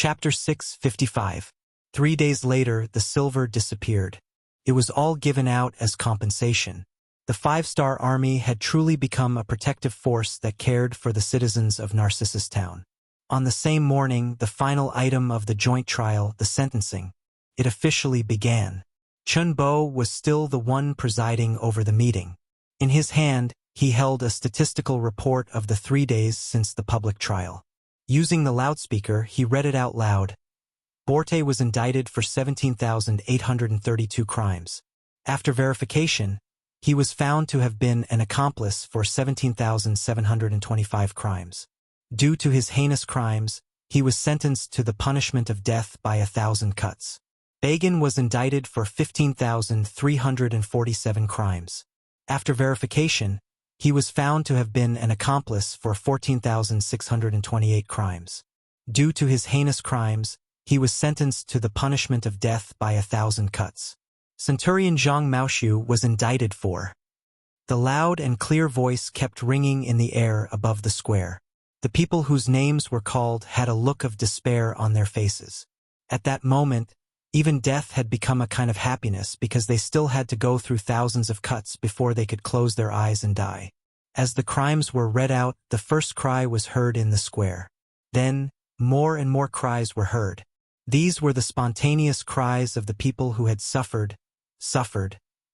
Chapter 655. 3 days later, the silver disappeared. It was all given out as compensation. The five-star army had truly become a protective force that cared for the citizens of Narcissus Town. On the same morning, the final item of the joint trial, the sentencing, it officially began. Chun Bo was still the one presiding over the meeting. In his hand, he held a statistical report of the 3 days since the public trial. Using the loudspeaker, he read it out loud. Borte was indicted for 17,832 crimes. After verification, he was found to have been an accomplice for 17,725 crimes. Due to his heinous crimes, he was sentenced to the punishment of death by 1,000 cuts. Vagabond was indicted for 15,347 crimes. After verification, he was found to have been an accomplice for 14,628 crimes. Due to his heinous crimes, he was sentenced to the punishment of death by 1,000 cuts. Centurion Zhang Maoshu was indicted for. The loud and clear voice kept ringing in the air above the square. The people whose names were called had a look of despair on their faces. At that moment, even death had become a kind of happiness because they still had to go through thousands of cuts before they could close their eyes and die. As the crimes were read out, the first cry was heard in the square. Then, more and more cries were heard. These were the spontaneous cries of the people who had suffered,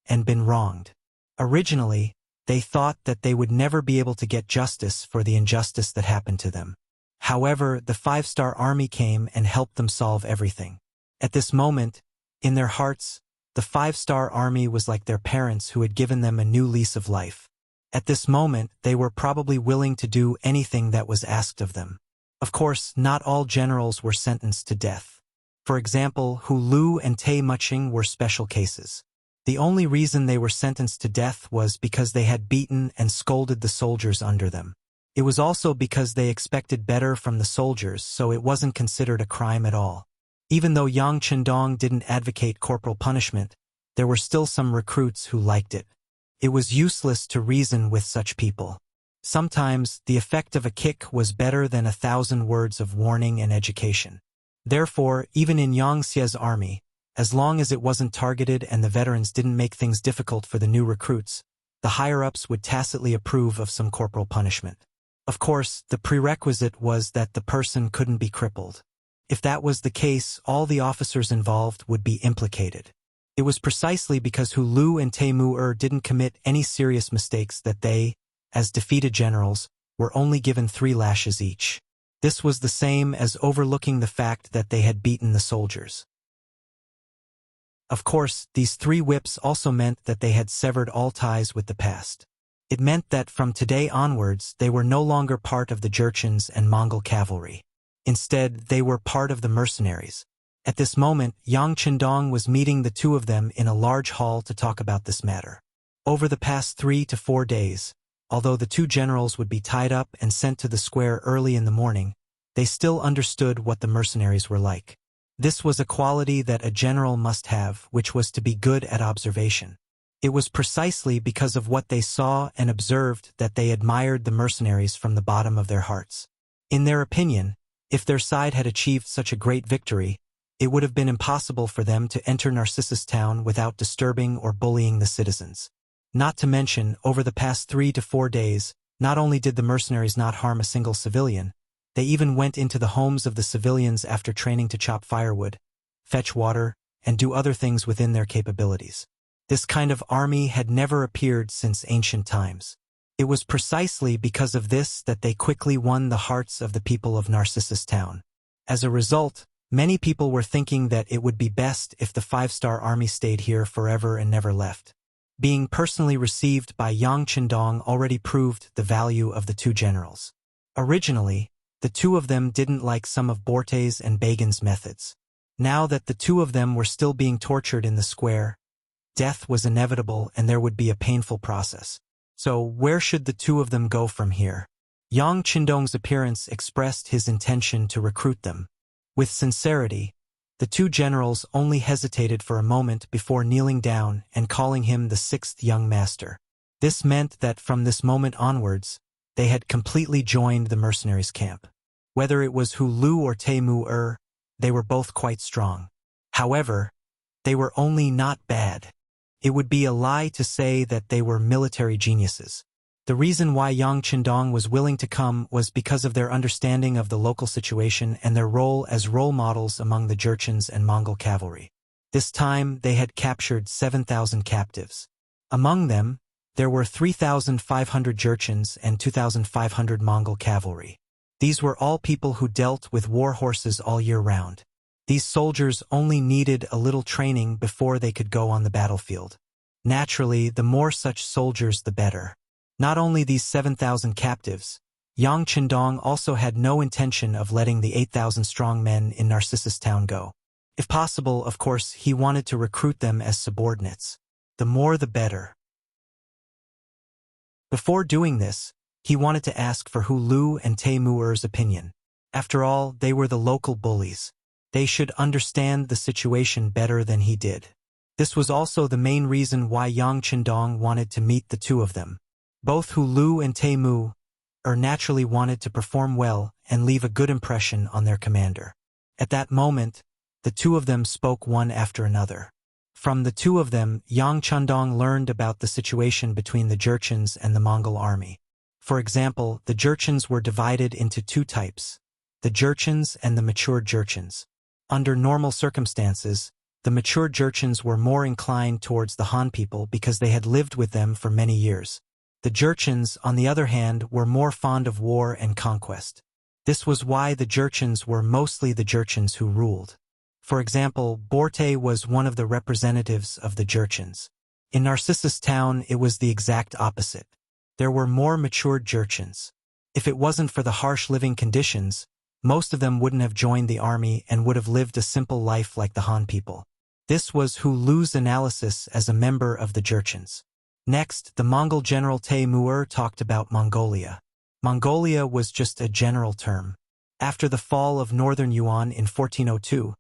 and been wronged. Originally, they thought that they would never be able to get justice for the injustice that happened to them. However, the five-star army came and helped them solve everything. At this moment, in their hearts, the five-star army was like their parents who had given them a new lease of life. At this moment, they were probably willing to do anything that was asked of them. Of course, not all generals were sentenced to death. For example, Hu Lu and Tai Muching were special cases. The only reason they were sentenced to death was because they had beaten and scolded the soldiers under them. It was also because they expected better from the soldiers, so it wasn't considered a crime at all. Even though Yang Chendong didn't advocate corporal punishment, there were still some recruits who liked it. It was useless to reason with such people. Sometimes, the effect of a kick was better than 1,000 words of warning and education. Therefore, even in Yang Xie's army, as long as it wasn't targeted and the veterans didn't make things difficult for the new recruits, the higher-ups would tacitly approve of some corporal punishment. Of course, the prerequisite was that the person couldn't be crippled. If that was the case, all the officers involved would be implicated. It was precisely because Hu Lu and Tai Mu didn't commit any serious mistakes that they, as defeated generals, were only given 3 lashes each. This was the same as overlooking the fact that they had beaten the soldiers. Of course, these 3 whips also meant that they had severed all ties with the past. It meant that from today onwards, they were no longer part of the Jurchens and Mongol cavalry. Instead, they were part of the mercenaries. At this moment, Yang Chendong was meeting the 2 of them in a large hall to talk about this matter. Over the past 3 to 4 days, although the 2 generals would be tied up and sent to the square early in the morning, they still understood what the mercenaries were like. This was a quality that a general must have, which was to be good at observation. It was precisely because of what they saw and observed that they admired the mercenaries from the bottom of their hearts. In their opinion, if their side had achieved such a great victory, it would have been impossible for them to enter Narcissus Town without disturbing or bullying the citizens. Not to mention, over the past 3 to 4 days, not only did the mercenaries not harm a single civilian, they even went into the homes of the civilians after training to chop firewood, fetch water, and do other things within their capabilities. This kind of army had never appeared since ancient times. It was precisely because of this that they quickly won the hearts of the people of Narcissus Town. As a result, many people were thinking that it would be best if the five-star army stayed here forever and never left. Being personally received by Yang Chendong already proved the value of the 2 generals. Originally, the 2 of them didn't like some of Borte's and Bagan's methods. Now that the 2 of them were still being tortured in the square, death was inevitable and there would be a painful process. So where should the 2 of them go from here? Yang Chendong's appearance expressed his intention to recruit them. With sincerity, the 2 generals only hesitated for a moment before kneeling down and calling him the 6th young master. This meant that from this moment onwards, they had completely joined the mercenaries' camp. Whether it was Hu Lu or Tai Mu, they were both quite strong. However, they were only not bad. It would be a lie to say that they were military geniuses. The reason why Yang Qindong was willing to come was because of their understanding of the local situation and their role as role models among the Jurchens and Mongol cavalry. This time they had captured 7,000 captives. Among them, there were 3,500 Jurchens and 2,500 Mongol cavalry. These were all people who dealt with war horses all year round. These soldiers only needed a little training before they could go on the battlefield. Naturally, the more such soldiers the better. Not only these 7,000 captives, Yang Qindong also had no intention of letting the 8,000-strong men in Narcissus town go. If possible, of course, he wanted to recruit them as subordinates. The more the better. Before doing this, he wanted to ask for Hu Lu and Tai Mu'er's opinion. After all, they were the local bullies. They should understand the situation better than he did. This was also the main reason why Yang Qindong wanted to meet the two of them. Both Hu Lu and Tai Mu'er naturally wanted to perform well and leave a good impression on their commander. At that moment, the two of them spoke one after another. From the two of them, Yang Qindong learned about the situation between the Jurchens and the Mongol army. For example, the Jurchens were divided into two types, the Jurchens and the matured Jurchens. Under normal circumstances, the matured Jurchens were more inclined towards the Han people because they had lived with them for many years. The Jurchens, on the other hand, were more fond of war and conquest. This was why the Jurchens were mostly the Jurchens who ruled. For example, Borte was one of the representatives of the Jurchens. In Narcissus town, it was the exact opposite. There were more matured Jurchens. If it wasn't for the harsh living conditions, most of them wouldn't have joined the army and would have lived a simple life like the Han people. This was Hu Lu's analysis as a member of the Jurchens. Next, the Mongol general Tai Mu'er talked about Mongolia. Mongolia was just a general term. After the fall of northern Yuan in 1402,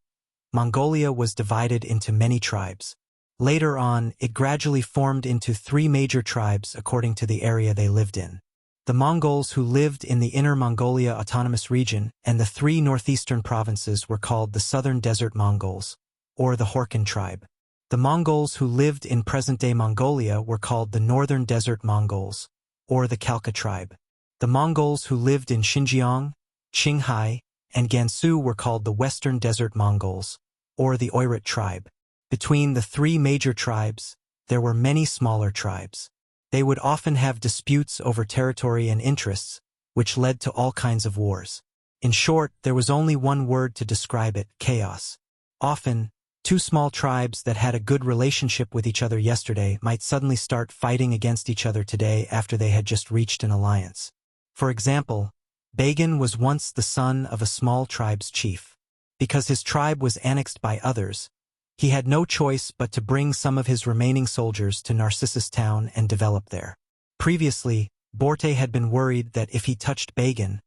Mongolia was divided into many tribes. Later on, it gradually formed into three major tribes according to the area they lived in. The Mongols who lived in the Inner Mongolia Autonomous Region and the three northeastern provinces were called the Southern Desert Mongols, or the Horkan tribe. The Mongols who lived in present-day Mongolia were called the Northern Desert Mongols, or the Khalkha tribe. The Mongols who lived in Xinjiang, Qinghai, and Gansu were called the Western Desert Mongols, or the Oirat tribe. Between the three major tribes, there were many smaller tribes. They would often have disputes over territory and interests, which led to all kinds of wars. In short, there was only one word to describe it: chaos. Often, two small tribes that had a good relationship with each other yesterday might suddenly start fighting against each other today after they had just reached an alliance. For example, Bagan was once the son of a small tribe's chief. Because his tribe was annexed by others, he had no choice but to bring some of his remaining soldiers to Narcissus town and develop there. Previously, Borte had been worried that if he touched Bagan,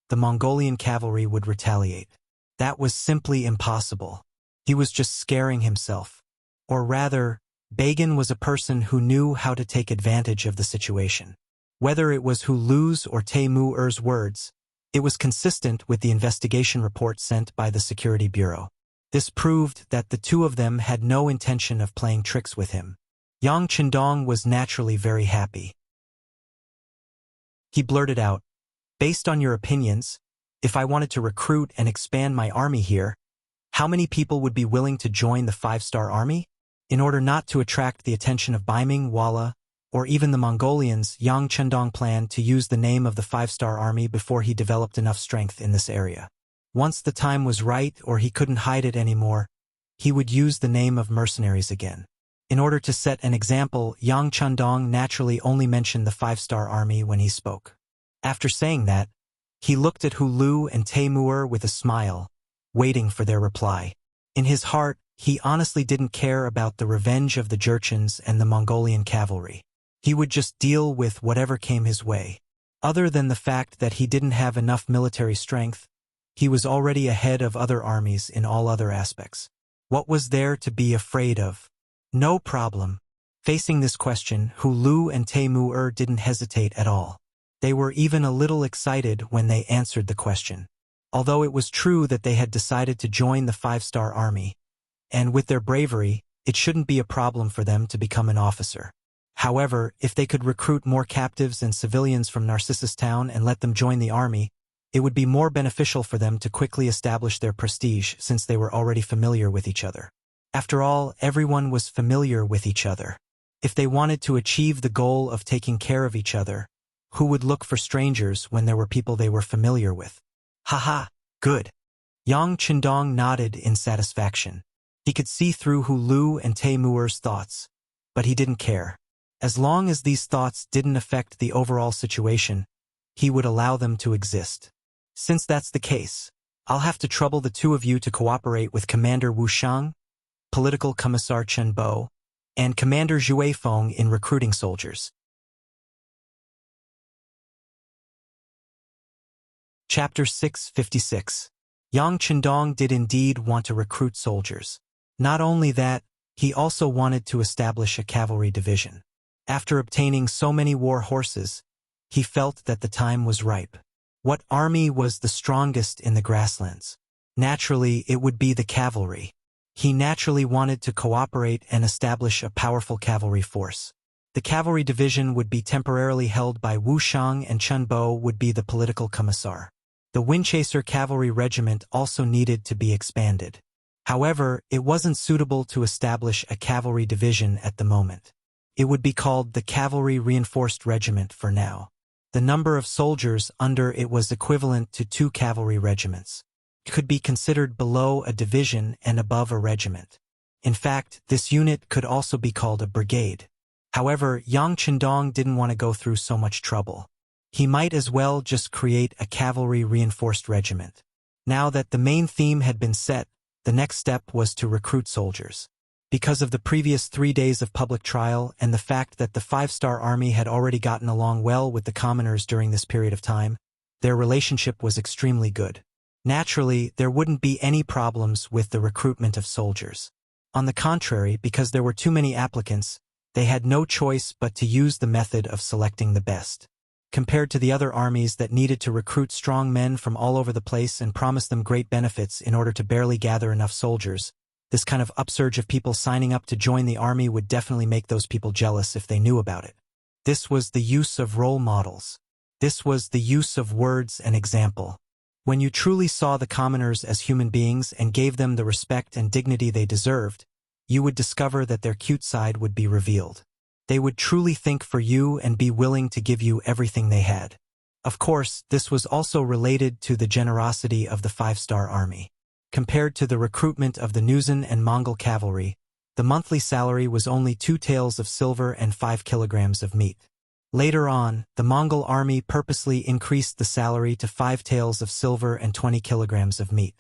the Mongolian cavalry would retaliate. That was simply impossible. He was just scaring himself. Or rather, Bagan was a person who knew how to take advantage of the situation. Whether it was Hu Lu's or Tai Mu'er's words, it was consistent with the investigation report sent by the Security Bureau. This proved that the two of them had no intention of playing tricks with him. Yang Qindong was naturally very happy. He blurted out, "Based on your opinions, if I wanted to recruit and expand my army here, how many people would be willing to join the 5-star army?" In order not to attract the attention of Baiming, Walla, or even the Mongolians, Yang Qindong planned to use the name of the 5-star army before he developed enough strength in this area. Once the time was right or he couldn't hide it anymore, he would use the name of mercenaries again. In order to set an example, Yang Qindong naturally only mentioned the 5-star army when he spoke. After saying that, he looked at Hu Lu and Tai Mu'er with a smile, waiting for their reply. In his heart, he honestly didn't care about the revenge of the Jurchens and the Mongolian cavalry. He would just deal with whatever came his way. Other than the fact that he didn't have enough military strength, he was already ahead of other armies in all other aspects. What was there to be afraid of? No problem. Facing this question, Hu Lu and Tai Mu'er didn't hesitate at all. They were even a little excited when they answered the question. Although it was true that they had decided to join the five-star army, and with their bravery, it shouldn't be a problem for them to become an officer. However, if they could recruit more captives and civilians from Narcissus Town and let them join the army, it would be more beneficial for them to quickly establish their prestige since they were already familiar with each other. After all, everyone was familiar with each other. If they wanted to achieve the goal of taking care of each other, who would look for strangers when there were people they were familiar with? Haha, good. Yang Chendong nodded in satisfaction. He could see through Hu Lu and Teimuer's thoughts, but he didn't care. As long as these thoughts didn't affect the overall situation, he would allow them to exist. Since that's the case, I'll have to trouble the two of you to cooperate with Commander Wu Shang, Political Commissar Chen Bo, and Commander Zhue Feng in recruiting soldiers. Chapter 656. Yang Chendong did indeed want to recruit soldiers. Not only that, he also wanted to establish a cavalry division. After obtaining so many war horses, he felt that the time was ripe. What army was the strongest in the grasslands? Naturally, it would be the cavalry. He naturally wanted to cooperate and establish a powerful cavalry force. The cavalry division would be temporarily held by Wu Shang, and Chen Bo would be the political commissar. The Windchaser Cavalry Regiment also needed to be expanded. However, it wasn't suitable to establish a cavalry division at the moment. It would be called the Cavalry Reinforced Regiment for now. The number of soldiers under it was equivalent to 2 cavalry regiments. It could be considered below a division and above a regiment. In fact, this unit could also be called a brigade. However, Yang Chendong didn't want to go through so much trouble. He might as well just create a cavalry reinforced regiment. Now that the main theme had been set, the next step was to recruit soldiers. Because of the previous 3 days of public trial and the fact that the five-star army had already gotten along well with the commoners during this period of time, their relationship was extremely good. Naturally, there wouldn't be any problems with the recruitment of soldiers. On the contrary, because there were too many applicants, they had no choice but to use the method of selecting the best. Compared to the other armies that needed to recruit strong men from all over the place and promise them great benefits in order to barely gather enough soldiers, this kind of upsurge of people signing up to join the army would definitely make those people jealous if they knew about it. This was the use of role models. This was the use of words and example. When you truly saw the commoners as human beings and gave them the respect and dignity they deserved, you would discover that their cute side would be revealed. They would truly think for you and be willing to give you everything they had. Of course, this was also related to the generosity of the five-star army. Compared to the recruitment of the Nuzan and Mongol cavalry, the monthly salary was only 2 taels of silver and 5 kilograms of meat. Later on, the Mongol army purposely increased the salary to 5 taels of silver and 20 kilograms of meat.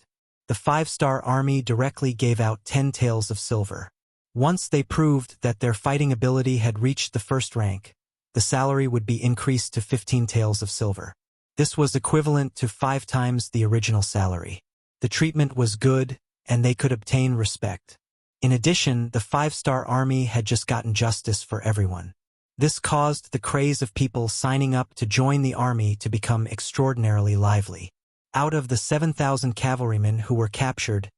The five-star army directly gave out 10 taels of silver. Once they proved that their fighting ability had reached the first rank, the salary would be increased to 15 taels of silver. This was equivalent to 5 times the original salary. The treatment was good, and they could obtain respect. In addition, the five-star army had just gotten justice for everyone. This caused the craze of people signing up to join the army to become extraordinarily lively. Out of the 7,000 cavalrymen who were captured,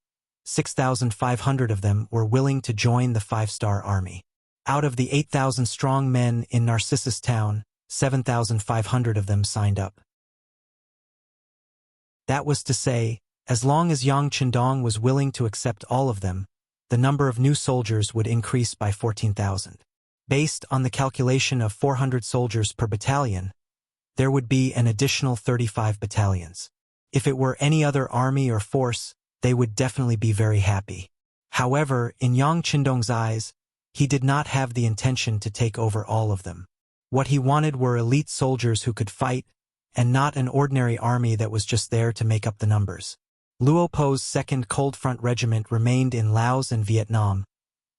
6,500 of them were willing to join the five-star army. Out of the 8,000 strong men in Narcissus Town, 7,500 of them signed up. That was to say, as long as Yang Chendong was willing to accept all of them, the number of new soldiers would increase by 14,000. Based on the calculation of 400 soldiers per battalion, there would be an additional 35 battalions. If it were any other army or force, they would definitely be very happy. However, in Yang Chendong's eyes, he did not have the intention to take over all of them. What he wanted were elite soldiers who could fight, and not an ordinary army that was just there to make up the numbers. Luo Po's 2nd Cold Front Regiment remained in Laos and Vietnam,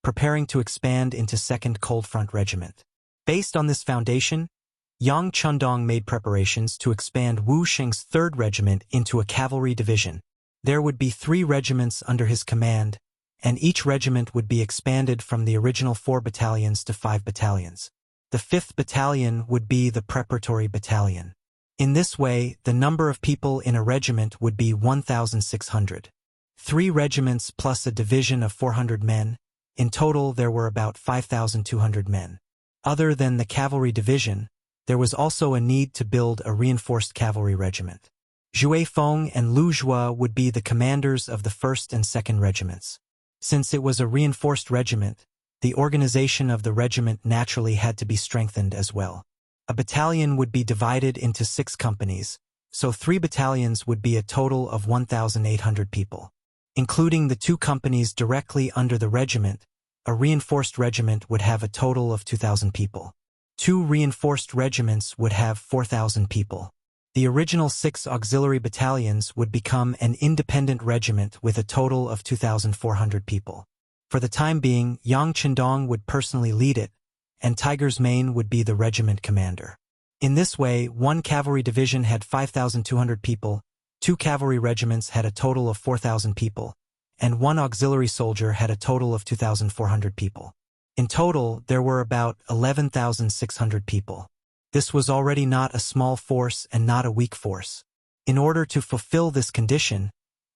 preparing to expand into 2nd Cold Front Regiment. Based on this foundation, Yang Chendong made preparations to expand Wu Sheng's 3rd Regiment into a cavalry division. There would be 3 regiments under his command, and each regiment would be expanded from the original 4 battalions to 5 battalions. The 5th battalion would be the preparatory battalion. In this way, the number of people in a regiment would be 1,600. 3 regiments plus a division of 400 men. In total, there were about 5,200 men. Other than the cavalry division, there was also a need to build a reinforced cavalry regiment. Zhuai Feng and Lu Zhua would be the commanders of the 1st and 2nd regiments. Since it was a reinforced regiment, the organization of the regiment naturally had to be strengthened as well. A battalion would be divided into 6 companies, so 3 battalions would be a total of 1,800 people. Including the 2 companies directly under the regiment, a reinforced regiment would have a total of 2,000 people. 2 reinforced regiments would have 4,000 people. The original 6 auxiliary battalions would become an independent regiment with a total of 2,400 people. For the time being, Yang Qindong would personally lead it, and Tiger's Mane would be the regiment commander. In this way, 1 cavalry division had 5,200 people, 2 cavalry regiments had a total of 4,000 people, and 1 auxiliary soldier had a total of 2,400 people. In total, there were about 11,600 people. This was already not a small force and not a weak force. In order to fulfill this condition,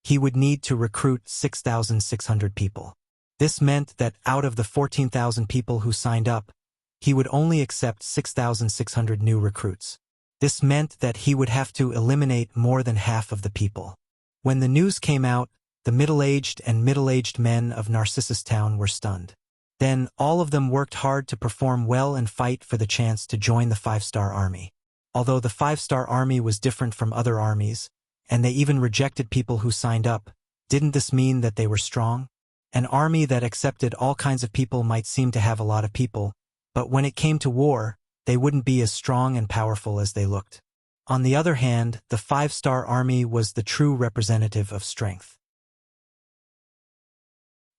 he would need to recruit 6,600 people. This meant that out of the 14,000 people who signed up, he would only accept 6,600 new recruits. This meant that he would have to eliminate more than half of the people. When the news came out, the middle-aged and middle-aged men of Narcissus Town were stunned. Then, all of them worked hard to perform well and fight for the chance to join the 5-star army. Although the 5-star army was different from other armies, and they even rejected people who signed up, didn't this mean that they were strong? An army that accepted all kinds of people might seem to have a lot of people, but when it came to war, they wouldn't be as strong and powerful as they looked. On the other hand, the 5-star army was the true representative of strength.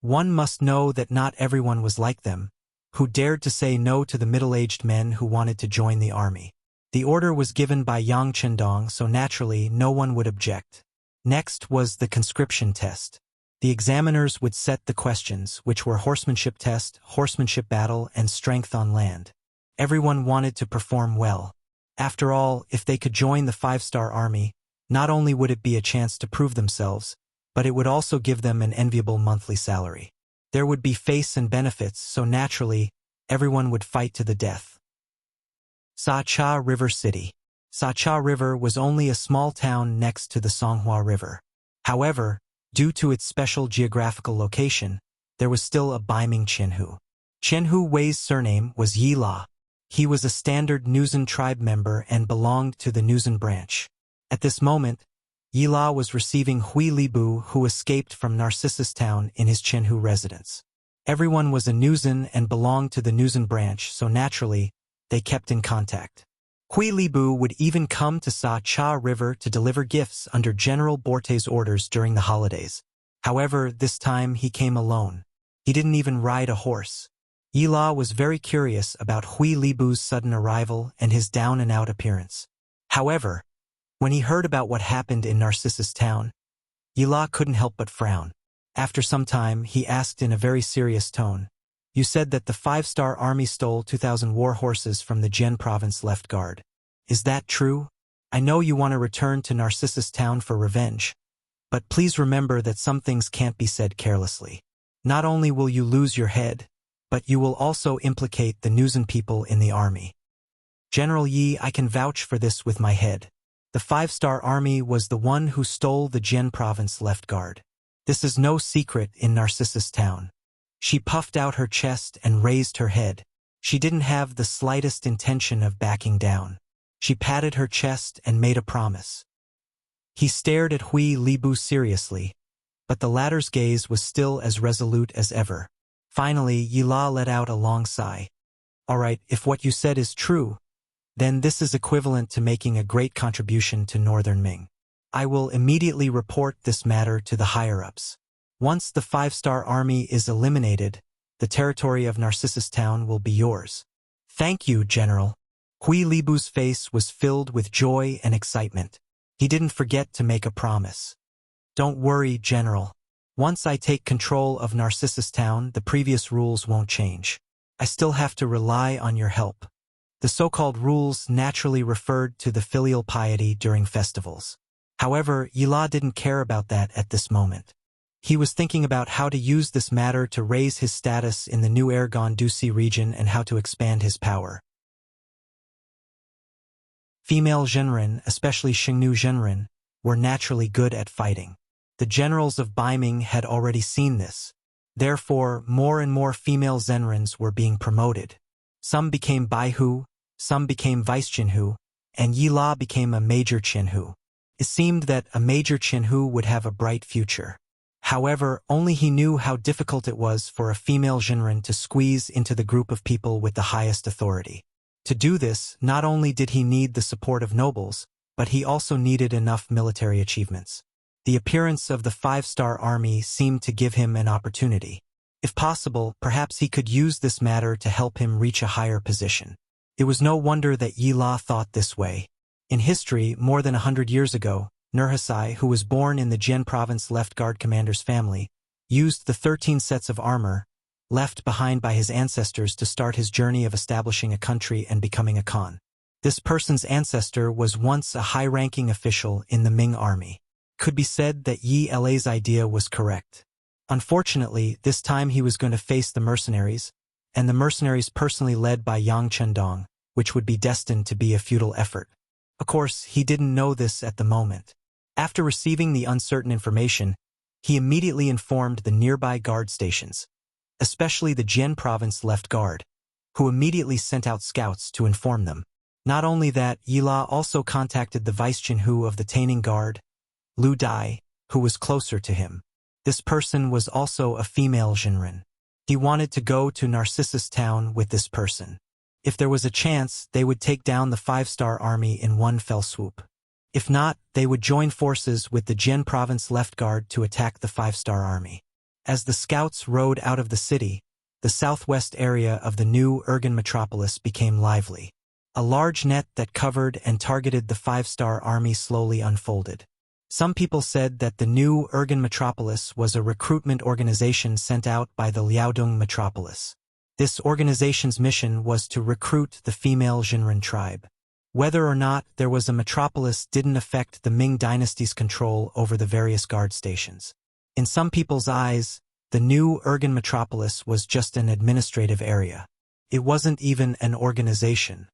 One must know that not everyone was like them, who dared to say no to the middle-aged men who wanted to join the army. The order was given by Yang Qindong, so naturally no one would object. Next was the conscription test. The examiners would set the questions, which were horsemanship test, horsemanship battle, and strength on land. Everyone wanted to perform well. After all, if they could join the 5-star army, not only would it be a chance to prove themselves, but it would also give them an enviable monthly salary. There would be face and benefits, so naturally, everyone would fight to the death. Sa Cha River City. Sa Cha River was only a small town next to the Songhua River. However, due to its special geographical location, there was still a Baiming Qianhu. Qianhu Wei's surname was Yi La. He was a standard Nuzan tribe member and belonged to the Nuzan branch. At this moment, Yi La was receiving Hui Libu, who escaped from Narcissus Town in his Qianhu residence. Everyone was a Nuzan and belonged to the Nuzan branch, so naturally, they kept in contact. Hui Libu would even come to Sa Cha River to deliver gifts under General Borte's orders during the holidays. However, this time he came alone. He didn't even ride a horse. Yi La was very curious about Hui Libu's sudden arrival and his down-and-out appearance. However, when he heard about what happened in Narcissus Town, Yi La couldn't help but frown. After some time, he asked in a very serious tone, "You said that the 5-star army stole 2,000 war horses from the Jian province left guard. Is that true? I know you want to return to Narcissus Town for revenge, but please remember that some things can't be said carelessly. Not only will you lose your head, but you will also implicate the Nuzan people in the army. General Yi, I can vouch for this with my head. The 5-star army was the one who stole the Jian province left guard. This is no secret in Narcissus Town." She puffed out her chest and raised her head. She didn't have the slightest intention of backing down. She patted her chest and made a promise. He stared at Hui Libu seriously, but the latter's gaze was still as resolute as ever. Finally, Yi La let out a long sigh. "All right, if what you said is true, then this is equivalent to making a great contribution to Northern Ming. I will immediately report this matter to the higher-ups. Once the 5-star army is eliminated, the territory of Narcissus Town will be yours." "Thank you, General." Hui Libu's face was filled with joy and excitement. He didn't forget to make a promise. "Don't worry, General. Once I take control of Narcissus Town, the previous rules won't change. I still have to rely on your help. The so-called rules naturally referred to the filial piety during festivals. However, Yila didn't care about that at this moment. He was thinking about how to use this matter to raise his status in the new Ergon Dusi region and how to expand his power. Female Zhenren, especially Xingnu Zhenren, were naturally good at fighting. The generals of Baiming had already seen this. Therefore, more and more female Zhenrens were being promoted. Some became Baihu, some became Vice Qinhu, and Yila became a Major Qinhu. It seemed that a Major Qinhu would have a bright future. However, only he knew how difficult it was for a female Zhenren to squeeze into the group of people with the highest authority. To do this, not only did he need the support of nobles, but he also needed enough military achievements. The appearance of the 5-star army seemed to give him an opportunity. If possible, perhaps he could use this matter to help him reach a higher position. It was no wonder that Yila thought this way. In history, more than 100 years ago, Nurhasai, who was born in the Jian province left guard commander's family, used the 13 sets of armor left behind by his ancestors to start his journey of establishing a country and becoming a Khan. This person's ancestor was once a high-ranking official in the Ming army. Could be said that Yi La's idea was correct. Unfortunately, this time he was going to face the mercenaries, and the mercenaries personally led by Yang Chendong, which would be destined to be a futile effort. Of course, he didn't know this at the moment. After receiving the uncertain information, he immediately informed the nearby guard stations, especially the Jian province left guard, who immediately sent out scouts to inform them. Not only that, Yila also contacted the Vice Qinhu of the Taining Guard, Lu Dai, who was closer to him. This person was also a female Zhenren. He wanted to go to Narcissus town with this person. If there was a chance, they would take down the 5-star army in one fell swoop. If not, they would join forces with the Jian province left guard to attack the 5-star army. As the scouts rode out of the city, the southwest area of the new Ergon metropolis became lively. A large net that covered and targeted the 5-star army slowly unfolded. Some people said that the new Ergon metropolis was a recruitment organization sent out by the Liaodong metropolis. This organization's mission was to recruit the female Zhenren tribe. Whether or not there was a metropolis didn't affect the Ming dynasty's control over the various guard stations. In some people's eyes, the new Ergon metropolis was just an administrative area. It wasn't even an organization.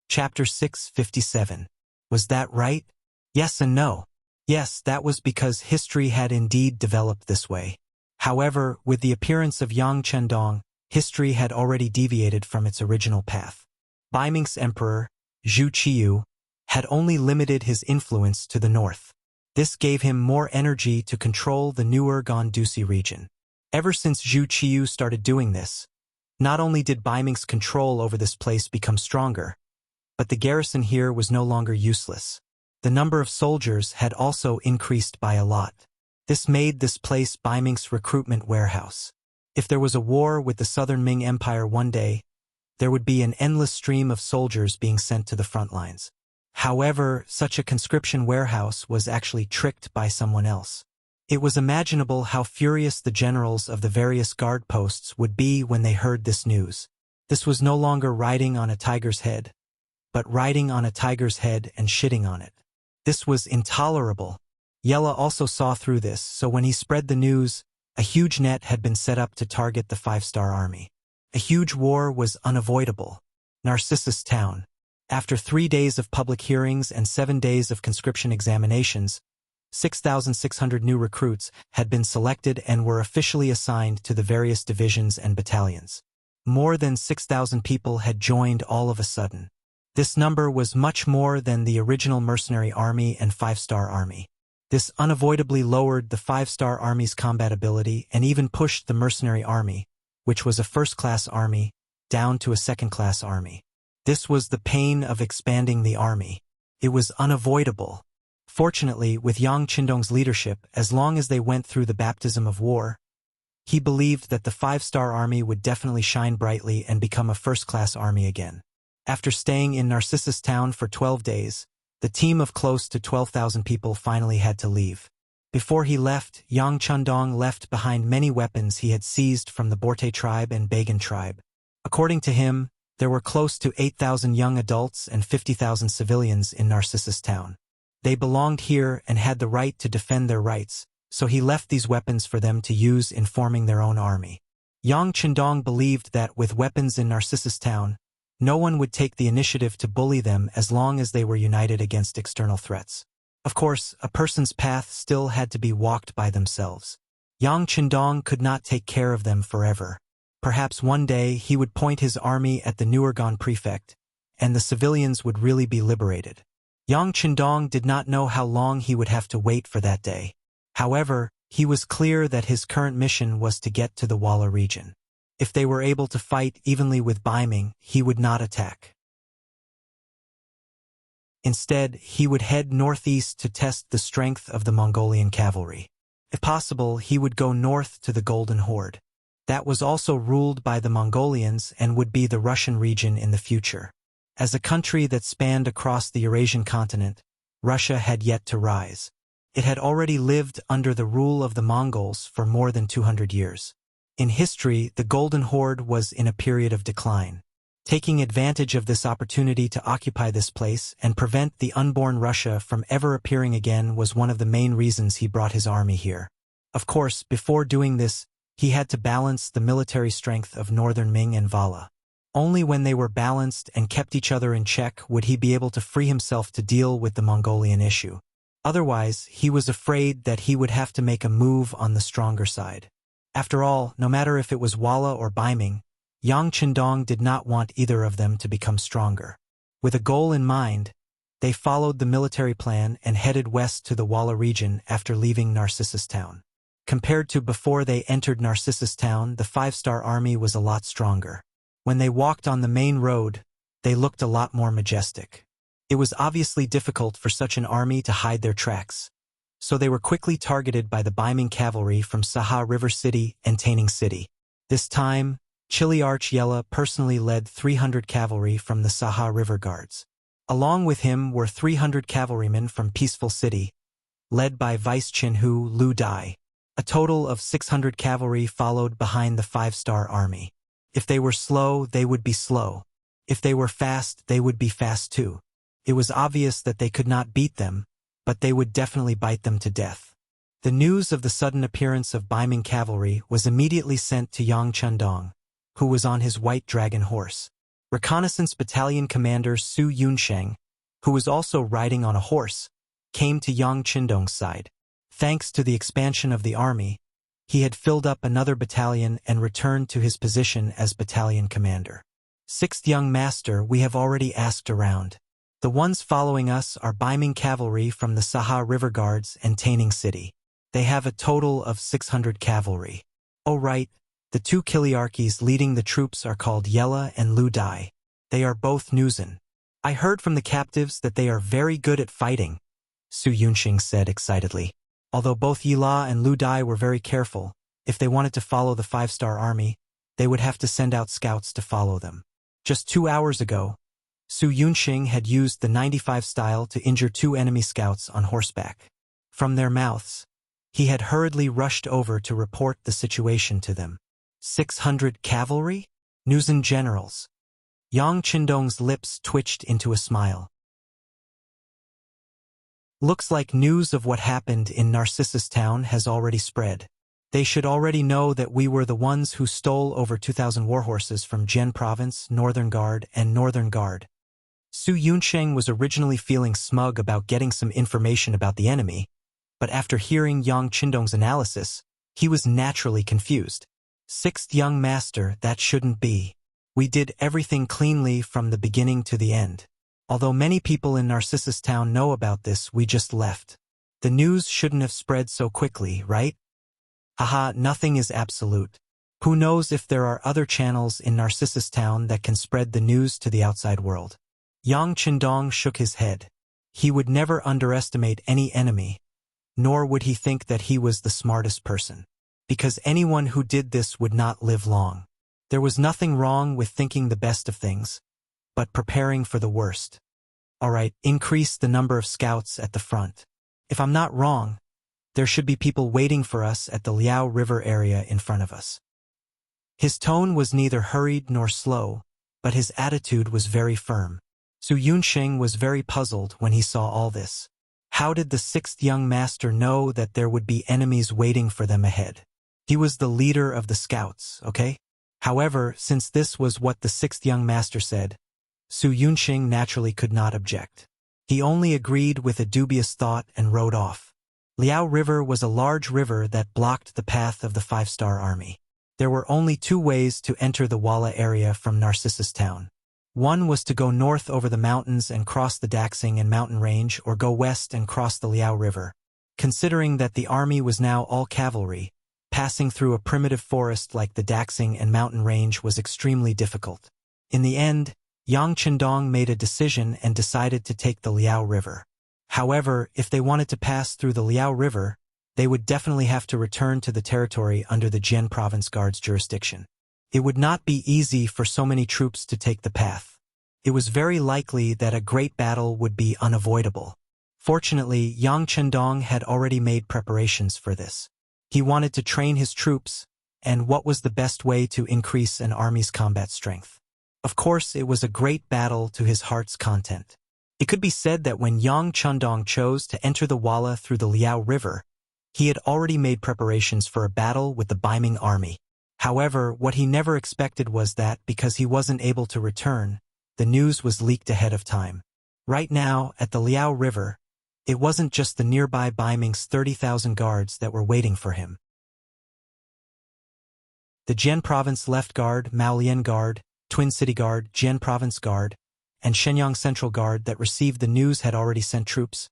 Chapter 657. Was that right? Yes and no. Yes, that was because history had indeed developed this way. However, with the appearance of Yang Chendong, history had already deviated from its original path. Baiming's emperor, Zhu Qiyu, had only limited his influence to the north. This gave him more energy to control the newer Gandusi region. Ever since Zhu Qiyu started doing this, not only did Baiming's control over this place become stronger, but the garrison here was no longer useless. The number of soldiers had also increased by a lot. This made this place Baiming's recruitment warehouse. If there was a war with the southern Ming Empire one day, there would be an endless stream of soldiers being sent to the front lines. However, such a conscription warehouse was actually tricked by someone else. It was imaginable how furious the generals of the various guard posts would be when they heard this news. This was no longer riding on a tiger's head, but riding on a tiger's head and shitting on it. This was intolerable. Yella also saw through this, so when he spread the news, a huge net had been set up to target the 5-star army. A huge war was unavoidable. Narcissus town. After 3 days of public hearings and 7 days of conscription examinations, 6,600 new recruits had been selected and were officially assigned to the various divisions and battalions. More than 6,000 people had joined all of a sudden. This number was much more than the original mercenary army and 5-star army. This unavoidably lowered the 5-star army's combat ability and even pushed the mercenary army, which was a first-class army, down to a second-class army. This was the pain of expanding the army. It was unavoidable. Fortunately, with Yang Qindong's leadership, as long as they went through the baptism of war, he believed that the 5-star army would definitely shine brightly and become a first-class army again. After staying in Narcissus town for 12 days, the team of close to 12,000 people finally had to leave. Before he left, Yang Chundong left behind many weapons he had seized from the Borte tribe and Bagan tribe. According to him, there were close to 8,000 young adults and 50,000 civilians in Narcissus town. They belonged here and had the right to defend their rights, so he left these weapons for them to use in forming their own army. Yang Chundong believed that with weapons in Narcissus town, no one would take the initiative to bully them as long as they were united against external threats. Of course, a person's path still had to be walked by themselves. Yang Chundong could not take care of them forever. Perhaps one day he would point his army at the Nuergon prefect, and the civilians would really be liberated. Yang Chundong did not know how long he would have to wait for that day. However, he was clear that his current mission was to get to the Walla region. If they were able to fight evenly with Baiming, he would not attack. Instead, he would head northeast to test the strength of the Mongolian cavalry. If possible, he would go north to the Golden Horde. That was also ruled by the Mongolians and would be the Russian region in the future. As a country that spanned across the Eurasian continent, Russia had yet to rise. It had already lived under the rule of the Mongols for more than 200 years. In history, the Golden Horde was in a period of decline. Taking advantage of this opportunity to occupy this place and prevent the unborn Russia from ever appearing again was one of the main reasons he brought his army here. Of course, before doing this, he had to balance the military strength of Northern Ming and Vala. Only when they were balanced and kept each other in check would he be able to free himself to deal with the Mongolian issue. Otherwise, he was afraid that he would have to make a move on the stronger side. After all, no matter if it was Walla or Baiming, Yang Chundong did not want either of them to become stronger. With a goal in mind, they followed the military plan and headed west to the Walla region after leaving Narcissus town. Compared to before they entered Narcissus town, the 5-star army was a lot stronger. When they walked on the main road, they looked a lot more majestic. It was obviously difficult for such an army to hide their tracks, so they were quickly targeted by the Baiming cavalry from Saha River City and Taining City. This time, Chiliarch Yella personally led 300 cavalry from the Saha River Guards. Along with him were 300 cavalrymen from Peaceful City, led by Vice Chinhu Lu Dai. A total of 600 cavalry followed behind the 5-star army. If they were slow, they would be slow. If they were fast, they would be fast too. It was obvious that they could not beat them, but they would definitely bite them to death. The news of the sudden appearance of Baiming cavalry was immediately sent to Yang Chundong, who was on his white dragon horse. Reconnaissance Battalion Commander Su Yunsheng, who was also riding on a horse, came to Yang Chundong's side. Thanks to the expansion of the army, he had filled up another battalion and returned to his position as battalion commander. 6th Young Master, we have already asked around. The ones following us are Baiming cavalry from the Saha River Guards and Taining City. They have a total of 600 cavalry. Oh right, the 2 Kiliarchies leading the troops are called Yella and Lu Dai. They are both Nuzan. I heard from the captives that they are very good at fighting, Su Yunxing said excitedly. Although both Yila and Lu Dai were very careful, if they wanted to follow the 5-star army, they would have to send out scouts to follow them. Just 2 hours ago, Su Yunxing had used the 95 style to injure 2 enemy scouts on horseback. From their mouths, he had hurriedly rushed over to report the situation to them. 600 cavalry? Nuzan generals. Yang Chundong's lips twitched into a smile. Looks like news of what happened in Narcissus town has already spread. They should already know that we were the ones who stole over 2,000 warhorses from Jian Province, Northern Guard, and Northern Guard. Su Yunsheng was originally feeling smug about getting some information about the enemy, but after hearing Yang Chundong's analysis, he was naturally confused. 6th Young Master, that shouldn't be. We did everything cleanly from the beginning to the end. Although many people in Narcissus town know about this, we just left. The news shouldn't have spread so quickly, right? Haha, nothing is absolute. Who knows if there are other channels in Narcissus town that can spread the news to the outside world. Yang Chundong shook his head. He would never underestimate any enemy, nor would he think that he was the smartest person. Because anyone who did this would not live long. There was nothing wrong with thinking the best of things, but preparing for the worst. Alright, increase the number of scouts at the front. If I'm not wrong, There should be people waiting for us at the Liao River area in front of us. His tone was neither hurried nor slow, but his attitude was very firm. Su Yunxing was very puzzled when he saw all this. How did the sixth young master know that there would be enemies waiting for them ahead? He was the leader of the scouts, okay? However, since this was what the sixth young master said, Su Yunxing naturally could not object. He only agreed with a dubious thought and rode off. Liao River was a large river that blocked the path of the five-star army. There were only two ways to enter the Walla area from Narcissus Town. One was to go north over the mountains and cross the Daxing and mountain range, or go west and cross the Liao River. Considering that the army was now all cavalry, passing through a primitive forest like the Daxing and mountain range was extremely difficult. In the end, Yang Chendong made a decision and decided to take the Liao River. However, if they wanted to pass through the Liao River, they would definitely have to return to the territory under the Jian Province Guard's jurisdiction. It would not be easy for so many troops to take the path. It was very likely that a great battle would be unavoidable. Fortunately, Yang Chendong had already made preparations for this. He wanted to train his troops, and what was the best way to increase an army's combat strength? Of course, it was a great battle to his heart's content. It could be said that when Yang Chendong chose to enter the Walla through the Liao River, he had already made preparations for a battle with the Baiming army. However, what he never expected was that, because he wasn't able to return, the news was leaked ahead of time. Right now, at the Liao River, it wasn't just the nearby Baiming's 30,000 guards that were waiting for him. The Jian Province Left Guard, Maolian Guard, Twin City Guard, Jian Province Guard, and Shenyang Central Guard that received the news had already sent troops,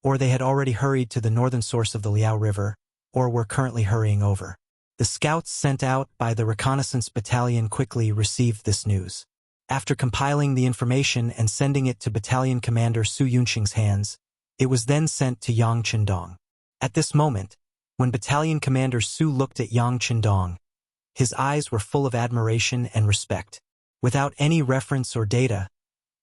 or they had already hurried to the northern source of the Liao River, or were currently hurrying over. The scouts sent out by the reconnaissance battalion quickly received this news. After compiling the information and sending it to Battalion Commander Su Yunxing's hands, it was then sent to Yang Chendong. At this moment, when Battalion Commander Su looked at Yang Chendong, his eyes were full of admiration and respect. Without any reference or data,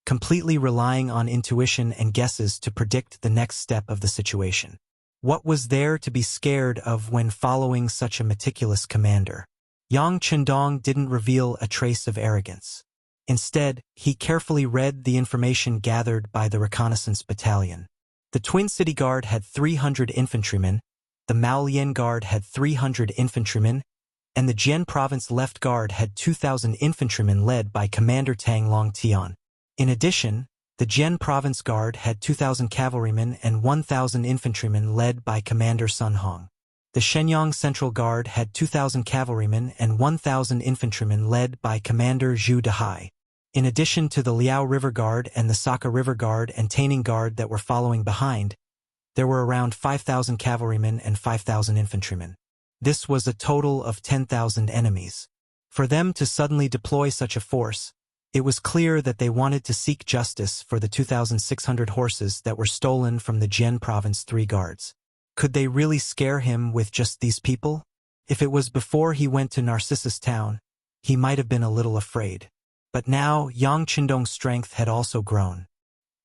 completely relying on intuition and guesses to predict the next step of the situation. What was there to be scared of when following such a meticulous commander? Yang Chendong didn't reveal a trace of arrogance. Instead, he carefully read the information gathered by the reconnaissance battalion. The Twin City Guard had 300 infantrymen, the Maolian Guard had 300 infantrymen, and the Jian Province Left Guard had 2,000 infantrymen led by Commander Tang Longtian. In addition, the Jian Province Guard had 2,000 cavalrymen and 1,000 infantrymen led by Commander Sun Hong. The Shenyang Central Guard had 2,000 cavalrymen and 1,000 infantrymen led by Commander Zhu Dehai. In addition to the Liao River Guard and the Saka River Guard and Taining Guard that were following behind, there were around 5,000 cavalrymen and 5,000 infantrymen. This was a total of 10,000 enemies. For them to suddenly deploy such a force, it was clear that they wanted to seek justice for the 2,600 horses that were stolen from the Jian Province 3 guards. Could they really scare him with just these people? If it was before he went to Narcissus Town, he might have been a little afraid. But now Yang Chendong's strength had also grown.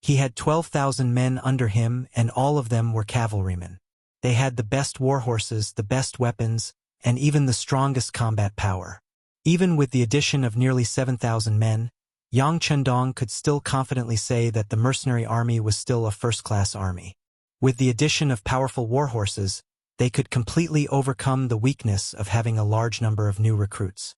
He had 12,000 men under him, and all of them were cavalrymen. They had the best war horses, the best weapons, and even the strongest combat power. Even with the addition of nearly 7,000 men, Yang Chendong could still confidently say that the mercenary army was still a first-class army. With the addition of powerful war horses, they could completely overcome the weakness of having a large number of new recruits.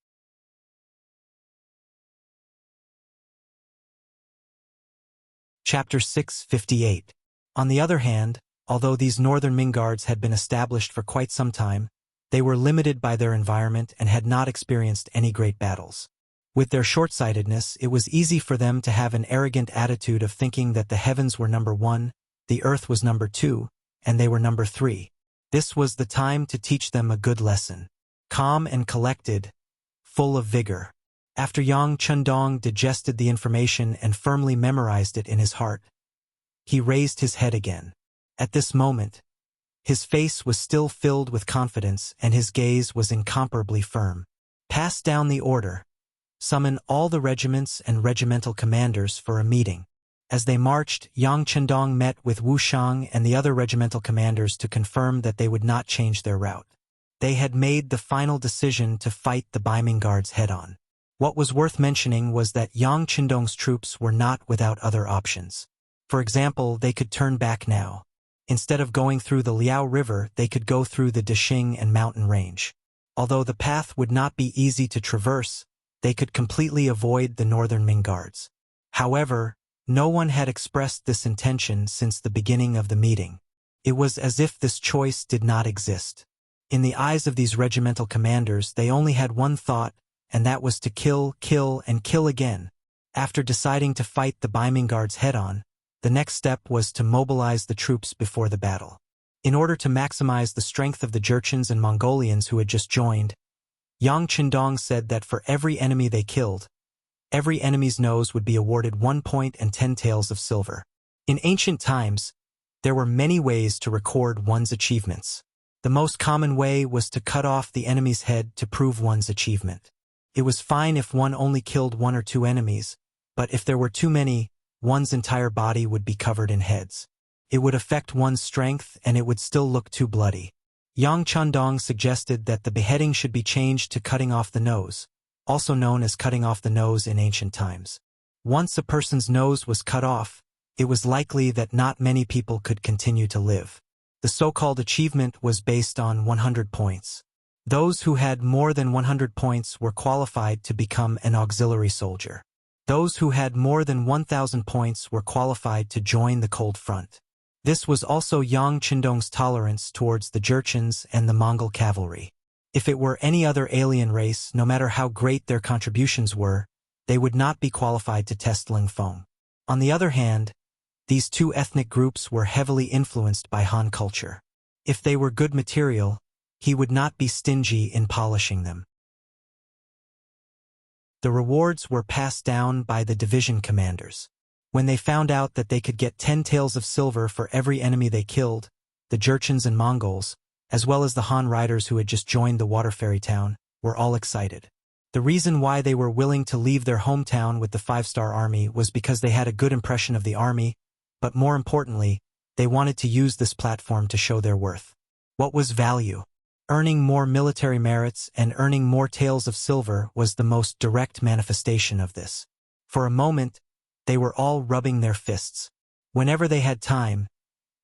Chapter 658. On the other hand, although these northern Ming guards had been established for quite some time, they were limited by their environment and had not experienced any great battles. With their short-sightedness, it was easy for them to have an arrogant attitude of thinking that the heavens were number 1, the earth was number 2, and they were number 3. This was the time to teach them a good lesson. Calm and collected, full of vigor. After Yang Chendong digested the information and firmly memorized it in his heart, he raised his head again. At this moment, his face was still filled with confidence and his gaze was incomparably firm. Pass down the order. Summon all the regiments and regimental commanders for a meeting. As they marched, Yang Chendong met with Wuxiang and the other regimental commanders to confirm that they would not change their route. They had made the final decision to fight the Baiming Guards head-on. What was worth mentioning was that Yang Chendong's troops were not without other options. For example, they could turn back now. Instead of going through the Liao River, they could go through the Dexing and mountain range. Although the path would not be easy to traverse, they could completely avoid the northern Ming Guards. However, no one had expressed this intention since the beginning of the meeting. It was as if this choice did not exist. In the eyes of these regimental commanders, they only had one thought, and that was to kill, kill, and kill again. After deciding to fight the Baiming Guards head-on, the next step was to mobilize the troops before the battle. In order to maximize the strength of the Jurchens and Mongolians who had just joined, Yang Chendong said that for every enemy they killed, every enemy's nose would be awarded 1 point and 10 taels of silver. In ancient times, there were many ways to record one's achievements. The most common way was to cut off the enemy's head to prove one's achievement. It was fine if one only killed 1 or 2 enemies, but if there were too many, one's entire body would be covered in heads. It would affect one's strength and it would still look too bloody. Yang Chendong suggested that the beheading should be changed to cutting off the nose, also known as cutting off the nose in ancient times. Once a person's nose was cut off, it was likely that not many people could continue to live. The so-called achievement was based on 100 points. Those who had more than 100 points were qualified to become an auxiliary soldier. Those who had more than 1,000 points were qualified to join the Cold Front. This was also Yang Chendong's tolerance towards the Jurchens and the Mongol cavalry. If it were any other alien race, no matter how great their contributions were, they would not be qualified to test Ling Feng. On the other hand, these two ethnic groups were heavily influenced by Han culture. If they were good material, he would not be stingy in polishing them. The rewards were passed down by the division commanders. When they found out that they could get 10 taels of silver for every enemy they killed, the Jurchens and Mongols, as well as the Han riders who had just joined the water ferry town, were all excited. The reason why they were willing to leave their hometown with the 5-star army was because they had a good impression of the army, but more importantly, they wanted to use this platform to show their worth. What was value? Earning more military merits and earning more taels of silver was the most direct manifestation of this. For a moment, they were all rubbing their fists. Whenever they had time,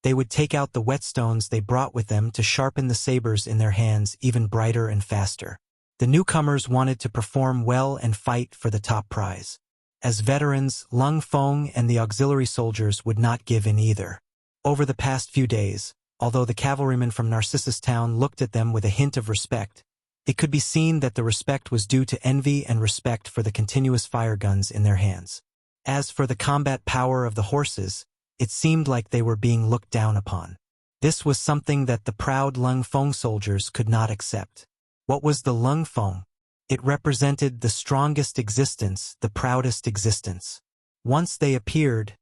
they would take out the whetstones they brought with them to sharpen the sabers in their hands even brighter and faster. The newcomers wanted to perform well and fight for the top prize. As veterans, Lung Feng and the auxiliary soldiers would not give in either. Over the past few days, although the cavalrymen from Narcissus Town looked at them with a hint of respect, it could be seen that the respect was due to envy and respect for the continuous fire guns in their hands. As for the combat power of the horses, it seemed like they were being looked down upon. This was something that the proud Lung Feng soldiers could not accept. What was the Lung Feng? It represented the strongest existence, the proudest existence. Once they appeared,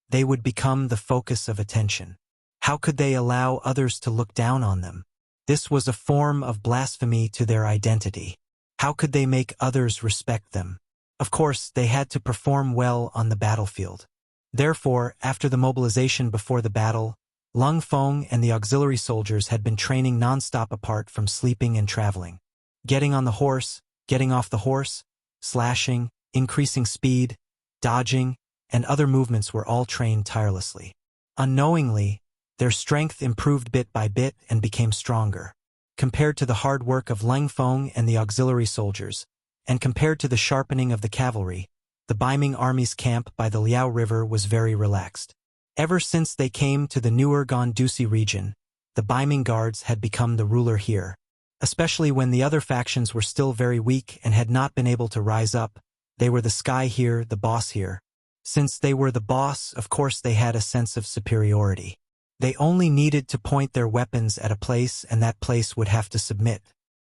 they would become the focus of attention. How could they allow others to look down on them? This was a form of blasphemy to their identity. How could they make others respect them? Of course, they had to perform well on the battlefield. Therefore, after the mobilization before the battle, Lung Feng and the auxiliary soldiers had been training non-stop apart from sleeping and traveling. Getting on the horse, getting off the horse, slashing, increasing speed, dodging, and other movements were all trained tirelessly. Unknowingly, their strength improved bit by bit and became stronger. Compared to the hard work of Lung Feng and the auxiliary soldiers, and compared to the sharpening of the cavalry, the Baiming army's camp by the Liao River was very relaxed. Ever since they came to the newer Gandusi region, the Baiming guards had become the ruler here. Especially when the other factions were still very weak and had not been able to rise up, they were the sky here, the boss here. Since they were the boss, of course they had a sense of superiority. They only needed to point their weapons at a place and that place would have to submit.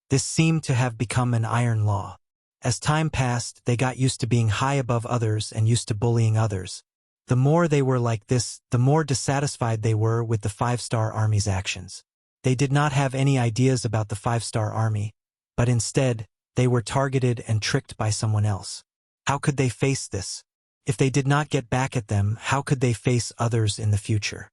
This seemed to have become an iron law. As time passed, they got used to being high above others and used to bullying others. The more they were like this, the more dissatisfied they were with the 5-star army's actions. They did not have any ideas about the 5-star army, but instead, they were targeted and tricked by someone else. How could they face this? If they did not get back at them, how could they face others in the future?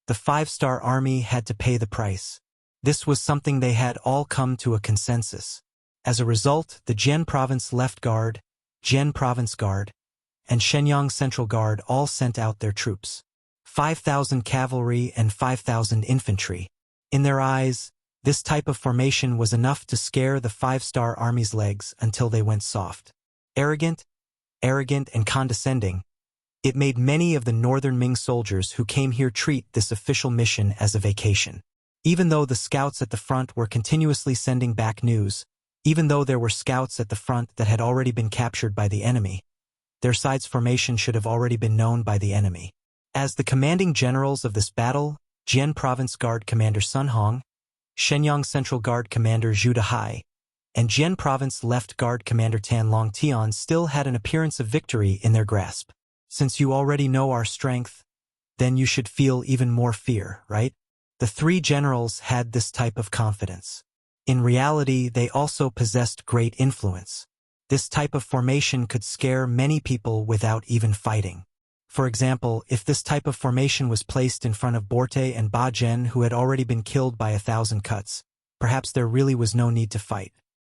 The five-star army had to pay the price. This was something they had all come to a consensus. As a result, the Jian Province Left Guard, Jian Province Guard, and Shenyang Central Guard all sent out their troops. 5,000 cavalry and 5,000 infantry. In their eyes, this type of formation was enough to scare the five-star army's legs until they went soft. Arrogant and condescending, it made many of the northern Ming soldiers who came here treat this official mission as a vacation. Even though the scouts at the front were continuously sending back news, even though there were scouts at the front that had already been captured by the enemy, their side's formation should have already been known by the enemy. As the commanding generals of this battle, Jian Province Guard Commander Sun Hong, Shenyang Central Guard Commander Zhu Dehai, and Jian Province Left Guard Commander Tan Long Tian still had an appearance of victory in their grasp. Since you already know our strength, then you should feel even more fear, right? The three generals had this type of confidence. In reality, they also possessed great influence. This type of formation could scare many people without even fighting. For example, if this type of formation was placed in front of Borte and Ba Zhen, who had already been killed by 1,000 cuts, perhaps there really was no need to fight.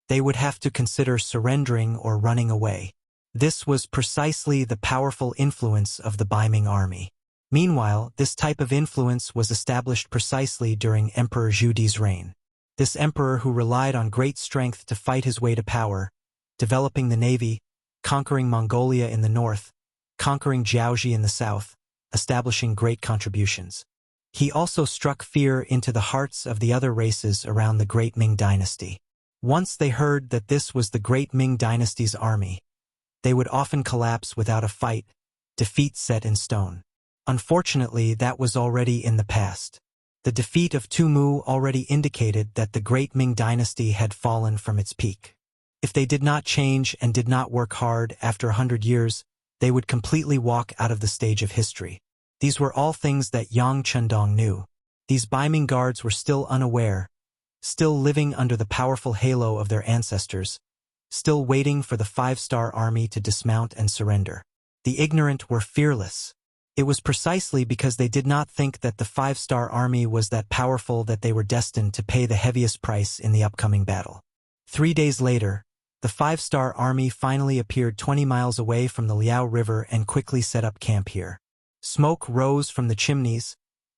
They would have to consider surrendering or running away. This was precisely the powerful influence of the Baiming army. Meanwhile, this type of influence was established precisely during Emperor Zhu Di's reign. This emperor who relied on great strength to fight his way to power, developing the navy, conquering Mongolia in the north, conquering Jiaoji in the south, establishing great contributions. He also struck fear into the hearts of the other races around the Great Ming Dynasty. Once they heard that this was the Great Ming Dynasty's army, they would often collapse without a fight, defeat set in stone. Unfortunately, that was already in the past. The defeat of Tumu already indicated that the Great Ming Dynasty had fallen from its peak. If they did not change and did not work hard after 100 years, they would completely walk out of the stage of history. These were all things that Yang Chundong knew. These Baiming guards were still unaware, still living under the powerful halo of their ancestors, still waiting for the five-star army to dismount and surrender. The ignorant were fearless. It was precisely because they did not think that the five-star army was that powerful that they were destined to pay the heaviest price in the upcoming battle. 3 days later, the five-star army finally appeared 20 miles away from the Liao River and quickly set up camp here. Smoke rose from the chimneys,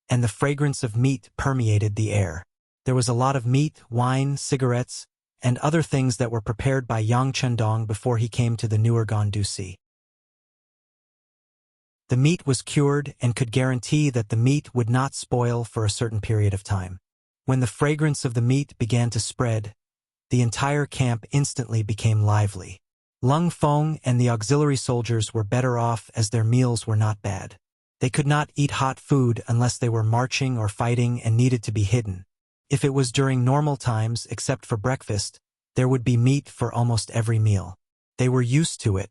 and the fragrance of meat permeated the air. There was a lot of meat, wine, cigarettes, and other things that were prepared by Yang Chundong before he came to the Nuergon Dusi. The meat was cured and could guarantee that the meat would not spoil for a certain period of time. When the fragrance of the meat began to spread, the entire camp instantly became lively. Lung Feng and the auxiliary soldiers were better off as their meals were not bad. They could not eat hot food unless they were marching or fighting and needed to be hidden. If it was during normal times, except for breakfast, there would be meat for almost every meal. They were used to it.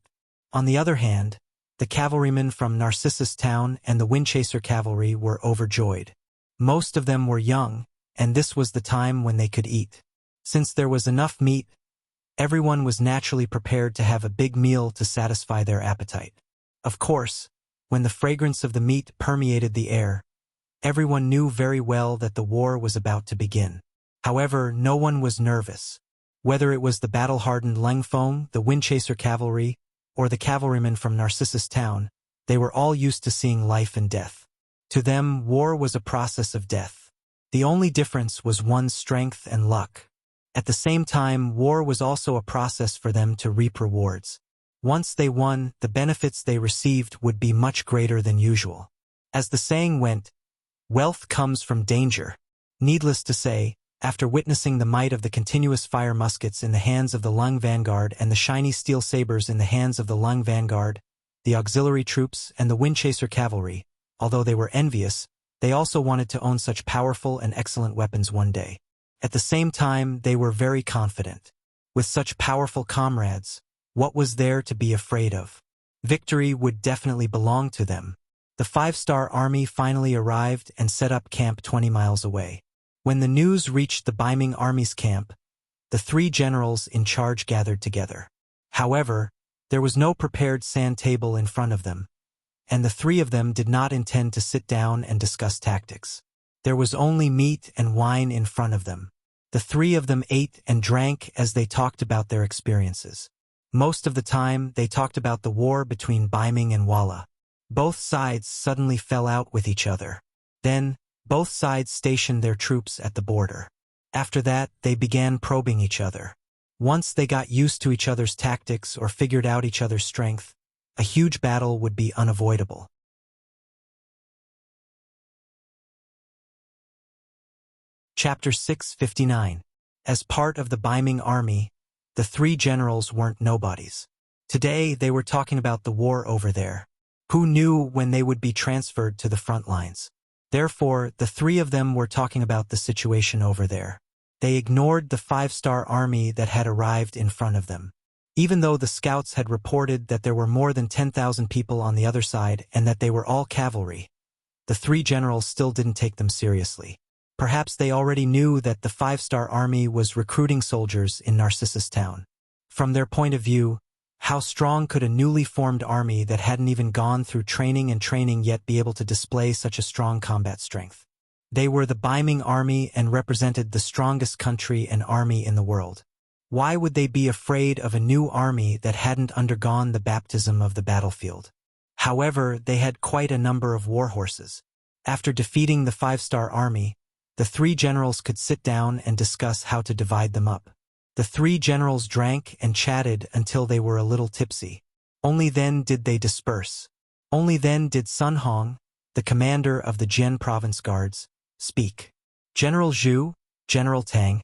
On the other hand, the cavalrymen from Narcissus Town and the Windchaser cavalry were overjoyed. Most of them were young, and this was the time when they could eat. Since there was enough meat, everyone was naturally prepared to have a big meal to satisfy their appetite. Of course, when the fragrance of the meat permeated the air, everyone knew very well that the war was about to begin. However, no one was nervous. Whether it was the battle-hardened Leng Feng, the Windchaser cavalry, or the cavalrymen from Narcissus Town, they were all used to seeing life and death. To them, war was a process of death. The only difference was one's strength and luck. At the same time, war was also a process for them to reap rewards. Once they won, the benefits they received would be much greater than usual. As the saying went, wealth comes from danger. Needless to say, after witnessing the might of the continuous fire muskets in the hands of the Lung Vanguard and the shiny steel sabers in the hands of the Lung Vanguard, the auxiliary troops, and the Windchaser cavalry, although they were envious, they also wanted to own such powerful and excellent weapons one day. At the same time, they were very confident. With such powerful comrades, what was there to be afraid of? Victory would definitely belong to them. The five-star army finally arrived and set up camp 20 miles away. When the news reached the Baiming army's camp, the three generals in charge gathered together. However, There was no prepared sand table in front of them, and the three of them did not intend to sit down and discuss tactics. There was only meat and wine in front of them. The three of them ate and drank as they talked about their experiences. Most of the time, they talked about the war between Baiming and Walla. Both sides suddenly fell out with each other. Then, both sides stationed their troops at the border. After that, they began probing each other. Once they got used to each other's tactics or figured out each other's strength, a huge battle would be unavoidable. Chapter 659. As part of the Baiming army, the three generals weren't nobodies. Today, they were talking about the war over there. Who knew when they would be transferred to the front lines? Therefore, the three of them were talking about the situation over there. They ignored the 5-star army that had arrived in front of them. Even though the scouts had reported that there were more than 10,000 people on the other side and that they were all cavalry, the three generals still didn't take them seriously. Perhaps they already knew that the 5-star army was recruiting soldiers in Narcissus Town. From their point of view, how strong could a newly formed army that hadn't even gone through training yet be able to display such a strong combat strength? They were the Baiming army and represented the strongest country and army in the world. Why would they be afraid of a new army that hadn't undergone the baptism of the battlefield? However, they had quite a number of war horses. After defeating the 5-star army, the three generals could sit down and discuss how to divide them up. The three generals drank and chatted until they were a little tipsy. Only then did they disperse. Only then did Sun Hong, the commander of the Jian province guards, speak. General Zhu, General Tang,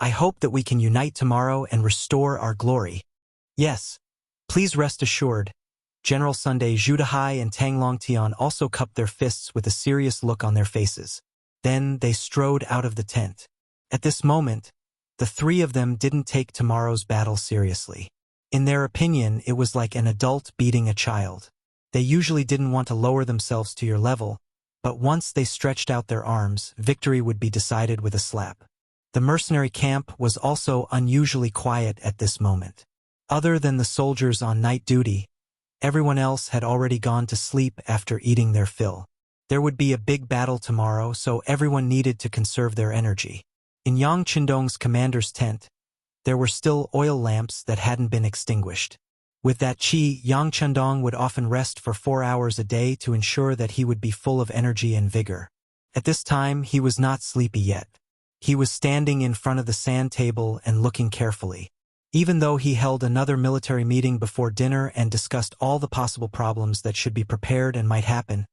I hope that we can unite tomorrow and restore our glory. Yes, please rest assured. General Sunday Zhu Dehai and Tang Longtian also cupped their fists with a serious look on their faces. Then they strode out of the tent. At this moment, the three of them didn't take tomorrow's battle seriously. In their opinion, it was like an adult beating a child. They usually didn't want to lower themselves to your level, but once they stretched out their arms, victory would be decided with a slap. The mercenary camp was also unusually quiet at this moment. Other than the soldiers on night duty, everyone else had already gone to sleep after eating their fill. There would be a big battle tomorrow, so everyone needed to conserve their energy. In Yang Qindong's commander's tent, there were still oil lamps that hadn't been extinguished. With that qi, Yang Qindong would often rest for 4 hours a day to ensure that he would be full of energy and vigor. At this time, he was not sleepy yet. He was standing in front of the sand table and looking carefully. Even though he held another military meeting before dinner and discussed all the possible problems that should be prepared and might happen,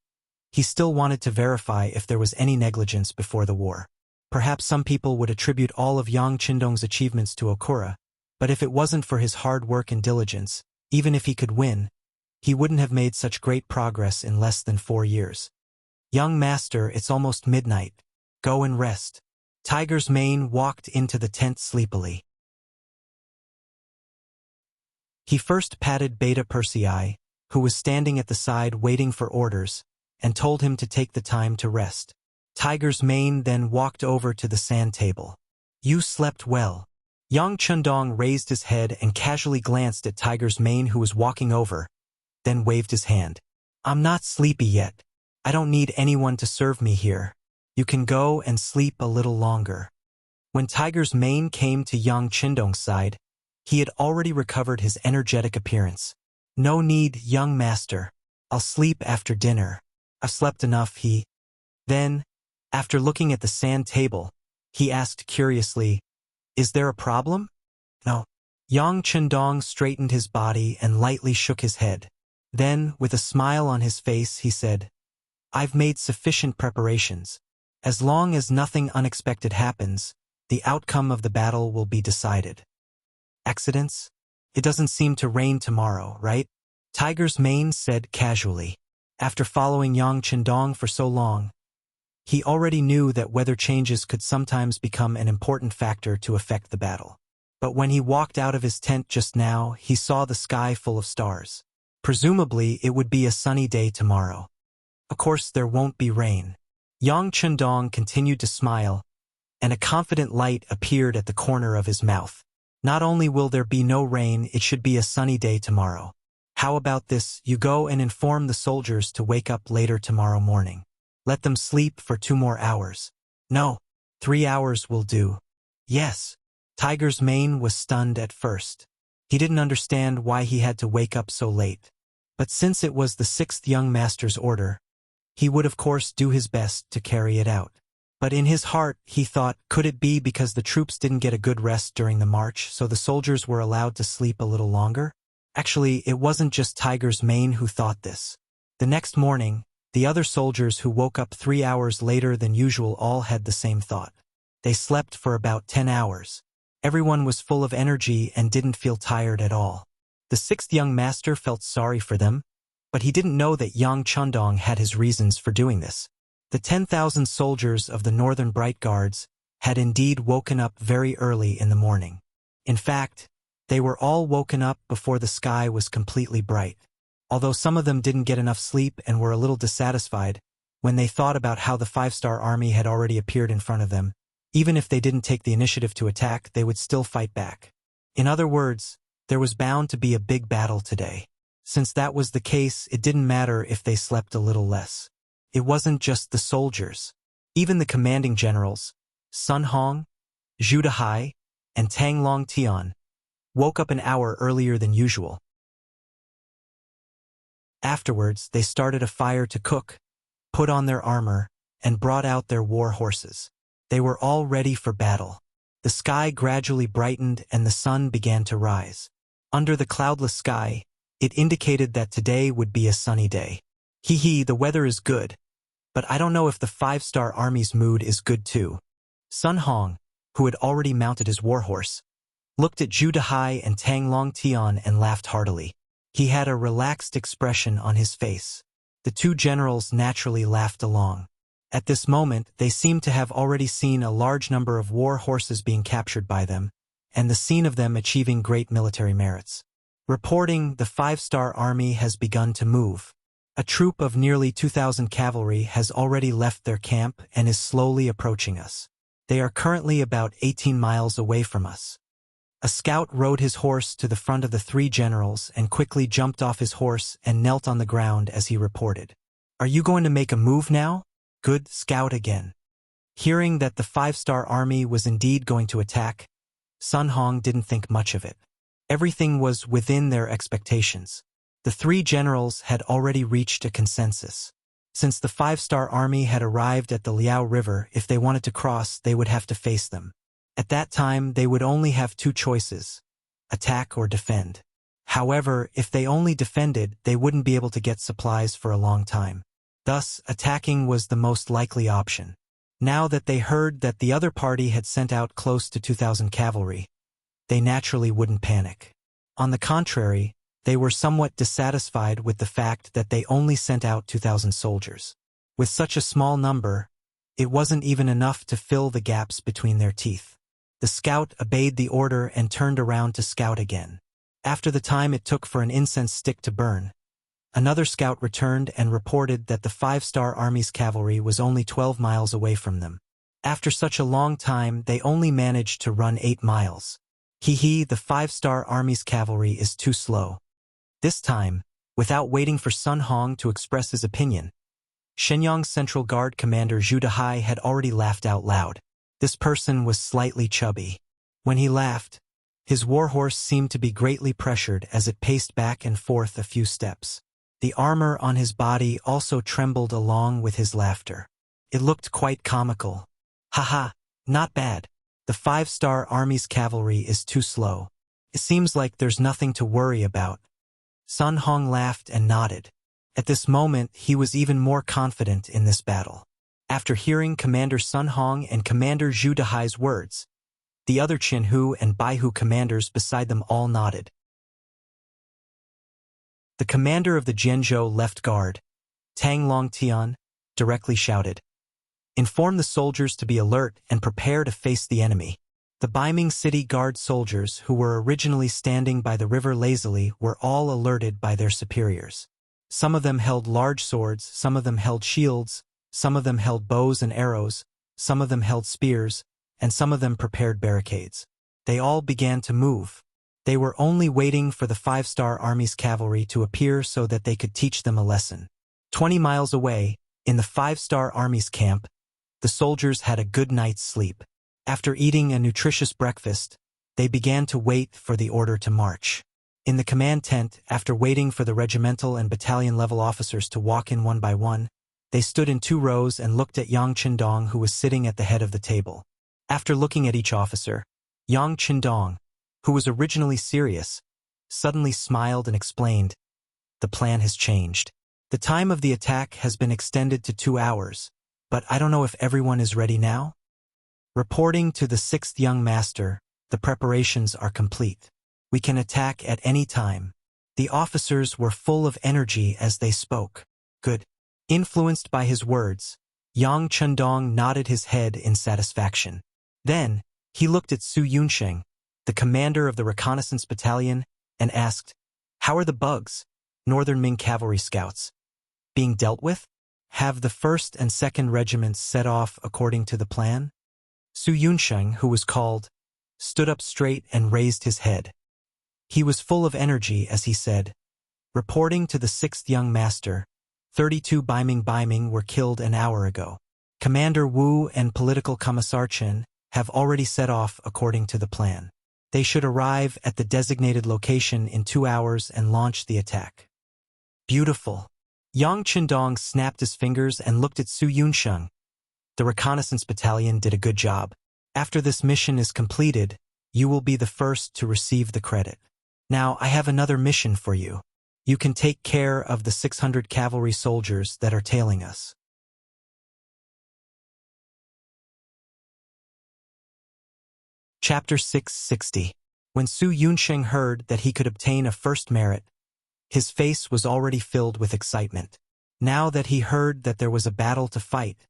he still wanted to verify if there was any negligence before the war. Perhaps some people would attribute all of Yang Qindong's achievements to Okura, but if it wasn't for his hard work and diligence, even if he could win, he wouldn't have made such great progress in less than 4 years. Young master, it's almost midnight. Go and rest. Tiger's Mane walked into the tent sleepily. He first patted Beta Persei, who was standing at the side waiting for orders, and told him to take the time to rest. Tiger's Mane then walked over to the sand table. You slept well. Yang Qindong raised his head and casually glanced at Tiger's Mane, who was walking over, then waved his hand. I'm not sleepy yet. I don't need anyone to serve me here. You can go and sleep a little longer. When Tiger's Mane came to Yang Qindong's side, he had already recovered his energetic appearance. No need, young master. I'll sleep after dinner. I've slept enough, he. Then, after looking at the sand table, he asked curiously, Is there a problem? No. Yang Qindong straightened his body and lightly shook his head. Then, with a smile on his face, he said, I've made sufficient preparations. As long as nothing unexpected happens, the outcome of the battle will be decided. Accidents? It doesn't seem to rain tomorrow, right? Tiger's Mane said casually. After following Yang Qindong for so long, he already knew that weather changes could sometimes become an important factor to affect the battle. But when he walked out of his tent just now, he saw the sky full of stars. Presumably, it would be a sunny day tomorrow. Of course, there won't be rain. Yang Qindong continued to smile, and a confident light appeared at the corner of his mouth. Not only will there be no rain, it should be a sunny day tomorrow. How about this? You go and inform the soldiers to wake up later tomorrow morning. Let them sleep for 2 more hours. No, 3 hours will do. Yes. Tiger's mane was stunned at first. He didn't understand why he had to wake up so late. But since it was the 6th young master's order, he would of course do his best to carry it out. But in his heart, he thought, could it be because the troops didn't get a good rest during the march, so the soldiers were allowed to sleep a little longer? Actually, it wasn't just Tiger's mane who thought this. The next morning, the other soldiers who woke up 3 hours later than usual all had the same thought. They slept for about 10 hours. Everyone was full of energy and didn't feel tired at all. The 6th young master felt sorry for them, but he didn't know that Yang Chundong had his reasons for doing this. The 10,000 soldiers of the Northern Bright Guards had indeed woken up very early in the morning. In fact, they were all woken up before the sky was completely bright. Although some of them didn't get enough sleep and were a little dissatisfied, when they thought about how the 5-star army had already appeared in front of them, even if they didn't take the initiative to attack, they would still fight back. In other words, there was bound to be a big battle today. Since that was the case, it didn't matter if they slept a little less. It wasn't just the soldiers. Even the commanding generals, Sun Hong, Zhu Dehai, and Tang Long Tian, woke up an hour earlier than usual. Afterwards, they started a fire to cook, put on their armor, and brought out their war horses. They were all ready for battle. The sky gradually brightened and the sun began to rise. Under the cloudless sky, it indicated that today would be a sunny day. The weather is good, but I don't know if the 5-star army's mood is good too. Sun Hong, who had already mounted his warhorse, looked at Zhu Dehai and Tang Long Tian and laughed heartily. He had a relaxed expression on his face. The 2 generals naturally laughed along. At this moment, they seemed to have already seen a large number of war horses being captured by them, and the scene of them achieving great military merits. Reporting, the 5-star army has begun to move. A troop of nearly 2,000 cavalry has already left their camp and is slowly approaching us. They are currently about 18 miles away from us. A scout rode his horse to the front of the 3 generals and quickly jumped off his horse and knelt on the ground as he reported. "Are you going to make a move now?" "Good, scout again." Hearing that the 5-star army was indeed going to attack, Sun Hong didn't think much of it. Everything was within their expectations. The 3 generals had already reached a consensus. Since the 5-star army had arrived at the Liao River, if they wanted to cross, they would have to face them. At that time, they would only have 2 choices: attack or defend. However, if they only defended, they wouldn't be able to get supplies for a long time. Thus, attacking was the most likely option. Now that they heard that the other party had sent out close to 2,000 cavalry, they naturally wouldn't panic. On the contrary, they were somewhat dissatisfied with the fact that they only sent out 2,000 soldiers. With such a small number, it wasn't even enough to fill the gaps between their teeth. The scout obeyed the order and turned around to scout again. After the time it took for an incense stick to burn, another scout returned and reported that the 5-star army's cavalry was only 12 miles away from them. After such a long time, they only managed to run 8 miles. The 5-star army's cavalry is too slow. This time, without waiting for Sun Hong to express his opinion, Shenyang's Central Guard commander Zhu Dehai had already laughed out loud. This person was slightly chubby. When he laughed, his warhorse seemed to be greatly pressured as it paced back and forth a few steps. The armor on his body also trembled along with his laughter. It looked quite comical. "Haha, not bad. The 5-star army's cavalry is too slow. It seems like there's nothing to worry about." Sun Hong laughed and nodded. At this moment, he was even more confident in this battle. After hearing Commander Sun Hong and Commander Zhu Dehai's words, the other Qinhu and Baihu commanders beside them all nodded. The commander of the Jianzhou left guard, Tang Long Tian, directly shouted, "Inform the soldiers to be alert and prepare to face the enemy." The Beiming City Guard soldiers who were originally standing by the river lazily were all alerted by their superiors. Some of them held large swords, some of them held shields, some of them held bows and arrows, some of them held spears, and some of them prepared barricades. They all began to move. They were only waiting for the 5-star Army's cavalry to appear so that they could teach them a lesson. 20 miles away, in the 5-star Army's camp, the soldiers had a good night's sleep. After eating a nutritious breakfast, they began to wait for the order to march. In the command tent, after waiting for the regimental and battalion-level officers to walk in one by one, they stood in 2 rows and looked at Yang Qindong, who was sitting at the head of the table. After looking at each officer, Yang Qindong, who was originally serious, suddenly smiled and explained, "The plan has changed. The time of the attack has been extended to 2 hours, but I don't know if everyone is ready now?" Reporting to the 6th young master, "The preparations are complete. We can attack at any time." The officers were full of energy as they spoke. "Good." Influenced by his words, Yang Qindong nodded his head in satisfaction. Then, he looked at Su Yunsheng, the commander of the reconnaissance battalion, and asked, "How are the bugs, Northern Ming cavalry scouts, being dealt with? Have the 1st and 2nd regiments set off according to the plan?" Su Yunsheng, who was called, stood up straight and raised his head. He was full of energy as he said, "Reporting to the 6th young master, 32 Baiming were killed an hour ago. Commander Wu and Political Commissar Chen have already set off according to the plan. They should arrive at the designated location in 2 hours and launch the attack." "Beautiful." Yang Qindong snapped his fingers and looked at Su Yunsheng. "The reconnaissance battalion did a good job. After this mission is completed, you will be the first to receive the credit. Now I have another mission for you. You can take care of the 600 cavalry soldiers that are tailing us." Chapter 660. When Su Yunsheng heard that he could obtain a 1st merit, his face was already filled with excitement. Now that he heard that there was a battle to fight,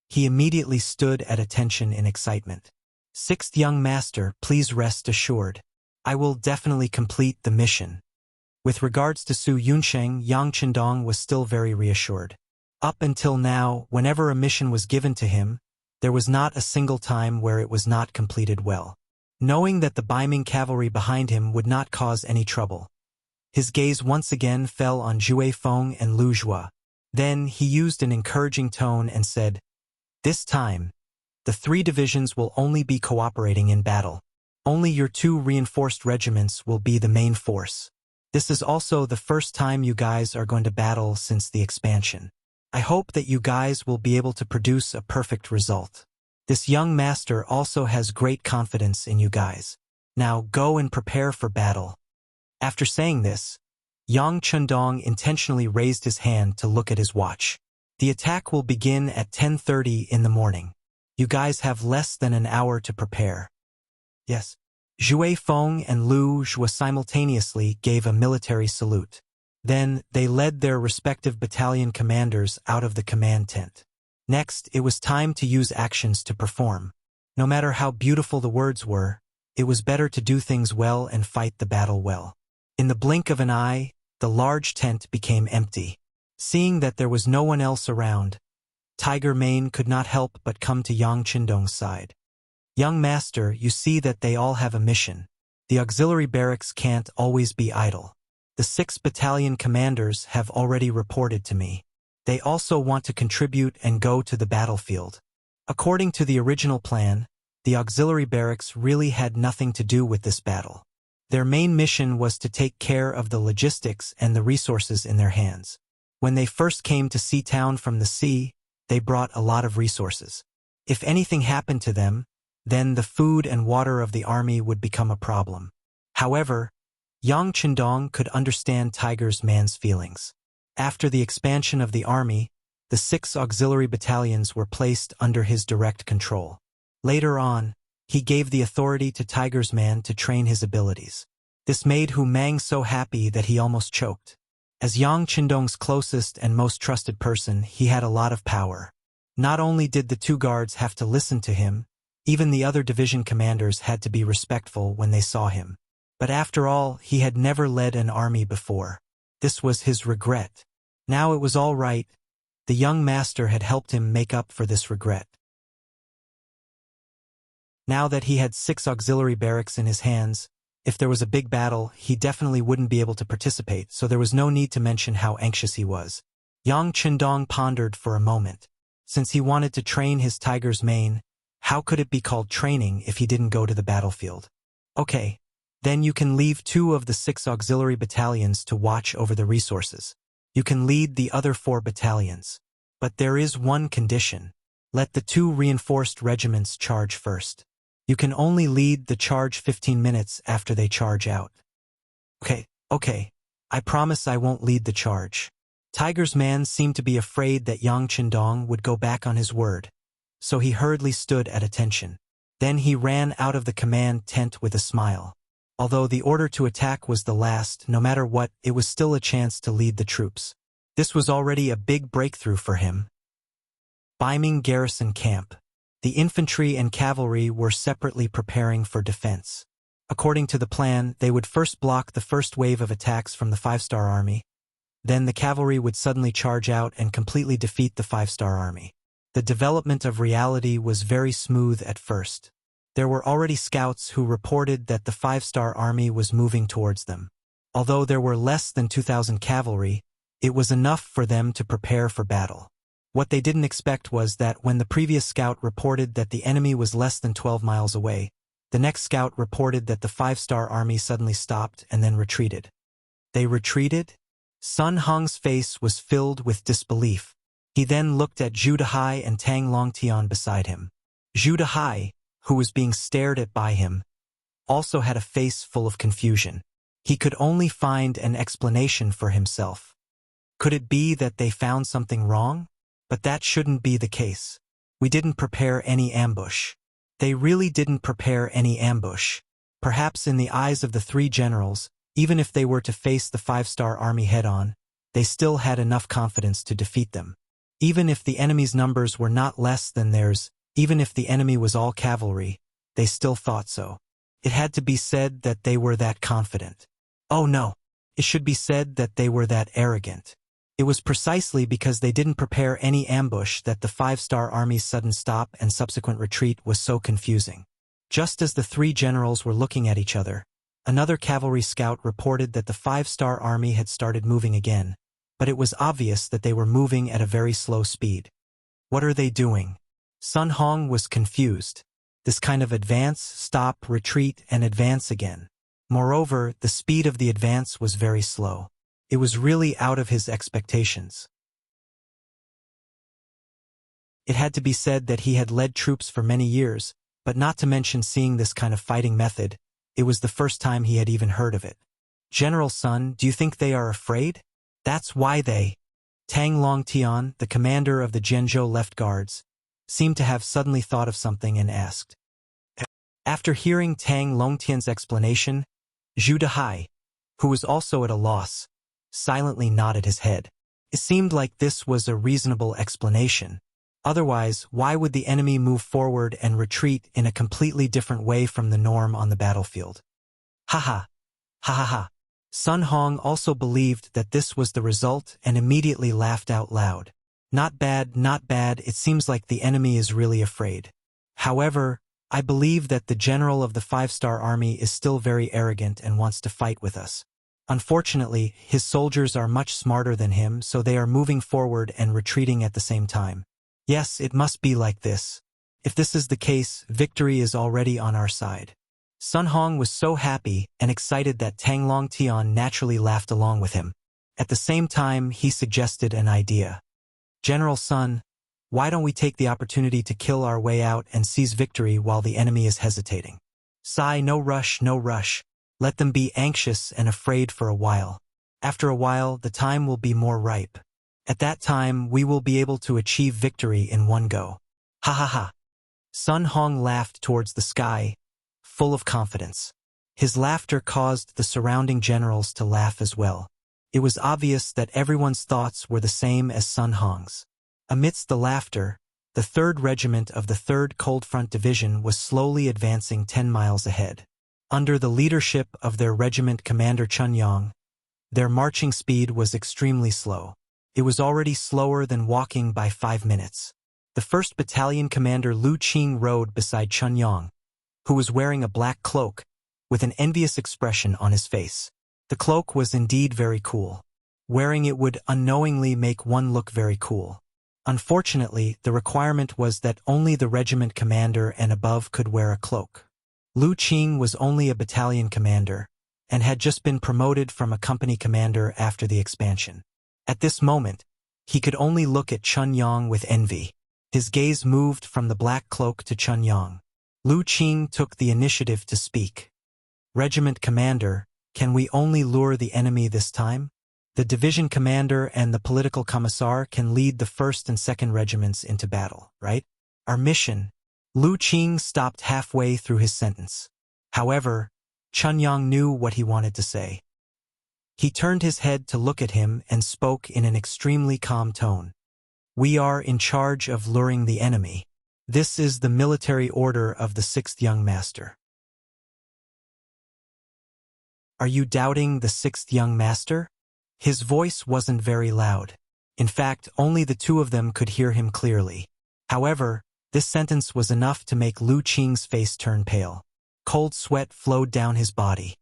he immediately stood at attention in excitement. "6th young master, please rest assured. I will definitely complete the mission." With regards to Su Yunsheng, Yang Qindong was still very reassured. Up until now, whenever a mission was given to him, there was not a single time where it was not completed well. Knowing that the Baiming cavalry behind him would not cause any trouble, his gaze once again fell on Jue Feng and Lu Jua. Then he used an encouraging tone and said, "This time, the 3 divisions will only be cooperating in battle. Only your 2 reinforced regiments will be the main force. This is also the first time you guys are going to battle since the expansion. I hope that you guys will be able to produce a perfect result. This young master also has great confidence in you guys. Now go and prepare for battle." After saying this, Yang Qindong intentionally raised his hand to look at his watch. "The attack will begin at 10:30 in the morning. You guys have less than an hour to prepare." "Yes." Jue Feng and Lu Jua simultaneously gave a military salute. Then they led their respective battalion commanders out of the command tent. Next, it was time to use actions to perform. No matter how beautiful the words were, it was better to do things well and fight the battle well. In the blink of an eye, the large tent became empty. Seeing that there was no one else around, Tiger Mane could not help but come to Yang Qindong's side. "Young master, you see that they all have a mission. The auxiliary barracks can't always be idle. The 6 battalion commanders have already reported to me. They also want to contribute and go to the battlefield. According to the original plan, the auxiliary barracks really had nothing to do with this battle. Their main mission was to take care of the logistics and the resources in their hands. When they first came to Sea Town from the sea, they brought a lot of resources. If anything happened to them, then the food and water of the army would become a problem. However, Yang Qindong could understand Tiger's man's feelings. After the expansion of the army, the 6 auxiliary battalions were placed under his direct control. Later on, he gave the authority to Tiger's man to train his abilities. This made Hu Mang so happy that he almost choked. As Yang Qindong's closest and most trusted person, he had a lot of power. Not only did the 2 guards have to listen to him, even the other division commanders had to be respectful when they saw him. But after all, he had never led an army before. This was his regret. Now it was all right. The young master had helped him make up for this regret. Now that he had 6 auxiliary barracks in his hands, if there was a big battle, he definitely wouldn't be able to participate, so there was no need to mention how anxious he was. Yang Qindong pondered for a moment. Since he wanted to train his tiger's mane, how could it be called training if he didn't go to the battlefield? Okay, then you can leave 2 of the 6 auxiliary battalions to watch over the resources. You can lead the other 4 battalions. But there is one condition. Let the 2 reinforced regiments charge first. You can only lead the charge 15 minutes after they charge out. Okay, I promise I won't lead the charge. Tiger's man seemed to be afraid that Yang Qindong would go back on his word, so he hurriedly stood at attention. Then he ran out of the command tent with a smile. Although the order to attack was the last, no matter what, it was still a chance to lead the troops. This was already a big breakthrough for him. Beiming Garrison Camp. The infantry and cavalry were separately preparing for defense. According to the plan, they would first block the first wave of attacks from the 5-star army. Then the cavalry would suddenly charge out and completely defeat the 5-star army. The development of reality was very smooth at first. There were already scouts who reported that the 5-star army was moving towards them. Although there were less than 2,000 cavalry, it was enough for them to prepare for battle. What they didn't expect was that when the previous scout reported that the enemy was less than 12 miles away, the next scout reported that the 5-star army suddenly stopped and then retreated. They retreated? Sun Hong's face was filled with disbelief. He then looked at Zhu Dehai and Tang Longtian beside him. Zhu Dehai, who was being stared at by him, also had a face full of confusion. He could only find an explanation for himself. Could it be that they found something wrong? But that shouldn't be the case. We didn't prepare any ambush. They really didn't prepare any ambush. Perhaps in the eyes of the 3 generals, even if they were to face the 5-star army head-on, they still had enough confidence to defeat them. Even if the enemy's numbers were not less than theirs, even if the enemy was all cavalry, they still thought so. It had to be said that they were that confident. Oh no, it should be said that they were that arrogant. It was precisely because they didn't prepare any ambush that the 5-star army's sudden stop and subsequent retreat was so confusing. Just as the 3 generals were looking at each other, another cavalry scout reported that the 5-star army had started moving again, but it was obvious that they were moving at a very slow speed. What are they doing? Sun Hong was confused. This kind of advance, stop, retreat, and advance again. Moreover, the speed of the advance was very slow. It was really out of his expectations. It had to be said that he had led troops for many years, but not to mention seeing this kind of fighting method, it was the first time he had even heard of it. General Sun, do you think they are afraid? That's why they... Tang Longtian, the commander of the Zhenzhou Left Guards, seemed to have suddenly thought of something and asked. After hearing Tang Longtian's explanation, Zhu Dehai, who was also at a loss, silently nodded his head. It seemed like this was a reasonable explanation. Otherwise, why would the enemy move forward and retreat in a completely different way from the norm on the battlefield? Ha ha. Ha ha ha. Sun Hong also believed that this was the result and immediately laughed out loud. Not bad, it seems like the enemy is really afraid. However, I believe that the general of the 5-star army is still very arrogant and wants to fight with us. Unfortunately, his soldiers are much smarter than him, so they are moving forward and retreating at the same time. Yes, it must be like this. If this is the case, victory is already on our side. Sun Hong was so happy and excited that Tang Longtian naturally laughed along with him. At the same time, he suggested an idea. General Sun, why don't we take the opportunity to kill our way out and seize victory while the enemy is hesitating? Sigh, no rush, no rush. Let them be anxious and afraid for a while. After a while, the time will be more ripe. At that time, we will be able to achieve victory in one go. Ha ha ha. Sun Hong laughed towards the sky, full of confidence. His laughter caused the surrounding generals to laugh as well. It was obvious that everyone's thoughts were the same as Sun Hong's. Amidst the laughter, the 3rd Regiment of the 3rd Cold Front Division was slowly advancing 10 miles ahead. Under the leadership of their regiment commander Chun Yang, their marching speed was extremely slow. It was already slower than walking by 5 minutes. The 1st Battalion commander Lu Qing rode beside Chun Yang, who was wearing a black cloak, with an envious expression on his face. The cloak was indeed very cool. Wearing it would unknowingly make one look very cool. Unfortunately, the requirement was that only the regiment commander and above could wear a cloak. Lu Qing was only a battalion commander, and had just been promoted from a company commander after the expansion. At this moment, he could only look at Chun Yang with envy. His gaze moved from the black cloak to Chun Yang. Lu Qing took the initiative to speak. Regiment commander, can we only lure the enemy this time? The division commander and the political commissar can lead the 1st and 2nd regiments into battle, right? Our mission. Lu Qing stopped halfway through his sentence. However, Chun Yang knew what he wanted to say. He turned his head to look at him and spoke in an extremely calm tone. We are in charge of luring the enemy. This is the military order of the 6th young master. Are you doubting the 6th young master? His voice wasn't very loud. In fact, only the two of them could hear him clearly. However, this sentence was enough to make Lu Qing's face turn pale. Cold sweat flowed down his body.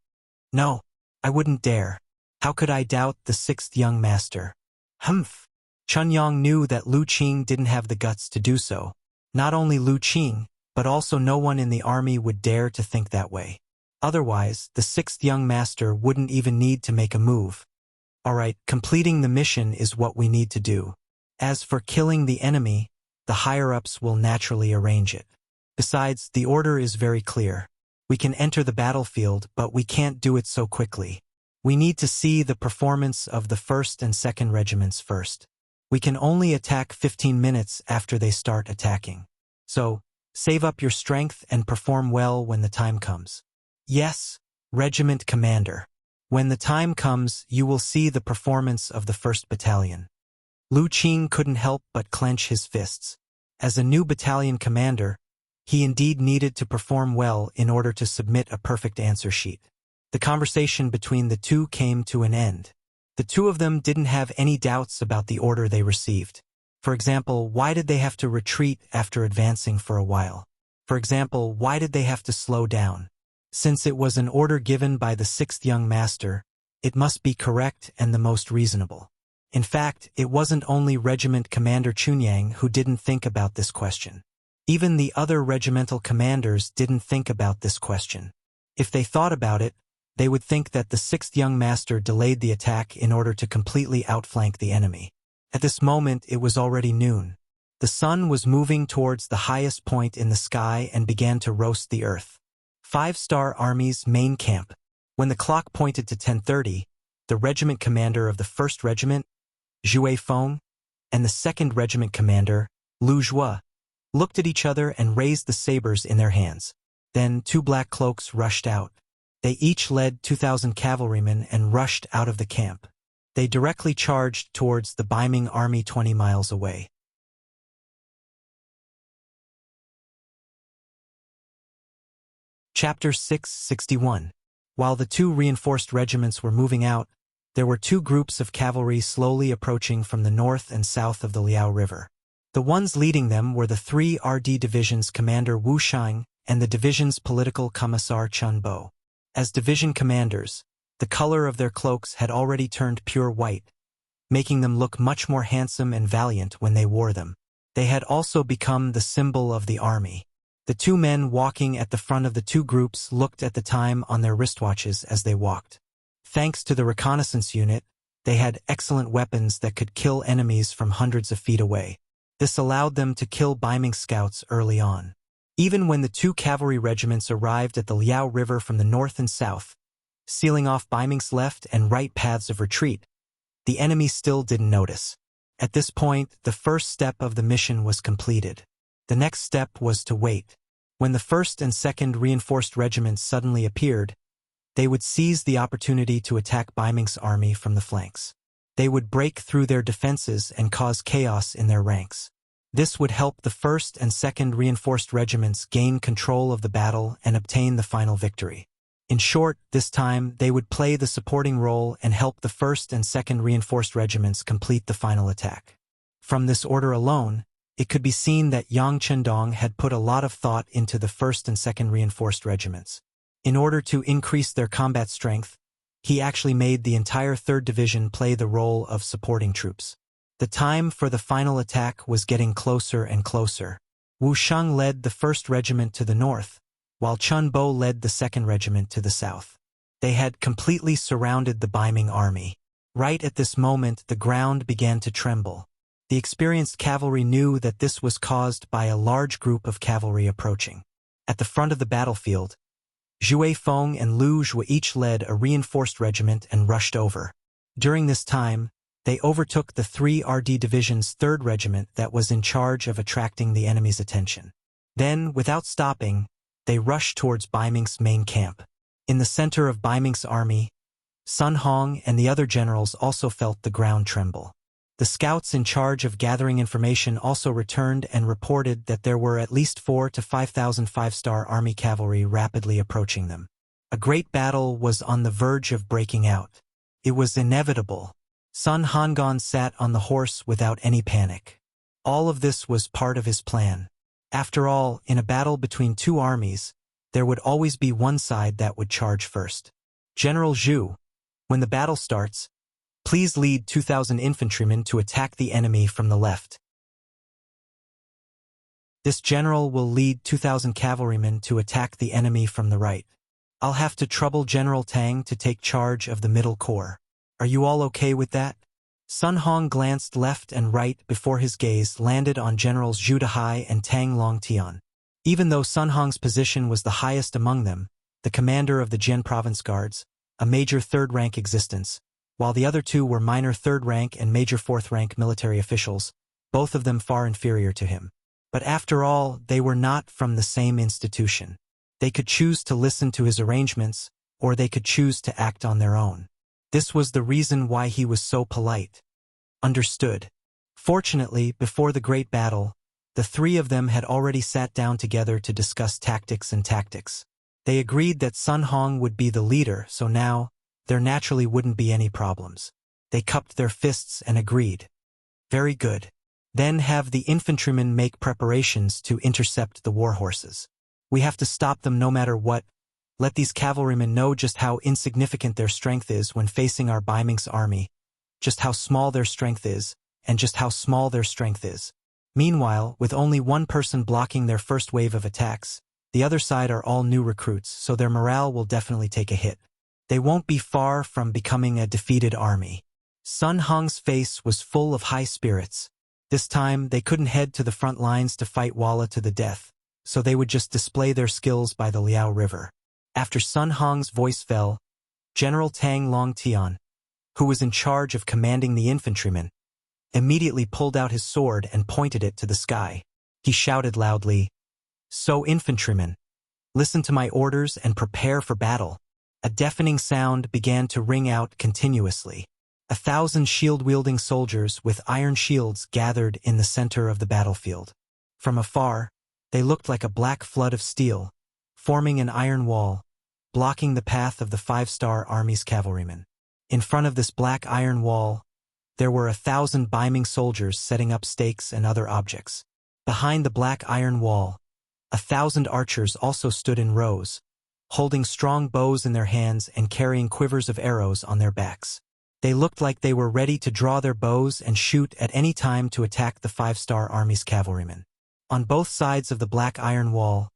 No, I wouldn't dare. How could I doubt the 6th young master? Humph. Chun Yang knew that Lu Qing didn't have the guts to do so. Not only Lu Qing, but also no one in the army would dare to think that way. Otherwise, the 6th young master wouldn't even need to make a move. Alright, completing the mission is what we need to do. As for killing the enemy, the higher-ups will naturally arrange it. Besides, the order is very clear. We can enter the battlefield, but we can't do it so quickly. We need to see the performance of the 1st and 2nd regiments first. We can only attack 15 minutes after they start attacking. So, save up your strength and perform well when the time comes. Yes, regiment commander. When the time comes, you will see the performance of the 1st battalion. Lu Qing couldn't help but clench his fists. As a new battalion commander, he indeed needed to perform well in order to submit a perfect answer sheet. The conversation between the two came to an end. The two of them didn't have any doubts about the order they received. For example, why did they have to retreat after advancing for a while? For example, why did they have to slow down? Since it was an order given by the 6th young master, it must be correct and the most reasonable. In fact, it wasn't only Regiment Commander Chunyang who didn't think about this question. Even the other regimental commanders didn't think about this question. If they thought about it, they would think that the 6th young master delayed the attack in order to completely outflank the enemy. At this moment, it was already noon. The sun was moving towards the highest point in the sky and began to roast the earth. 5-Star Army's main camp. When the clock pointed to 10:30, the regiment commander of the 1st Regiment, Zhue Feng, and the 2nd Regiment commander, Lu Zhua, looked at each other and raised the sabers in their hands. Then 2 black cloaks rushed out. They each led 2,000 cavalrymen and rushed out of the camp. They directly charged towards the Beiming army 20 miles away. Chapter 661. While the 2 reinforced regiments were moving out, there were 2 groups of cavalry slowly approaching from the north and south of the Liao River. The ones leading them were the 3 RD Division's commander Wu Shang and the division's political commissar Chun Bo. As division commanders, the color of their cloaks had already turned pure white, making them look much more handsome and valiant when they wore them. They had also become the symbol of the army. The 2 men walking at the front of the 2 groups looked at the time on their wristwatches as they walked. Thanks to the reconnaissance unit, they had excellent weapons that could kill enemies from hundreds of feet away. This allowed them to kill Beiming scouts early on. Even when the 2 cavalry regiments arrived at the Liao River from the north and south, sealing off Beiming's left and right paths of retreat, the enemy still didn't notice. At this point, the first step of the mission was completed. The next step was to wait. When the 1st and 2nd reinforced regiments suddenly appeared, they would seize the opportunity to attack Beiming's army from the flanks. They would break through their defenses and cause chaos in their ranks. This would help the 1st and 2nd reinforced regiments gain control of the battle and obtain the final victory. In short, this time they would play the supporting role and help the 1st and 2nd reinforced regiments complete the final attack. From this order alone, It could be seen that Yang Chendong had put a lot of thought into the 1st and 2nd reinforced regiments. In order to increase their combat strength, he actually made the entire 3rd Division play the role of supporting troops. The time for the final attack was getting closer and closer. Wu Sheng led the 1st Regiment to the north, while Chun Bo led the 2nd Regiment to the south. They had completely surrounded the Baiming army. Right at this moment, the ground began to tremble. The experienced cavalry knew that this was caused by a large group of cavalry approaching. At the front of the battlefield, Zhue Feng and Lu Zhue each led a reinforced regiment and rushed over. During this time, they overtook the 3 RD Division's 3rd Regiment that was in charge of attracting the enemy's attention. Then, without stopping, they rushed towards Baiming's main camp. In the center of Baiming's army, Sun Hong and the other generals also felt the ground tremble. The scouts in charge of gathering information also returned and reported that there were at least 4,000 to 5,000 5-star army cavalry rapidly approaching them. A great battle was on the verge of breaking out. It was inevitable. Sun Hongong sat on the horse without any panic. All of this was part of his plan. After all, in a battle between 2 armies, there would always be one side that would charge first. General Zhu, when the battle starts, please lead 2,000 infantrymen to attack the enemy from the left. This general will lead 2,000 cavalrymen to attack the enemy from the right. I'll have to trouble General Tang to take charge of the middle corps. Are you all okay with that? Sun Hong glanced left and right before his gaze landed on Generals Zhu Dehai and Tang Longtian. Even though Sun Hong's position was the highest among them, the commander of the Jian Province Guards, a major 3rd rank existence, while the other 2 were minor 3rd rank and major 4th rank military officials, both of them far inferior to him. But after all, they were not from the same institution. They could choose to listen to his arrangements, or they could choose to act on their own. This was the reason why he was so polite. Understood. Fortunately, before the great battle, the 3 of them had already sat down together to discuss tactics and tactics. They agreed that Sun Hong would be the leader, so now, there naturally wouldn't be any problems. They cupped their fists and agreed. Very good. Then have the infantrymen make preparations to intercept the war horses. We have to stop them no matter what. Let these cavalrymen know just how insignificant their strength is when facing our Baiming's army, just how small their strength is, and just how small their strength is. Meanwhile, with only one person blocking their first wave of attacks, the other side are all new recruits, so their morale will definitely take a hit. They won't be far from becoming a defeated army. Sun Hong's face was full of high spirits. This time, they couldn't head to the front lines to fight Walla to the death, so they would just display their skills by the Liao River. After Sun Hong's voice fell, General Tang Longtian, who was in charge of commanding the infantrymen, immediately pulled out his sword and pointed it to the sky. He shouted loudly, "So infantrymen, listen to my orders and prepare for battle." A deafening sound began to ring out continuously. 1,000 shield-wielding soldiers with iron shields gathered in the center of the battlefield. From afar, they looked like a black flood of steel, forming an iron wall, blocking the path of the 5-star army's cavalrymen. In front of this black iron wall, there were 1,000 Baiming soldiers setting up stakes and other objects. Behind the black iron wall, 1,000 archers also stood in rows, holding strong bows in their hands and carrying quivers of arrows on their backs. They looked like they were ready to draw their bows and shoot at any time to attack the 5-star army's cavalrymen. On both sides of the black iron wall,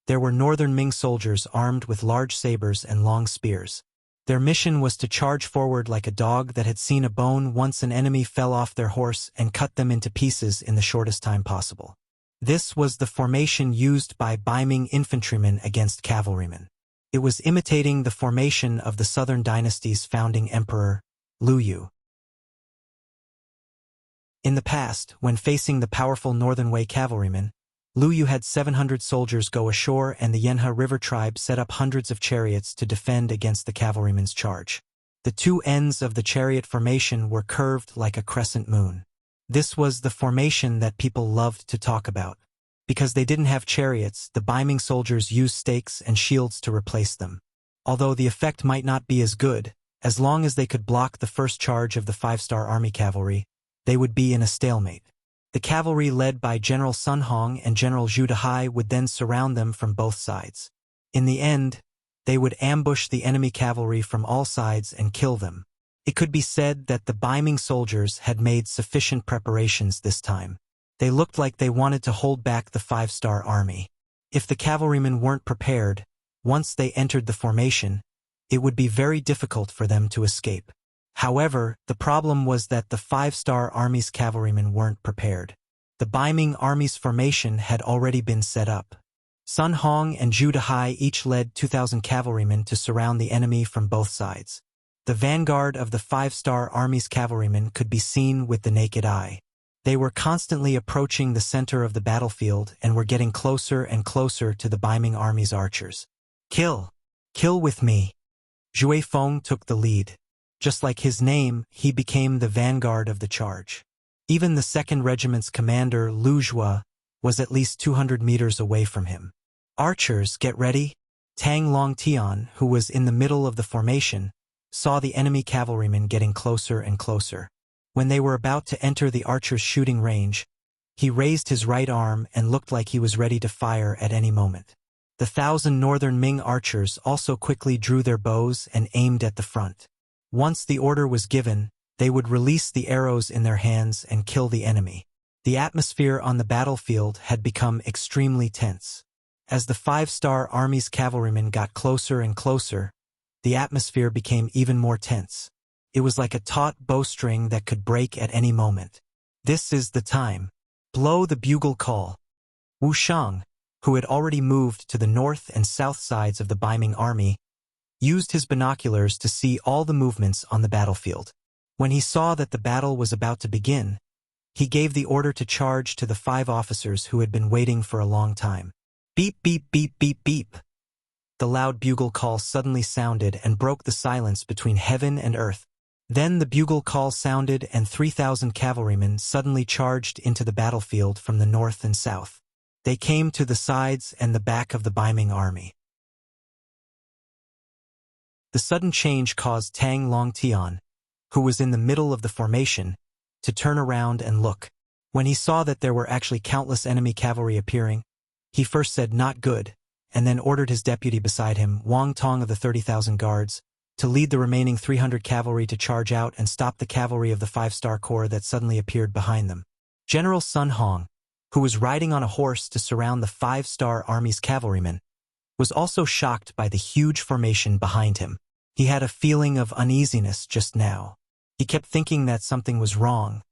there were northern Ming soldiers armed with large sabers and long spears. Their mission was to charge forward like a dog that had seen a bone once an enemy fell off their horse and cut them into pieces in the shortest time possible. This was the formation used by Baiming infantrymen against cavalrymen. It was imitating the formation of the Southern Dynasty's founding emperor, Lu Yu. In the past, when facing the powerful Northern Wei cavalrymen, Lu Yu had 700 soldiers go ashore and the Yanhe River tribe set up hundreds of chariots to defend against the cavalrymen's charge. The 2 ends of the chariot formation were curved like a crescent moon. This was the formation that people loved to talk about. Because they didn't have chariots, the Baiming soldiers used stakes and shields to replace them. Although the effect might not be as good, as long as they could block the first charge of the 5-star army cavalry, they would be in a stalemate. The cavalry led by General Sun Hong and General Zhu Dehai would then surround them from both sides. In the end, they would ambush the enemy cavalry from all sides and kill them. It could be said that the Baiming soldiers had made sufficient preparations this time. They looked like they wanted to hold back the five-star army. If the cavalrymen weren't prepared, once they entered the formation, it would be very difficult for them to escape. However, the problem was that the five-star army's cavalrymen weren't prepared. The Baiming army's formation had already been set up. Sun Hong and Zhu Dehai each led 2,000 cavalrymen to surround the enemy from both sides. The vanguard of the five-star army's cavalrymen could be seen with the naked eye. They were constantly approaching the center of the battlefield and were getting closer and closer to the Baiming army's archers. Kill! Kill with me! Zhui Feng took the lead. Just like his name, he became the vanguard of the charge. Even the 2nd Regiment's commander, Lu Zhua, was at least 200 meters away from him. Archers, get ready! Tang Longtian, who was in the middle of the formation, saw the enemy cavalrymen getting closer and closer. When they were about to enter the archer's shooting range, he raised his right arm and looked like he was ready to fire at any moment. The 1,000 northern Ming archers also quickly drew their bows and aimed at the front. Once the order was given, they would release the arrows in their hands and kill the enemy. The atmosphere on the battlefield had become extremely tense. As the five-star army's cavalrymen got closer and closer, the atmosphere became even more tense. It was like a taut bowstring that could break at any moment. This is the time. Blow the bugle call. Wu Shang, who had already moved to the north and south sides of the Baiming army, used his binoculars to see all the movements on the battlefield. When he saw that the battle was about to begin, he gave the order to charge to the 5 officers who had been waiting for a long time. Beep, beep, beep, beep, beep. The loud bugle call suddenly sounded and broke the silence between heaven and earth. Then the bugle call sounded and 3,000 cavalrymen suddenly charged into the battlefield from the north and south. They came to the sides and the back of the Baiming army. The sudden change caused Tang Longtian, who was in the middle of the formation, to turn around and look. When he saw that there were actually countless enemy cavalry appearing, he first said not good, and then ordered his deputy beside him, Wang Tong of the 30,000 guards, to lead the remaining 300 cavalry to charge out and stop the cavalry of the 5-star corps that suddenly appeared behind them. General Sun Hong, who was riding on a horse to surround the 5-star army's cavalrymen, was also shocked by the huge formation behind him. He had a feeling of uneasiness just now. He kept thinking that something was wrong,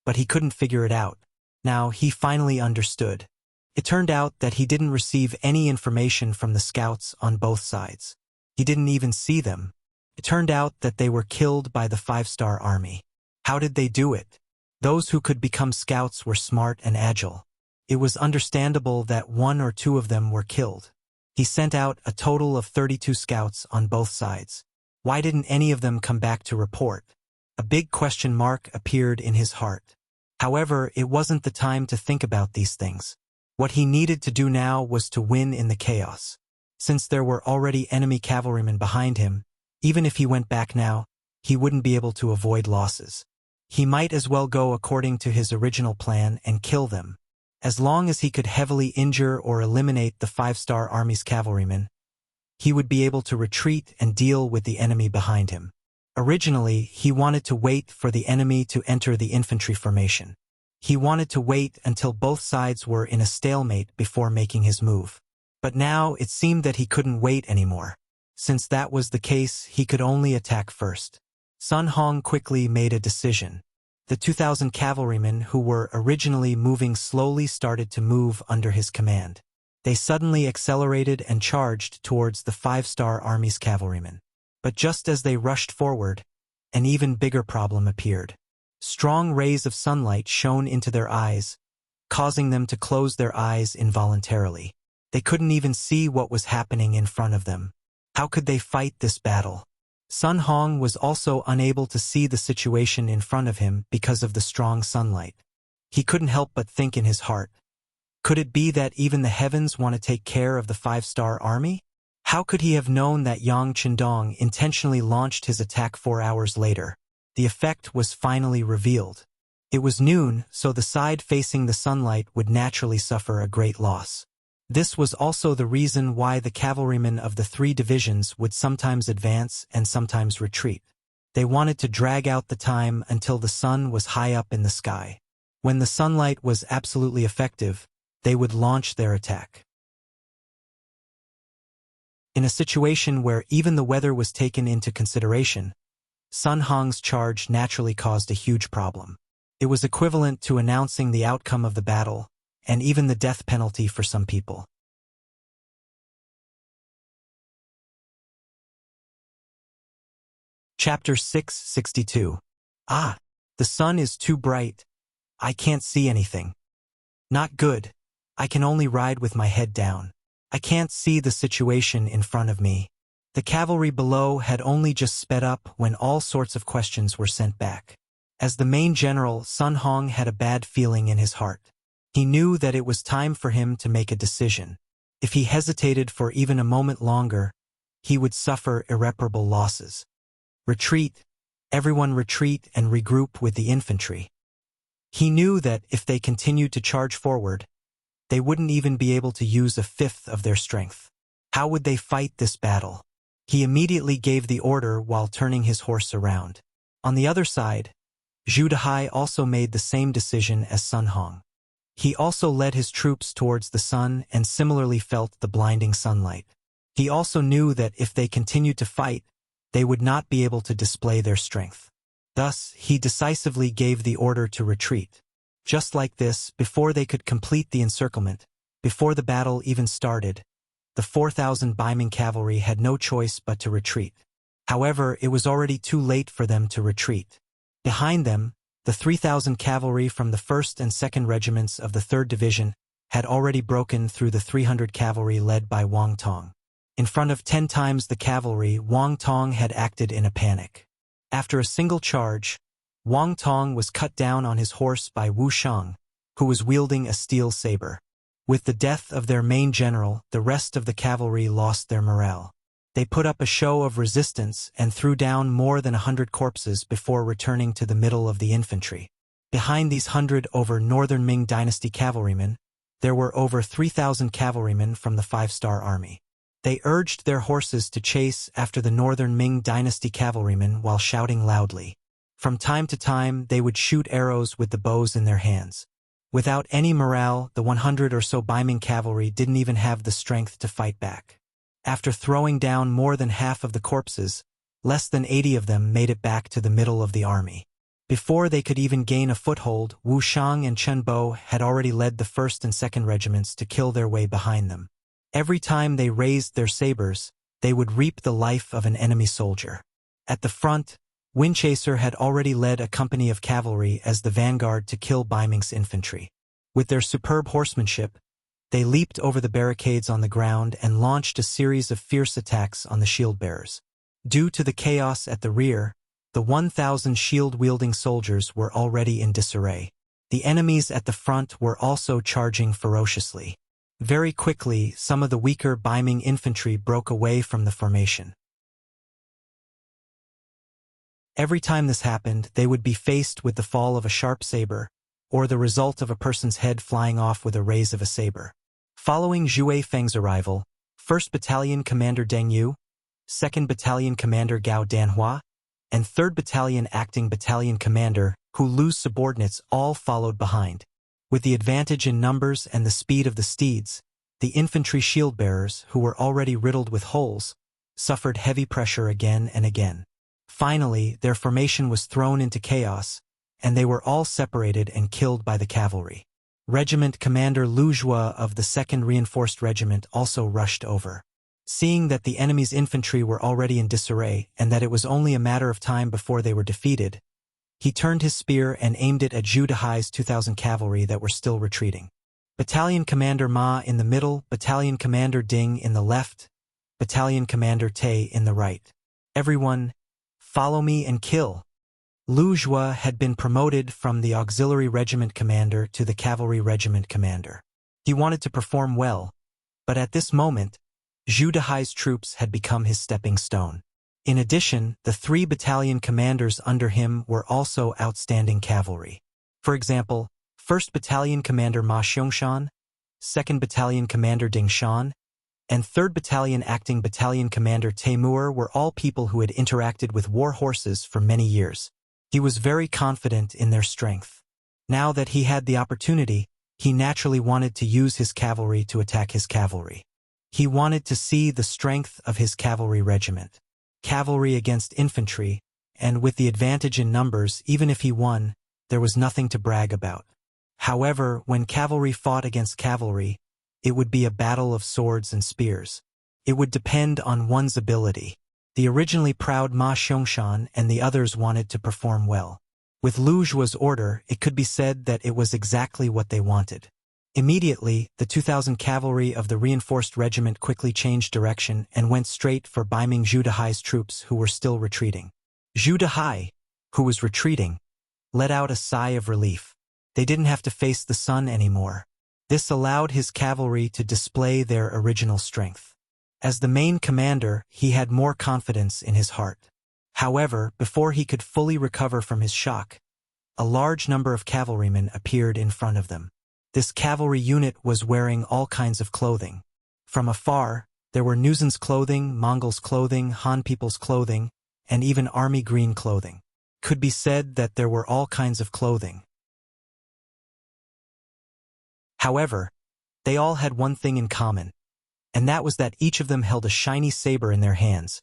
but he couldn't figure it out. Now he finally understood. It turned out that he didn't receive any information from the scouts on both sides. He didn't even see them. It turned out that they were killed by the 5-star army. How did they do it? Those who could become scouts were smart and agile. It was understandable that 1 or 2 of them were killed. He sent out a total of 32 scouts on both sides. Why didn't any of them come back to report? A big question mark appeared in his heart. However, it wasn't the time to think about these things. What he needed to do now was to win in the chaos. Since there were already enemy cavalrymen behind him, even if he went back now, he wouldn't be able to avoid losses. He might as well go according to his original plan and kill them. As long as he could heavily injure or eliminate the 5-star army's cavalrymen, he would be able to retreat and deal with the enemy behind him. Originally, he wanted to wait for the enemy to enter the infantry formation. He wanted to wait until both sides were in a stalemate before making his move. But now it seemed that he couldn't wait anymore. Since that was the case, he could only attack first. Sun Hong quickly made a decision. The 2,000 cavalrymen who were originally moving slowly started to move under his command. They suddenly accelerated and charged towards the 5-star army's cavalrymen. But just as they rushed forward, an even bigger problem appeared. Strong rays of sunlight shone into their eyes, causing them to close their eyes involuntarily. They couldn't even see what was happening in front of them. How could they fight this battle? Sun Hong was also unable to see the situation in front of him because of the strong sunlight. He couldn't help but think in his heart, could it be that even the heavens want to take care of the 5-star army? How could he have known that Yang Qindong intentionally launched his attack 4 hours later? The effect was finally revealed. It was noon, so the side facing the sunlight would naturally suffer a great loss. This was also the reason why the cavalrymen of the 3 divisions would sometimes advance and sometimes retreat. They wanted to drag out the time until the sun was high up in the sky. When the sunlight was absolutely effective, they would launch their attack. In a situation where even the weather was taken into consideration, Sun Hong's charge naturally caused a huge problem. It was equivalent to announcing the outcome of the battle, and even the death penalty for some people. Chapter 662. Ah, the sun is too bright. I can't see anything. Not good. I can only ride with my head down. I can't see the situation in front of me. The cavalry below had only just sped up when all sorts of questions were sent back. As the main general, Sun Hong had a bad feeling in his heart. He knew that it was time for him to make a decision. If he hesitated for even a moment longer, he would suffer irreparable losses. Retreat, everyone retreat and regroup with the infantry. He knew that if they continued to charge forward, they wouldn't even be able to use a fifth of their strength. How would they fight this battle? He immediately gave the order while turning his horse around. On the other side, Zhu Dehai also made the same decision as Sun Hong. He also led his troops towards the sun and similarly felt the blinding sunlight. He also knew that if they continued to fight, they would not be able to display their strength. Thus, he decisively gave the order to retreat. Just like this, before they could complete the encirclement, before the battle even started, the 4,000 Baiming cavalry had no choice but to retreat. However, it was already too late for them to retreat. Behind them, the 3,000 cavalry from the 1st and 2nd regiments of the 3rd Division had already broken through the 300 cavalry led by Wang Tong. In front of 10 times the cavalry, Wang Tong had acted in a panic. After a single charge, Wang Tong was cut down on his horse by Wu Shang, who was wielding a steel saber. With the death of their main general, the rest of the cavalry lost their morale. They put up a show of resistance and threw down more than 100 corpses before returning to the middle of the infantry. Behind these 100 over Northern Ming Dynasty cavalrymen, there were over 3,000 cavalrymen from the 5-star army. They urged their horses to chase after the Northern Ming Dynasty cavalrymen while shouting loudly. From time to time, they would shoot arrows with the bows in their hands. Without any morale, the 100 or so Baiming cavalry didn't even have the strength to fight back. After throwing down more than half of the corpses, less than 80 of them made it back to the middle of the army. Before they could even gain a foothold, Wu Shang and Chen Bo had already led the 1st and 2nd regiments to kill their way behind them. Every time they raised their sabers, they would reap the life of an enemy soldier. At the front, Windchaser had already led a company of cavalry as the vanguard to kill Baiming's infantry. With their superb horsemanship, they leaped over the barricades on the ground and launched a series of fierce attacks on the shield-bearers. Due to the chaos at the rear, the 1,000 shield-wielding soldiers were already in disarray. The enemies at the front were also charging ferociously. Very quickly, some of the weaker Baiming infantry broke away from the formation. Every time this happened, they would be faced with the fall of a sharp saber, or the result of a person's head flying off with a raise of a saber. Following Zhu Feng's arrival, 1st Battalion Commander Deng Yu, 2nd Battalion Commander Gao Danhua, and 3rd Battalion Acting Battalion Commander Hu Lu's subordinates all followed behind. With the advantage in numbers and the speed of the steeds, the infantry shield-bearers, who were already riddled with holes, suffered heavy pressure again and again. Finally, their formation was thrown into chaos, and they were all separated and killed by the cavalry. Regiment Commander Lu Zhua of the 2nd Reinforced Regiment also rushed over. Seeing that the enemy's infantry were already in disarray and that it was only a matter of time before they were defeated, he turned his spear and aimed it at Zhu Dehai's 2,000 cavalry that were still retreating. Battalion Commander Ma in the middle, Battalion Commander Ding in the left, Battalion Commander Tay in the right. Everyone, follow me and kill. Lu Zhua had been promoted from the Auxiliary Regiment Commander to the Cavalry Regiment Commander. He wanted to perform well, but at this moment, Zhu Dehai's troops had become his stepping stone. In addition, the 3 battalion commanders under him were also outstanding cavalry. For example, 1st Battalion Commander Ma Xiangshan, 2nd Battalion Commander Ding Shan, and 3rd Battalion Acting Battalion Commander Taimur were all people who had interacted with war horses for many years. He was very confident in their strength. Now that he had the opportunity, he naturally wanted to use his cavalry to attack his cavalry. He wanted to see the strength of his cavalry regiment. Cavalry against infantry, and with the advantage in numbers, even if he won, there was nothing to brag about. However, when cavalry fought against cavalry, it would be a battle of swords and spears. It would depend on one's ability. The originally proud Ma Xiangshan and the others wanted to perform well. With Lu Zhuo's order, it could be said that it was exactly what they wanted. Immediately, the 2,000 cavalry of the reinforced regiment quickly changed direction and went straight for Baiming Zhu Dehai's troops who were still retreating. Zhu Dehai, who was retreating, let out a sigh of relief. They didn't have to face the sun anymore. This allowed his cavalry to display their original strength. As the main commander, he had more confidence in his heart. However, before he could fully recover from his shock, a large number of cavalrymen appeared in front of them. This cavalry unit was wearing all kinds of clothing. From afar, there were Nuzan's clothing, Mongols' clothing, Han people's clothing, and even army green clothing. Could be said that there were all kinds of clothing. However, they all had one thing in common, and that was that each of them held a shiny saber in their hands,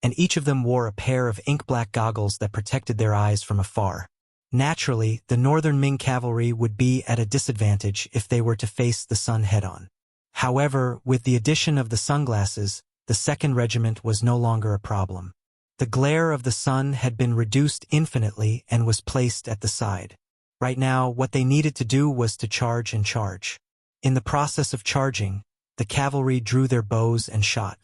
and each of them wore a pair of ink-black goggles that protected their eyes from afar. Naturally, the Northern Ming cavalry would be at a disadvantage if they were to face the sun head-on. However, with the addition of the sunglasses, the 2nd Regiment was no longer a problem. The glare of the sun had been reduced infinitely and was placed at the side. Right now, what they needed to do was to charge and charge. In the process of charging, the cavalry drew their bows and shot.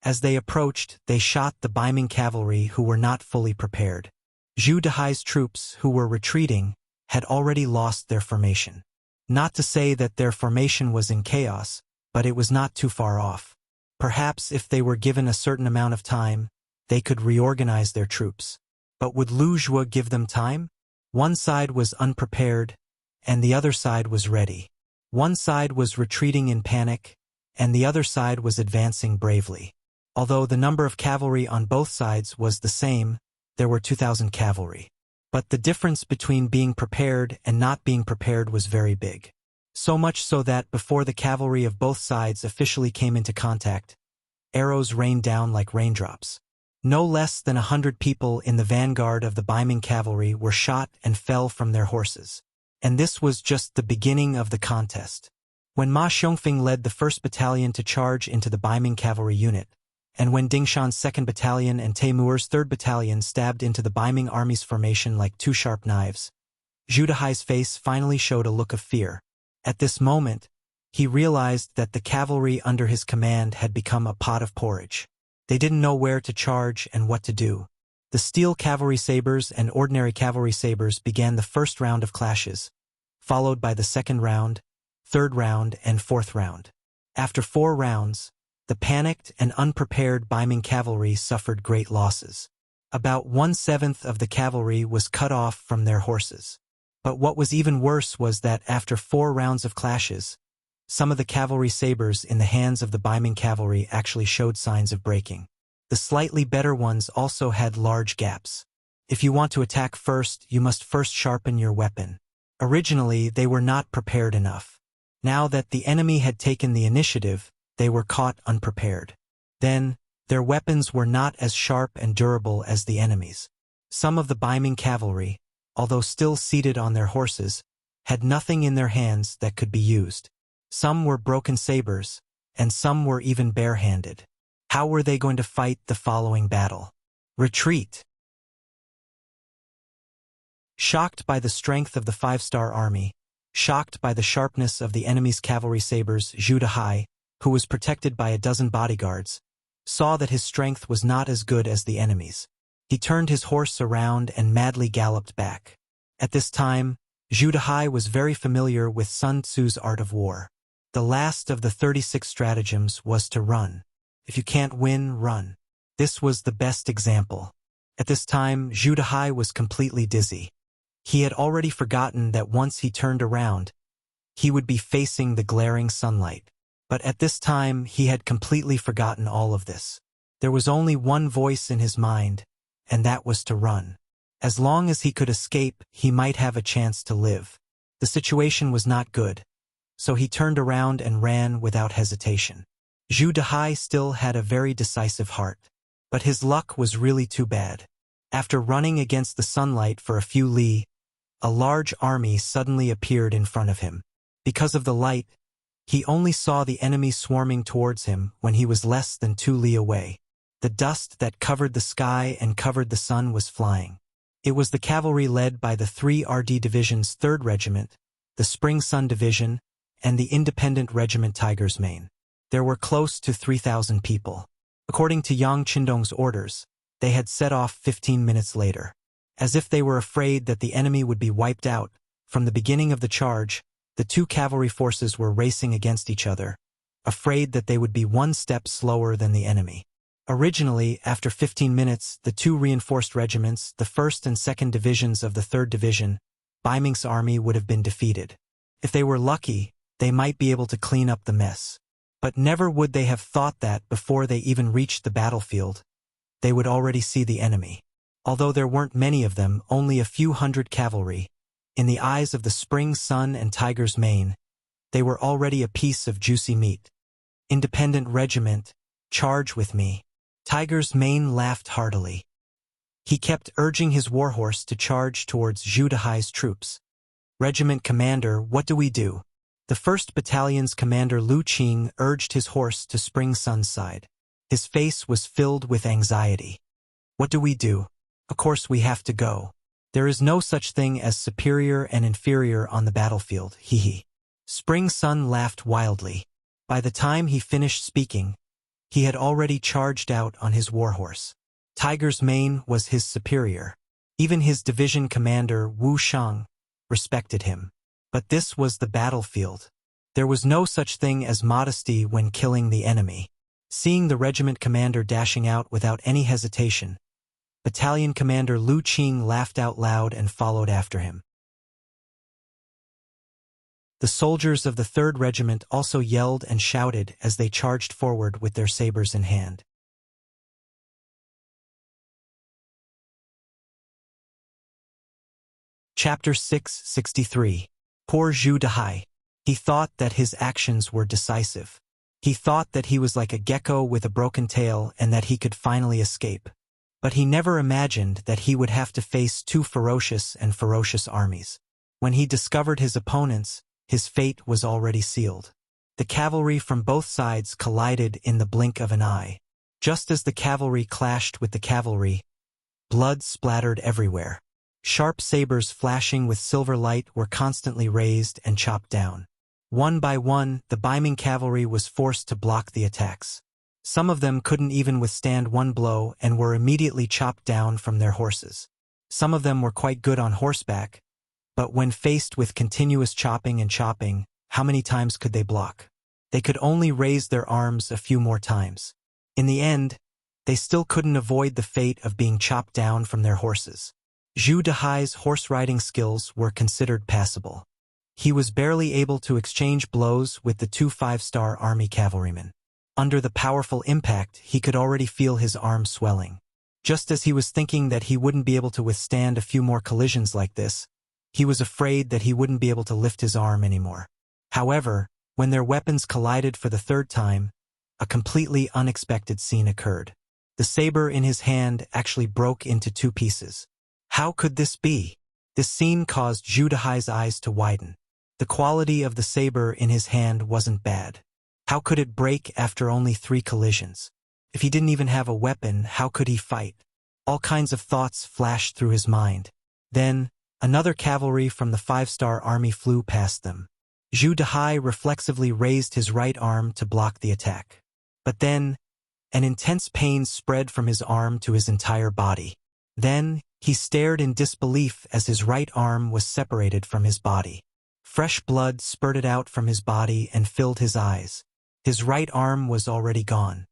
As they approached, they shot the Baiming cavalry who were not fully prepared. Zhu Dehai's troops, who were retreating, had already lost their formation. Not to say that their formation was in chaos, but it was not too far off. Perhaps if they were given a certain amount of time, they could reorganize their troops. But would Lu Zhuo give them time? One side was unprepared, and the other side was ready. One side was retreating in panic, and the other side was advancing bravely. Although the number of cavalry on both sides was the same, there were 2,000 cavalry. But the difference between being prepared and not being prepared was very big. So much so that before the cavalry of both sides officially came into contact, arrows rained down like raindrops. No less than 100 people in the vanguard of the Baiming cavalry were shot and fell from their horses. And this was just the beginning of the contest. When Ma Xiongfeng led the 1st Battalion to charge into the Baiming cavalry unit, and when Dingshan's 2nd Battalion and Taimur's 3rd Battalion stabbed into the Baiming army's formation like two sharp knives, Zhu Dehai's face finally showed a look of fear. At this moment, he realized that the cavalry under his command had become a pot of porridge. They didn't know where to charge and what to do. The steel cavalry sabers and ordinary cavalry sabers began the first round of clashes, followed by the 2nd round, 3rd round, and 4th round. After 4 rounds, the panicked and unprepared Baiming cavalry suffered great losses. About 1/7 of the cavalry was cut off from their horses. But what was even worse was that after 4 rounds of clashes, some of the cavalry sabers in the hands of the Baiming cavalry actually showed signs of breaking. The slightly better ones also had large gaps. If you want to attack first, you must first sharpen your weapon. Originally, they were not prepared enough. Now that the enemy had taken the initiative, they were caught unprepared. Then, their weapons were not as sharp and durable as the enemy's. Some of the Baiming cavalry, although still seated on their horses, had nothing in their hands that could be used. Some were broken sabers, and some were even barehanded. How were they going to fight the following battle? Retreat. Shocked by the strength of the 5-star army, shocked by the sharpness of the enemy's cavalry sabers, Zhu Dehai, who was protected by a dozen bodyguards, saw that his strength was not as good as the enemy's. He turned his horse around and madly galloped back. At this time, Zhu Dehai was very familiar with Sun Tzu's art of war. The last of the 36 stratagems was to run. If you can't win, run. This was the best example. At this time, Zhu Dehai was completely dizzy. He had already forgotten that once he turned around, he would be facing the glaring sunlight. But at this time, he had completely forgotten all of this. There was only one voice in his mind, and that was to run. As long as he could escape, he might have a chance to live. The situation was not good, so he turned around and ran without hesitation. Zhu Dehai still had a very decisive heart, but his luck was really too bad. After running against the sunlight for a few li, a large army suddenly appeared in front of him. Because of the light, he only saw the enemy swarming towards him when he was less than 2 li away. The dust that covered the sky and covered the sun was flying. It was the cavalry led by the 3 RD Division's 3rd Regiment, the Spring Sun Division, and the Independent Regiment Tiger's Mane. There were close to 3,000 people. According to Yang Qindong's orders, they had set off 15 minutes later. As if they were afraid that the enemy would be wiped out, from the beginning of the charge, the 2 cavalry forces were racing against each other, afraid that they would be 1 step slower than the enemy. Originally, after 15 minutes, the 2 reinforced regiments, the 1st and 2nd Divisions of the 3rd Division, Baiming's army would have been defeated. If they were lucky, they might be able to clean up the mess. But never would they have thought that before they even reached the battlefield, they would already see the enemy. Although there weren't many of them, only a few hundred cavalry, in the eyes of the Spring Sun and Tiger's Mane, they were already a piece of juicy meat. Independent Regiment, charge with me. Tiger's Mane laughed heartily. He kept urging his warhorse to charge towards Zhu Dehai's troops. Regiment commander, what do we do? The 1st Battalion's commander Lu Qing urged his horse to Spring Sun's side. His face was filled with anxiety. What do we do? Of course we have to go. There is no such thing as superior and inferior on the battlefield, hee. Spring Sun laughed wildly. By the time he finished speaking, he had already charged out on his warhorse. Tiger's Mane was his superior. Even his division commander, Wu Shang, respected him. But this was the battlefield. There was no such thing as modesty when killing the enemy. Seeing the regiment commander dashing out without any hesitation, Battalion Commander Lu Qing laughed out loud and followed after him. The soldiers of the 3rd Regiment also yelled and shouted as they charged forward with their sabers in hand. Chapter 663. Poor Zhu Dehai. He thought that his actions were decisive. He thought that he was like a gecko with a broken tail and that he could finally escape. But he never imagined that he would have to face 2 ferocious armies. When he discovered his opponents, his fate was already sealed. The cavalry from both sides collided in the blink of an eye. Just as the cavalry clashed with the cavalry, blood splattered everywhere. Sharp sabers flashing with silver light were constantly raised and chopped down. One by one, the Baiming cavalry was forced to block the attacks. Some of them couldn't even withstand 1 blow and were immediately chopped down from their horses. Some of them were quite good on horseback, but when faced with continuous chopping and chopping, how many times could they block? They could only raise their arms a few more times. In the end, they still couldn't avoid the fate of being chopped down from their horses. Zhu Dehai's horse-riding skills were considered passable. He was barely able to exchange blows with the 2 5-star army cavalrymen. Under the powerful impact, he could already feel his arm swelling. Just as he was thinking that he wouldn't be able to withstand a few more collisions like this, he was afraid that he wouldn't be able to lift his arm anymore. However, when their weapons collided for the 3rd time, a completely unexpected scene occurred. The saber in his hand actually broke into 2 pieces. How could this be? This scene caused Zhu Dehai's eyes to widen. The quality of the saber in his hand wasn't bad. How could it break after only 3 collisions? If he didn't even have a weapon, how could he fight? All kinds of thoughts flashed through his mind. Then, another cavalry from the 5-star army flew past them. Zhu Dehai reflexively raised his right arm to block the attack. But then, an intense pain spread from his arm to his entire body. Then, he stared in disbelief as his right arm was separated from his body. Fresh blood spurted out from his body and filled his eyes. His right arm was already gone.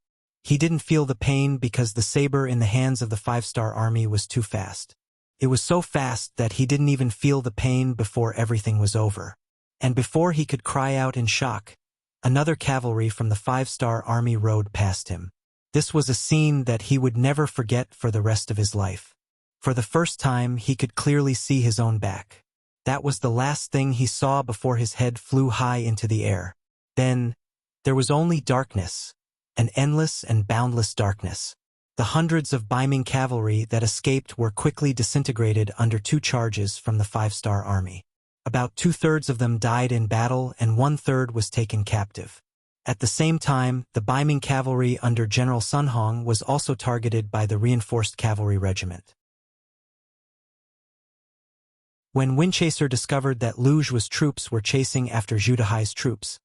He didn't feel the pain because the saber in the hands of the 5-star army was too fast. It was so fast that he didn't even feel the pain before everything was over. And before he could cry out in shock, another cavalry from the 5-star army rode past him. This was a scene that he would never forget for the rest of his life. For the first time, he could clearly see his own back. That was the last thing he saw before his head flew high into the air. Then, there was only darkness, an endless and boundless darkness. The hundreds of Baiming cavalry that escaped were quickly disintegrated under 2 charges from the 5-star army. About 2/3 of them died in battle and 1/3 was taken captive. At the same time, the Baiming cavalry under General Sun Hong was also targeted by the reinforced cavalry regiment. When Windchaser discovered that Luge's troops were chasing after Zhu Dehai's troops,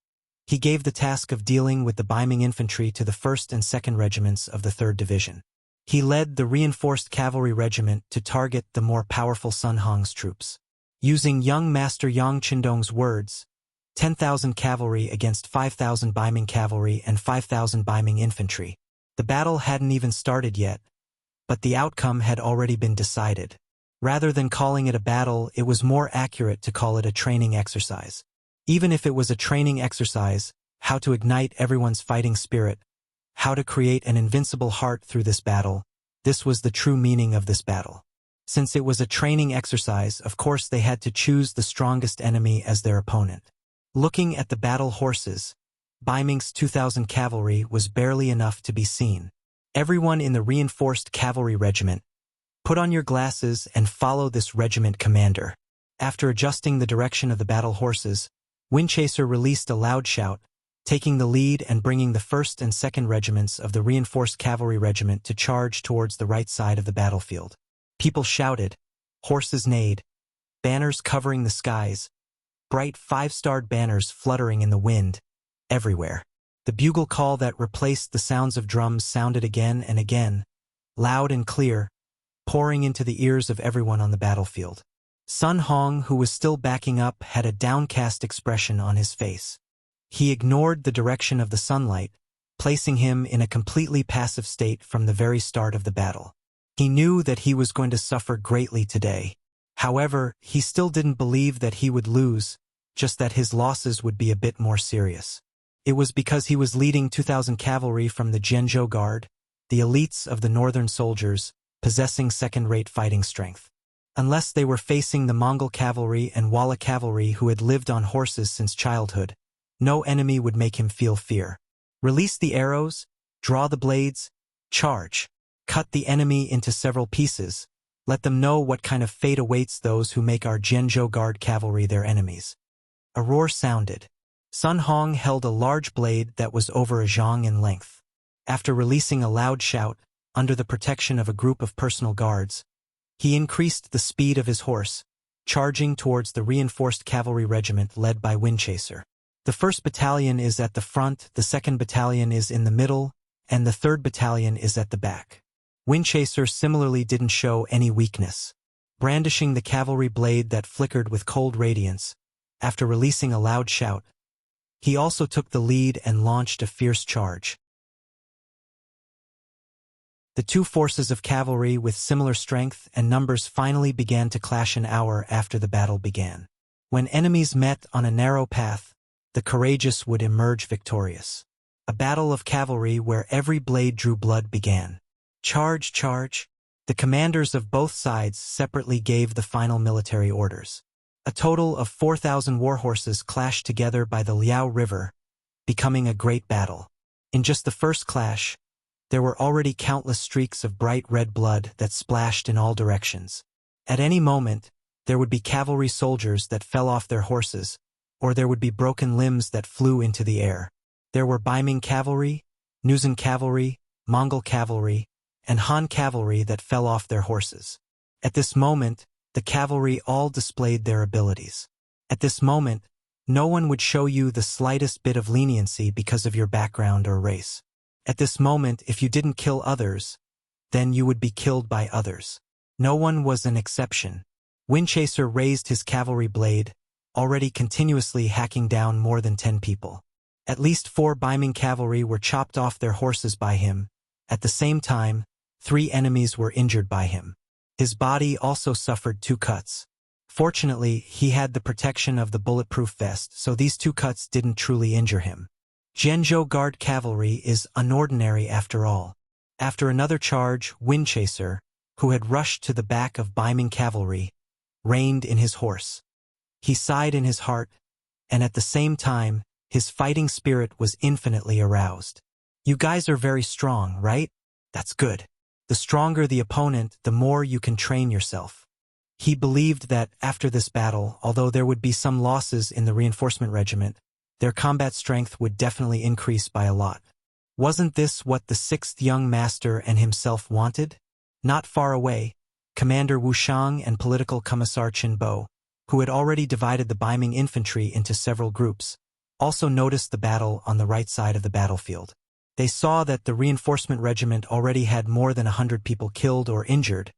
he gave the task of dealing with the Baiming infantry to the 1st and 2nd regiments of the 3rd Division. He led the reinforced cavalry regiment to target the more powerful Sun Hong's troops. Using young Master Yang Qindong's words, 10,000 cavalry against 5,000 Baiming cavalry and 5,000 Baiming infantry. The battle hadn't even started yet, but the outcome had already been decided. Rather than calling it a battle, it was more accurate to call it a training exercise. Even if it was a training exercise, how to ignite everyone's fighting spirit, how to create an invincible heart through this battle, this was the true meaning of this battle. Since it was a training exercise, of course they had to choose the strongest enemy as their opponent. Looking at the battle horses, Baiming's 2,000 cavalry was barely enough to be seen. Everyone in the reinforced cavalry regiment, put on your glasses and follow this regiment commander. After adjusting the direction of the battle horses, Windchaser released a loud shout, taking the lead and bringing the 1st and 2nd regiments of the reinforced cavalry regiment to charge towards the right side of the battlefield. People shouted, horses neighed, banners covering the skies, bright 5-starred banners fluttering in the wind, everywhere. The bugle call that replaced the sounds of drums sounded again and again, loud and clear, pouring into the ears of everyone on the battlefield. Sun Hong, who was still backing up, had a downcast expression on his face. He ignored the direction of the sunlight, placing him in a completely passive state from the very start of the battle. He knew that he was going to suffer greatly today. However, he still didn't believe that he would lose, just that his losses would be a bit more serious. It was because he was leading 2,000 cavalry from the Zhenzhou Guard, the elites of the northern soldiers, possessing second-rate fighting strength. Unless they were facing the Mongol cavalry and Walla cavalry who had lived on horses since childhood, no enemy would make him feel fear. Release the arrows, draw the blades, charge. Cut the enemy into several pieces. Let them know what kind of fate awaits those who make our Zhenzhou Guard cavalry their enemies. A roar sounded. Sun Hong held a large blade that was over a zhang in length. After releasing a loud shout, under the protection of a group of personal guards, he increased the speed of his horse, charging towards the reinforced cavalry regiment led by Windchaser. The 1st Battalion is at the front, the 2nd Battalion is in the middle, and the 3rd Battalion is at the back. Windchaser similarly didn't show any weakness. Brandishing the cavalry blade that flickered with cold radiance, after releasing a loud shout, he also took the lead and launched a fierce charge. The 2 forces of cavalry with similar strength and numbers finally began to clash an hour after the battle began. When enemies met on a narrow path, the courageous would emerge victorious. A battle of cavalry where every blade drew blood began. Charge, charge! The commanders of both sides separately gave the final military orders. A total of 4,000 warhorses clashed together by the Liao River, becoming a great battle. In just the first clash, there were already countless streaks of bright red blood that splashed in all directions. At any moment, there would be cavalry soldiers that fell off their horses, or there would be broken limbs that flew into the air. There were Baiming cavalry, Nuzan cavalry, Mongol cavalry, and Han cavalry that fell off their horses. At this moment, the cavalry all displayed their abilities. At this moment, no one would show you the slightest bit of leniency because of your background or race. At this moment, if you didn't kill others, then you would be killed by others. No one was an exception. Windchaser raised his cavalry blade, already continuously hacking down more than 10 people. At least 4 Baiming cavalry were chopped off their horses by him. At the same time, 3 enemies were injured by him. His body also suffered 2 cuts. Fortunately, he had the protection of the bulletproof vest, so these 2 cuts didn't truly injure him. Zhenzhou Guard cavalry is unordinary after all. After another charge, Windchaser, who had rushed to the back of Beiming cavalry, reined in his horse. He sighed in his heart, and at the same time, his fighting spirit was infinitely aroused. You guys are very strong, right? That's good. The stronger the opponent, the more you can train yourself. He believed that, after this battle, although there would be some losses in the reinforcement regiment, their combat strength would definitely increase by a lot. Wasn't this what the 6th young master and himself wanted? Not far away, Commander Wuxiang and Political Commissar Qin Bo, who had already divided the Beiming infantry into several groups, also noticed the battle on the right side of the battlefield. They saw that the reinforcement regiment already had more than 100 people killed or injured,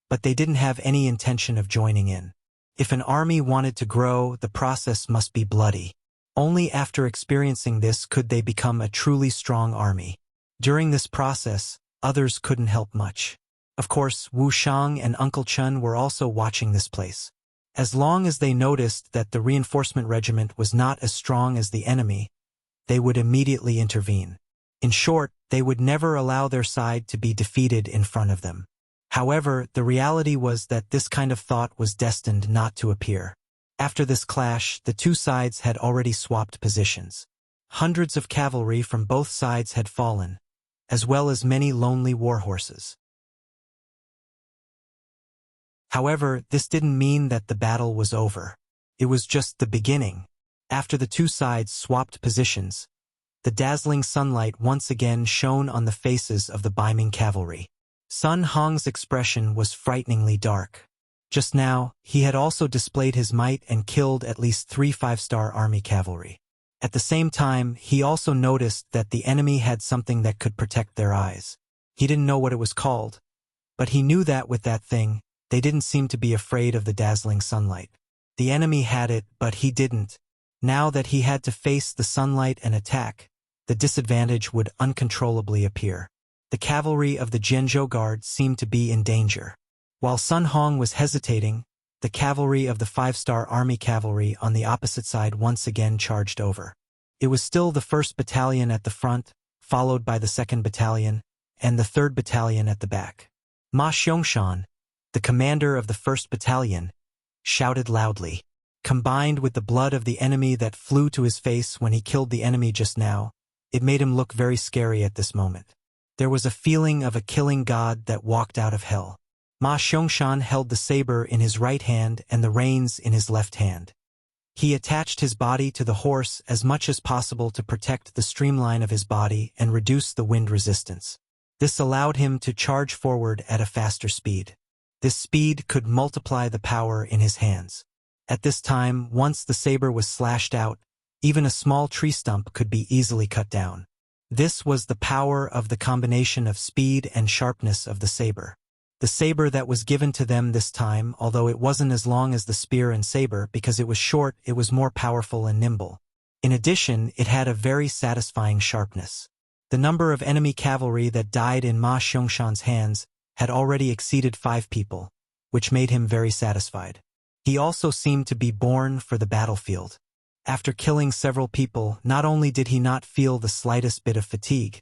but they didn't have any intention of joining in. If an army wanted to grow, the process must be bloody. Only after experiencing this could they become a truly strong army. During this process, others couldn't help much. Of course, Wu Shang and Uncle Chun were also watching this place. As long as they noticed that the reinforcement regiment was not as strong as the enemy, they would immediately intervene. In short, they would never allow their side to be defeated in front of them. However, the reality was that this kind of thought was destined not to appear. After this clash, the 2 sides had already swapped positions. Hundreds of cavalry from both sides had fallen, as well as many lonely war horses. However, this didn't mean that the battle was over. It was just the beginning. After the 2 sides swapped positions, the dazzling sunlight once again shone on the faces of the Beiming cavalry. Sun Hong's expression was frighteningly dark. Just now, he had also displayed his might and killed at least 3 5-star army cavalry. At the same time, he also noticed that the enemy had something that could protect their eyes. He didn't know what it was called, but he knew that with that thing, they didn't seem to be afraid of the dazzling sunlight. The enemy had it, but he didn't. Now that he had to face the sunlight and attack, the disadvantage would uncontrollably appear. The cavalry of the Zhenzhou Guard seemed to be in danger. While Sun Hong was hesitating, the cavalry of the 5-star army cavalry on the opposite side once again charged over. It was still the 1st Battalion at the front, followed by the 2nd Battalion, and the 3rd Battalion at the back. Ma Xiangshan, the commander of the 1st Battalion, shouted loudly. Combined with the blood of the enemy that flew to his face when he killed the enemy just now, it made him look very scary at this moment. There was a feeling of a killing god that walked out of hell. Ma Xiangshan held the saber in his right hand and the reins in his left hand. He attached his body to the horse as much as possible to protect the streamline of his body and reduce the wind resistance. This allowed him to charge forward at a faster speed. This speed could multiply the power in his hands. At this time, once the saber was slashed out, even a small tree stump could be easily cut down. This was the power of the combination of speed and sharpness of the saber. The saber that was given to them this time, although it wasn't as long as the spear and saber because it was short, it was more powerful and nimble. In addition, it had a very satisfying sharpness. The number of enemy cavalry that died in Ma Xiangshan's hands had already exceeded 5 people, which made him very satisfied. He also seemed to be born for the battlefield. After killing several people, not only did he not feel the slightest bit of fatigue,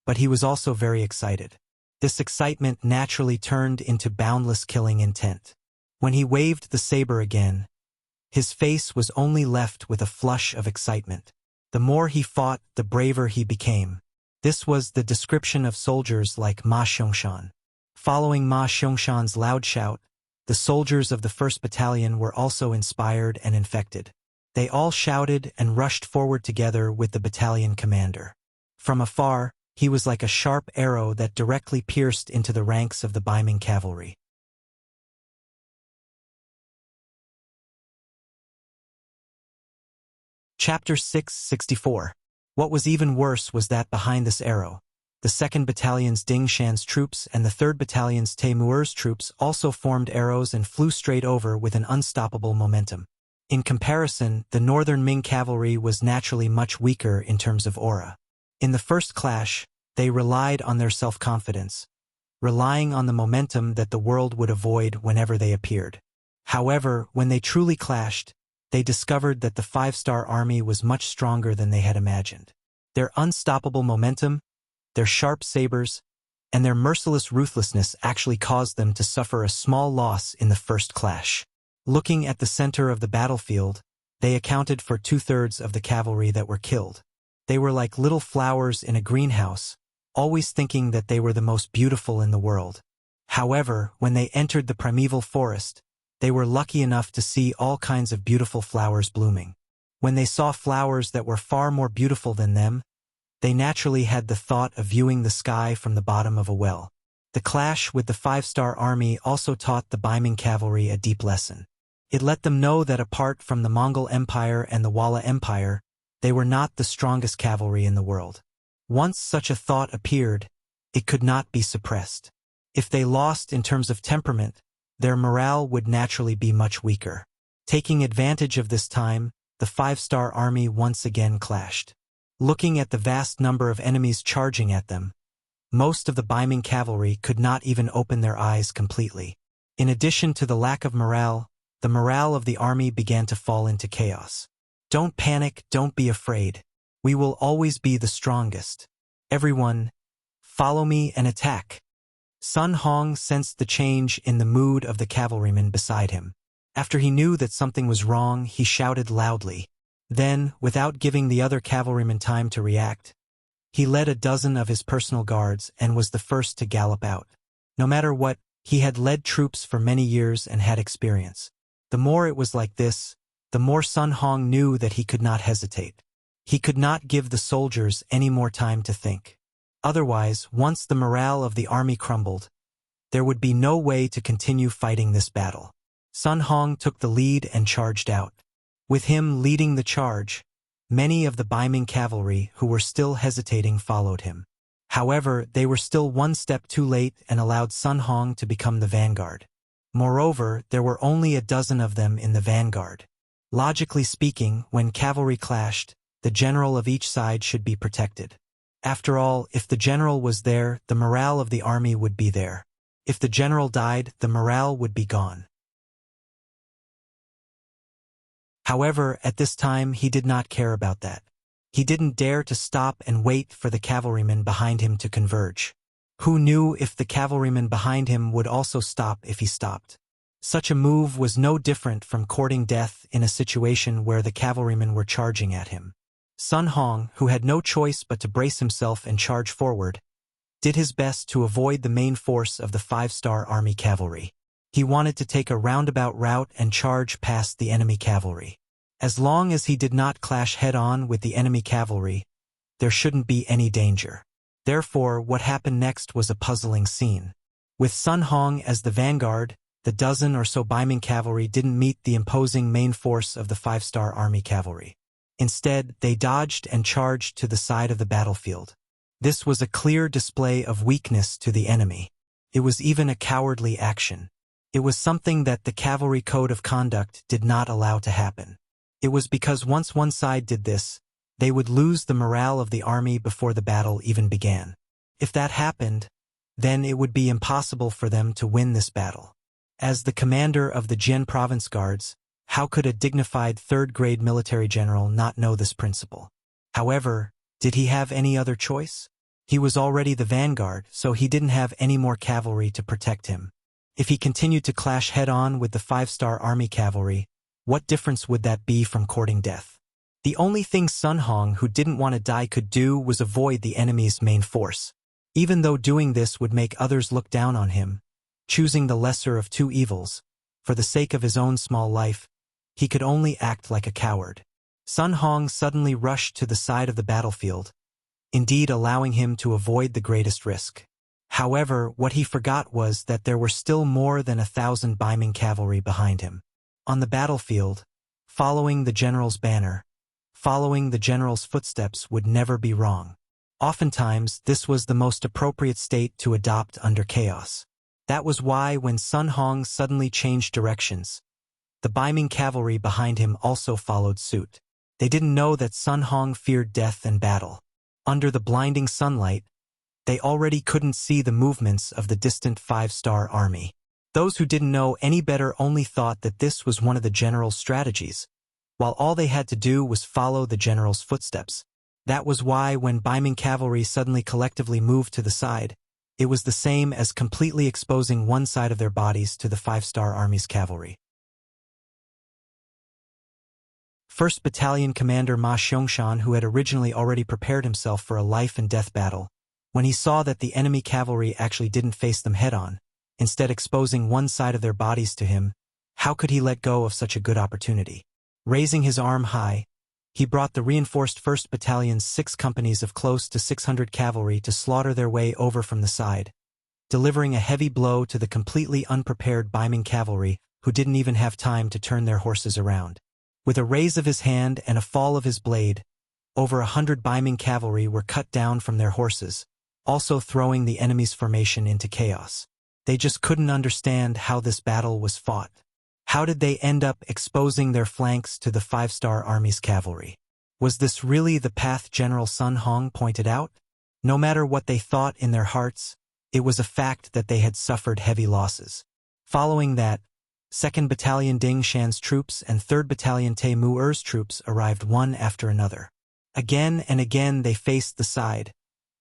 but he was also very excited. This excitement naturally turned into boundless killing intent. When he waved the saber again, his face was only left with a flush of excitement. The more he fought, the braver he became. This was the description of soldiers like Ma Xiangshan. Following Ma Xiangshan's loud shout, the soldiers of the 1st Battalion were also inspired and infected. They all shouted and rushed forward together with the battalion commander. From afar, he was like a sharp arrow that directly pierced into the ranks of the Beiming cavalry. Chapter 664. What was even worse was that behind this arrow, the 2nd Battalion's Ding Shan's troops and the 3rd Battalion's Taimur's troops also formed arrows and flew straight over with an unstoppable momentum. In comparison, the Northern Ming cavalry was naturally much weaker in terms of aura. In the first clash, they relied on their self-confidence, relying on the momentum that the world would avoid whenever they appeared. However, when they truly clashed, they discovered that the five-star army was much stronger than they had imagined. Their unstoppable momentum, their sharp sabers, and their merciless ruthlessness actually caused them to suffer a small loss in the first clash. Looking at the center of the battlefield, they accounted for 2/3 of the cavalry that were killed. They were like little flowers in a greenhouse, always thinking that they were the most beautiful in the world. However, when they entered the primeval forest, they were lucky enough to see all kinds of beautiful flowers blooming. When they saw flowers that were far more beautiful than them, they naturally had the thought of viewing the sky from the bottom of a well. The clash with the five-star army also taught the Baiming cavalry a deep lesson. It let them know that apart from the Mongol Empire and the Wala Empire, they were not the strongest cavalry in the world. Once such a thought appeared, it could not be suppressed. If they lost in terms of temperament, their morale would naturally be much weaker. Taking advantage of this time, the five-star army once again clashed. Looking at the vast number of enemies charging at them, most of the Baiming cavalry could not even open their eyes completely. In addition to the lack of morale, the morale of the army began to fall into chaos. Don't panic, don't be afraid. We will always be the strongest. Everyone, follow me and attack. Sun Hong sensed the change in the mood of the cavalryman beside him. After he knew that something was wrong, he shouted loudly. Then, without giving the other cavalryman time to react, he led a dozen of his personal guards and was the first to gallop out. No matter what, he had led troops for many years and had experience. The more it was like this, the more Sun Hong knew that he could not hesitate. He could not give the soldiers any more time to think. Otherwise, once the morale of the army crumbled, there would be no way to continue fighting this battle. Sun Hong took the lead and charged out. With him leading the charge, many of the Baiming cavalry who were still hesitating followed him. However, they were still one step too late and allowed Sun Hong to become the vanguard. Moreover, there were only a dozen of them in the vanguard. Logically speaking, when cavalry clashed, the general of each side should be protected. After all, if the general was there, the morale of the army would be there. If the general died, the morale would be gone. However, at this time he did not care about that. He didn't dare to stop and wait for the cavalrymen behind him to converge. Who knew if the cavalryman behind him would also stop if he stopped? Such a move was no different from courting death in a situation where the cavalrymen were charging at him. Sun Hong, who had no choice but to brace himself and charge forward, did his best to avoid the main force of the five-star army cavalry. He wanted to take a roundabout route and charge past the enemy cavalry. As long as he did not clash head-on with the enemy cavalry, there shouldn't be any danger. Therefore, what happened next was a puzzling scene. With Sun Hong as the vanguard, the dozen or so Baiming cavalry didn't meet the imposing main force of the five-star army cavalry. Instead, they dodged and charged to the side of the battlefield. This was a clear display of weakness to the enemy. It was even a cowardly action. It was something that the cavalry code of conduct did not allow to happen. It was because once one side did this, they would lose the morale of the army before the battle even began. If that happened, then it would be impossible for them to win this battle. As the commander of the Jian Province Guards, how could a dignified third-grade military general not know this principle? However, did he have any other choice? He was already the vanguard, so he didn't have any more cavalry to protect him. If he continued to clash head-on with the five-star army cavalry, what difference would that be from courting death? The only thing Sun Hong, who didn't want to die, could do was avoid the enemy's main force. Even though doing this would make others look down on him, choosing the lesser of two evils, for the sake of his own small life, he could only act like a coward. Sun Hong suddenly rushed to the side of the battlefield, indeed allowing him to avoid the greatest risk. However, what he forgot was that there were still more than 1,000 Baiming cavalry behind him. On the battlefield, following the general's banner, following the general's footsteps would never be wrong. Oftentimes, this was the most appropriate state to adopt under chaos. That was why when Sun Hong suddenly changed directions, the Baiming cavalry behind him also followed suit. They didn't know that Sun Hong feared death and battle. Under the blinding sunlight, They already couldn't see the movements of the distant 5-star army. Those who didn't know any better only thought that this was one of the general's strategies, while all they had to do was follow the general's footsteps. That was why when Baiming cavalry suddenly collectively moved to the side, it was the same as completely exposing one side of their bodies to the 5-star army's cavalry. 1st Battalion Commander Ma Xiangshan, who had originally already prepared himself for a life-and-death battle, when he saw that the enemy cavalry actually didn't face them head-on, instead exposing one side of their bodies to him, how could he let go of such a good opportunity? Raising his arm high, he brought the reinforced 1st Battalion's 6 companies of close to 600 cavalry to slaughter their way over from the side, delivering a heavy blow to the completely unprepared Baiming cavalry who didn't even have time to turn their horses around. With a raise of his hand and a fall of his blade, over 100 Baiming cavalry were cut down from their horses, also throwing the enemy's formation into chaos. They just couldn't understand how this battle was fought. How did they end up exposing their flanks to the 5-star army's cavalry? Was this really the path General Sun Hong pointed out? No matter what they thought in their hearts, it was a fact that they had suffered heavy losses. Following that, 2nd Battalion Ding Shan's troops and 3rd Battalion Te Mu Er's troops arrived one after another. Again and again they faced the side,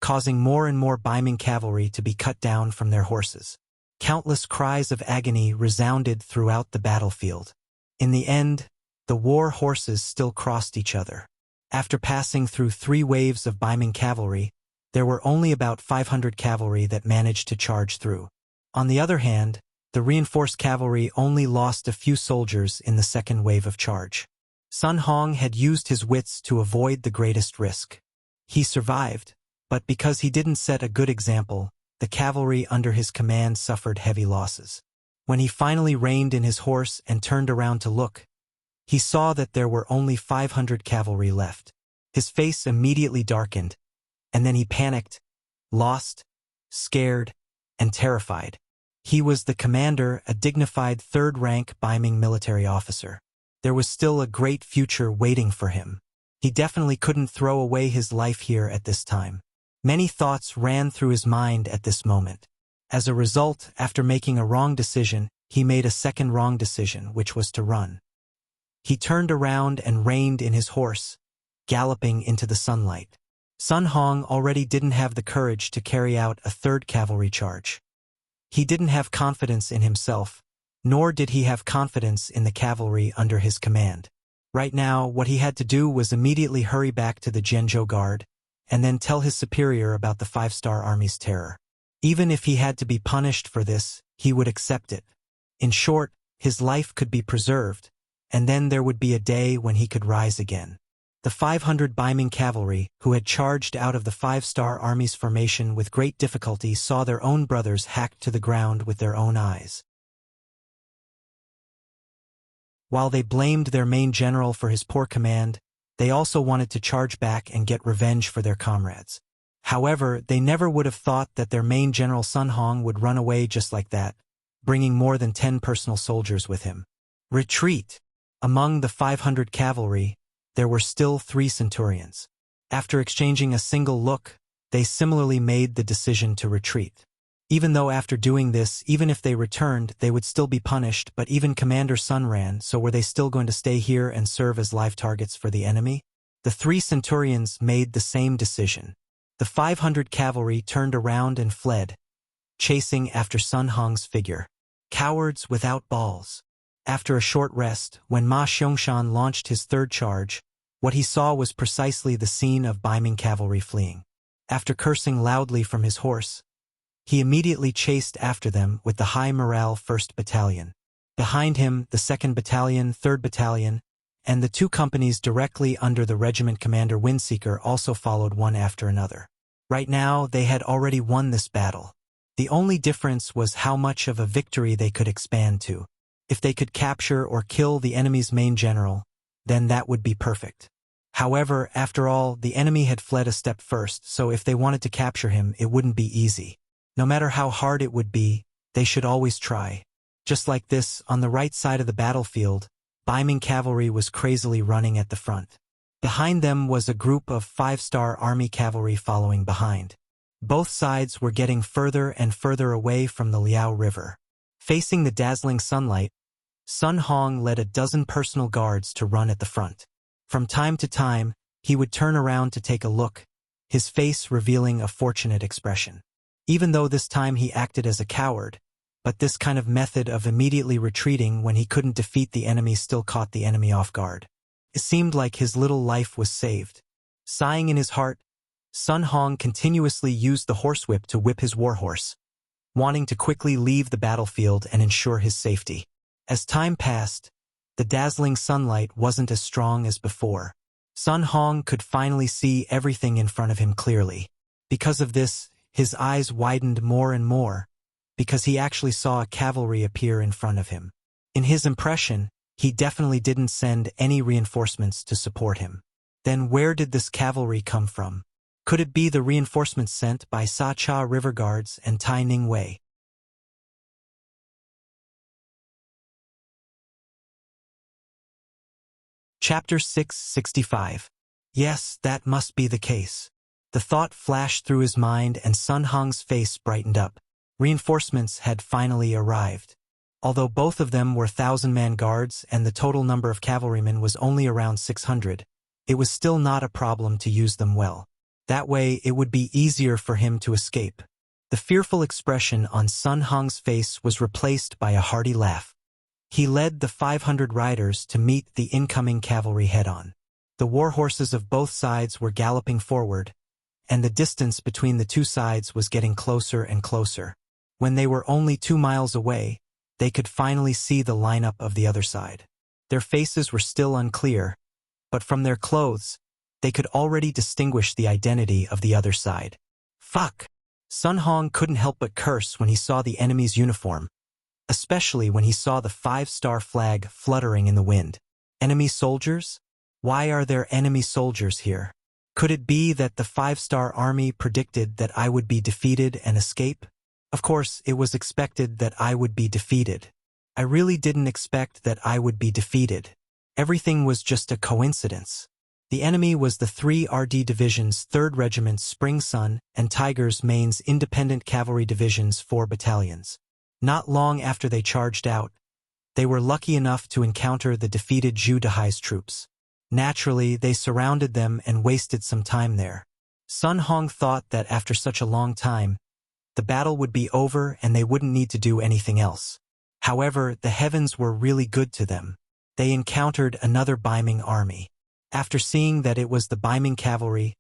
causing more and more Baiming cavalry to be cut down from their horses. Countless cries of agony resounded throughout the battlefield. In the end, the war horses still crossed each other. After passing through 3 waves of Baiming cavalry, there were only about 500 cavalry that managed to charge through. On the other hand, the reinforced cavalry only lost a few soldiers in the second wave of charge. Sun Hong had used his wits to avoid the greatest risk. He survived, but because he didn't set a good example, the cavalry under his command suffered heavy losses. When he finally reined in his horse and turned around to look, he saw that there were only 500 cavalry left. His face immediately darkened, and then he panicked, lost, scared, and terrified. He was the commander, a dignified 3rd-rank Baiming military officer. There was still a great future waiting for him. He definitely couldn't throw away his life here at this time. Many thoughts ran through his mind at this moment. As a result, after making a wrong decision, he made a second wrong decision, which was to run. He turned around and reined in his horse, galloping into the sunlight. Sun Hong already didn't have the courage to carry out a 3rd cavalry charge. He didn't have confidence in himself, nor did he have confidence in the cavalry under his command. Right now, what he had to do was immediately hurry back to the Zhenzhou Guard, and then tell his superior about the 5-star army's terror. Even if he had to be punished for this, he would accept it. In short, his life could be preserved, and then there would be a day when he could rise again. The 500 Baiming cavalry, who had charged out of the 5-star army's formation with great difficulty, saw their own brothers hacked to the ground with their own eyes. While they blamed their main general for his poor command, they also wanted to charge back and get revenge for their comrades. However, they never would have thought that their main general Sun Hong would run away just like that, bringing more than 10 personal soldiers with him. Retreat! Among the 500 cavalry, there were still 3 centurions. After exchanging a single look, they similarly made the decision to retreat. Even though after doing this, even if they returned, they would still be punished, but even Commander Sun ran, so were they still going to stay here and serve as live targets for the enemy? The 3 centurions made the same decision. The 500 cavalry turned around and fled, chasing after Sun Hong's figure. Cowards without balls. After a short rest, when Ma Xiangshan launched his 3rd charge, what he saw was precisely the scene of Baiming cavalry fleeing. After cursing loudly from his horse, he immediately chased after them with the high morale 1st Battalion. Behind him, the 2nd Battalion, 3rd Battalion, and the 2 companies directly under the regiment commander Windseeker also followed one after another. Right now, they had already won this battle. The only difference was how much of a victory they could expand to. If they could capture or kill the enemy's main general, then that would be perfect. However, after all, the enemy had fled a step first, so if they wanted to capture him, it wouldn't be easy. No matter how hard it would be, they should always try. Just like this, on the right side of the battlefield, Baiming cavalry was crazily running at the front. Behind them was a group of 5-star army cavalry following behind. Both sides were getting further and further away from the Liao River. Facing the dazzling sunlight, Sun Hong led a dozen personal guards to run at the front. From time to time, he would turn around to take a look, his face revealing a fortunate expression. Even though this time he acted as a coward, but this kind of method of immediately retreating when he couldn't defeat the enemy still caught the enemy off guard. It seemed like his little life was saved. Sighing in his heart, Sun Hong continuously used the horsewhip to whip his warhorse, wanting to quickly leave the battlefield and ensure his safety. As time passed, the dazzling sunlight wasn't as strong as before. Sun Hong could finally see everything in front of him clearly. Because of this, his eyes widened more and more, because he actually saw a cavalry appear in front of him. In his impression, he definitely didn't send any reinforcements to support him. Then where did this cavalry come from? Could it be the reinforcements sent by Sa Cha River Guards and Tai Ning Wei? Chapter 665. Yes, that must be the case. The thought flashed through his mind and Sun Hong's face brightened up. Reinforcements had finally arrived. Although both of them were 1,000-man guards and the total number of cavalrymen was only around 600, it was still not a problem to use them well. That way it would be easier for him to escape. The fearful expression on Sun Hong's face was replaced by a hearty laugh. He led the 500 riders to meet the incoming cavalry head-on. The war horses of both sides were galloping forward, and the distance between the two sides was getting closer and closer. When they were only 2 miles away, they could finally see the lineup of the other side. Their faces were still unclear, but from their clothes, they could already distinguish the identity of the other side. Fuck! Sun Hong couldn't help but curse when he saw the enemy's uniform, especially when he saw the 5-star flag fluttering in the wind. Enemy soldiers? Why are there enemy soldiers here? Could it be that the 5-star army predicted that I would be defeated and escape? Of course, it was expected that I would be defeated. I really didn't expect that I would be defeated. Everything was just a coincidence. The enemy was the 3 RD Division's 3rd Regiment Spring Sun and Tiger's Main's Independent Cavalry Division's 4 battalions. Not long after they charged out, they were lucky enough to encounter the defeated Zhu Dehai's troops. Naturally, they surrounded them and wasted some time there. Sun Hong thought that after such a long time, the battle would be over and they wouldn't need to do anything else. However, the heavens were really good to them. They encountered another Baiming army. After seeing that it was the Baiming cavalry,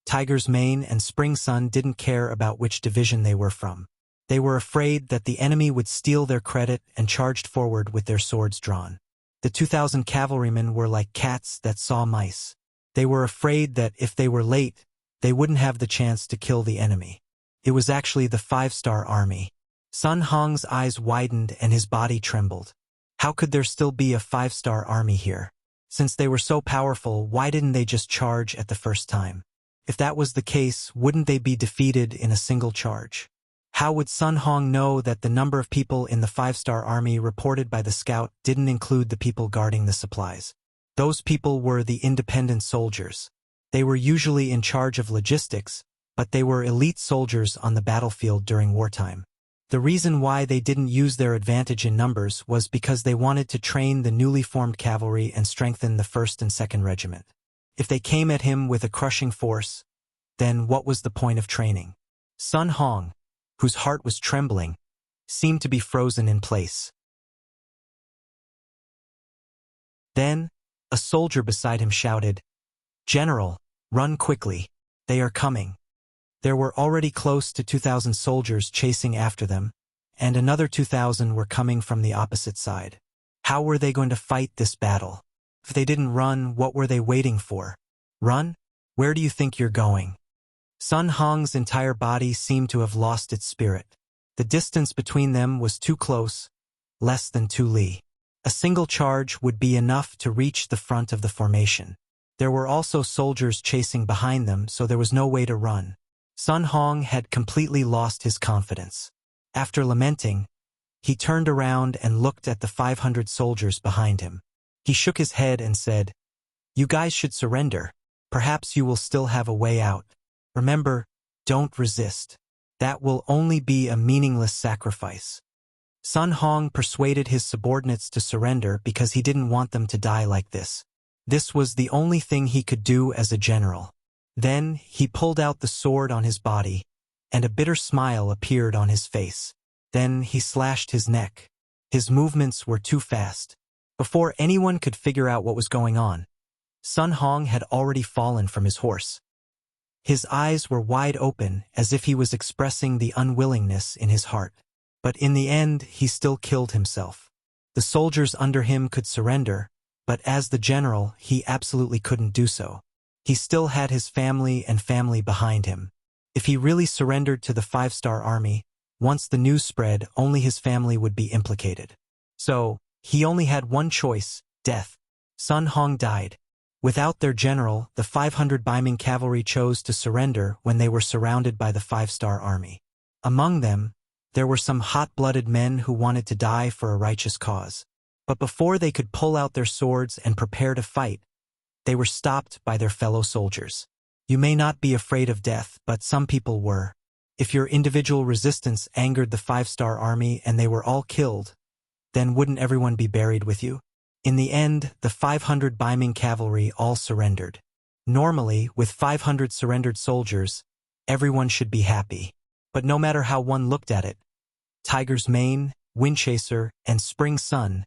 Tiger's Mane and Spring Sun didn't care about which division they were from. They were afraid that the enemy would steal their credit and charged forward with their swords drawn. The 2,000 cavalrymen were like cats that saw mice. They were afraid that if they were late, they wouldn't have the chance to kill the enemy. It was actually the 5-star army. Sun Hong's eyes widened and his body trembled. How could there still be a 5-star army here? Since they were so powerful, why didn't they just charge at the first time? If that was the case, wouldn't they be defeated in a single charge? How would Sun Hong know that the number of people in the 5-star army reported by the scout didn't include the people guarding the supplies? Those people were the independent soldiers. They were usually in charge of logistics, but they were elite soldiers on the battlefield during wartime. The reason why they didn't use their advantage in numbers was because they wanted to train the newly formed cavalry and strengthen the 1st and 2nd Regiment. If they came at him with a crushing force, then what was the point of training? Sun Hong, whose heart was trembling, seemed to be frozen in place. Then, a soldier beside him shouted, "General, run quickly. They are coming." There were already close to 2,000 soldiers chasing after them, and another 2,000 were coming from the opposite side. How were they going to fight this battle? If they didn't run, what were they waiting for? Run? Where do you think you're going? Sun Hong's entire body seemed to have lost its spirit. The distance between them was too close, less than 2 li. A single charge would be enough to reach the front of the formation. There were also soldiers chasing behind them, so there was no way to run. Sun Hong had completely lost his confidence. After lamenting, he turned around and looked at the 500 soldiers behind him. He shook his head and said, "You guys should surrender. Perhaps you will still have a way out. Remember, Don't resist. That will only be a meaningless sacrifice. Sun Hong persuaded his subordinates to surrender because he didn't want them to die like this. This was the only thing he could do as a general. Then he pulled out the sword on his body, and a bitter smile appeared on his face. Then he slashed his neck. His movements were too fast. Before anyone could figure out what was going on, Sun Hong had already fallen from his horse. His eyes were wide open as if he was expressing the unwillingness in his heart. But in the end, he still killed himself. The soldiers under him could surrender, but as the general, he absolutely couldn't do so. He still had his family and family behind him. If he really surrendered to the 5-star army, once the news spread, only his family would be implicated. So, he only had one choice, death. Sun Hong died. Without their general, the 500 Baiming cavalry chose to surrender when they were surrounded by the 5-star army. Among them, there were some hot-blooded men who wanted to die for a righteous cause. But before they could pull out their swords and prepare to fight, they were stopped by their fellow soldiers. You may not be afraid of death, but some people were. If your individual resistance angered the 5-star army and they were all killed, then wouldn't everyone be buried with you? In the end, the 500 Baiming cavalry all surrendered. Normally, with 500 surrendered soldiers, everyone should be happy. But no matter how one looked at it, Tiger's Mane, Windchaser, and Spring Sun,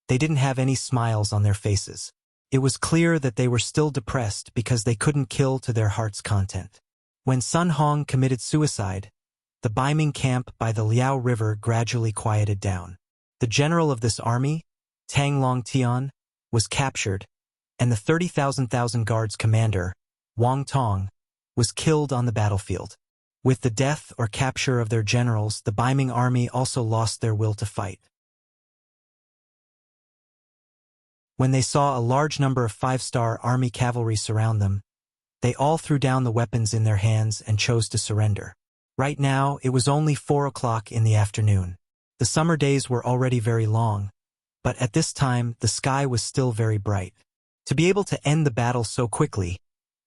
they didn't have any smiles on their faces. It was clear that they were still depressed because they couldn't kill to their heart's content. When Sun Hong committed suicide, the Baiming camp by the Liao River gradually quieted down. The general of this army, Tang Long Tian, was captured, and the 30,000 guards commander, Wang Tong, was killed on the battlefield. With the death or capture of their generals, the Baiming army also lost their will to fight. When they saw a large number of 5-star army cavalry surround them, they all threw down the weapons in their hands and chose to surrender. Right now, it was only 4 o'clock in the afternoon. The summer days were already very long, but at this time, the sky was still very bright. To be able to end the battle so quickly,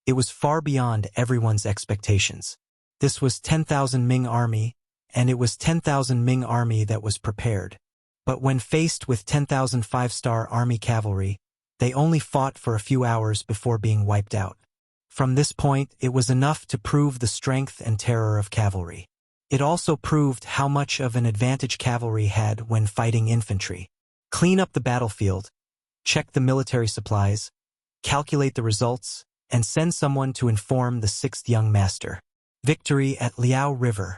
it was far beyond everyone's expectations. This was 10,000 Ming army, and it was 10,000 Ming army that was prepared. But when faced with 10,000 5-star army cavalry, they only fought for a few hours before being wiped out. From this point, it was enough to prove the strength and terror of cavalry. It also proved how much of an advantage cavalry had when fighting infantry. Clean up the battlefield, check the military supplies, calculate the results, and send someone to inform the 6th young master. Victory at Liao River.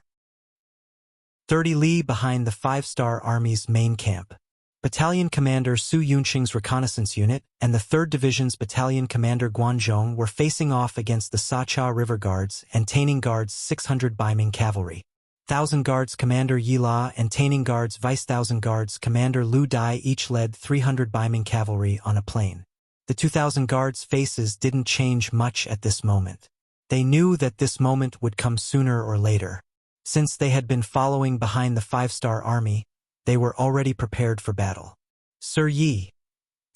30 li behind the 5-star army's main camp. Battalion Commander Su Yunqing's reconnaissance unit and the 3rd Division's Battalion Commander Guanzhong were facing off against the Sacha River Guards and Taining Guards' 600 Baiming cavalry. 1,000 Guards Commander Yila and Taining Guards Vice 1,000 Guards Commander Lu Dai each led 300 Baiming cavalry on a plain. The 2,000 Guards' faces didn't change much at this moment. They knew that this moment would come sooner or later. Since they had been following behind the 5-star army, they were already prepared for battle. Sir Yi,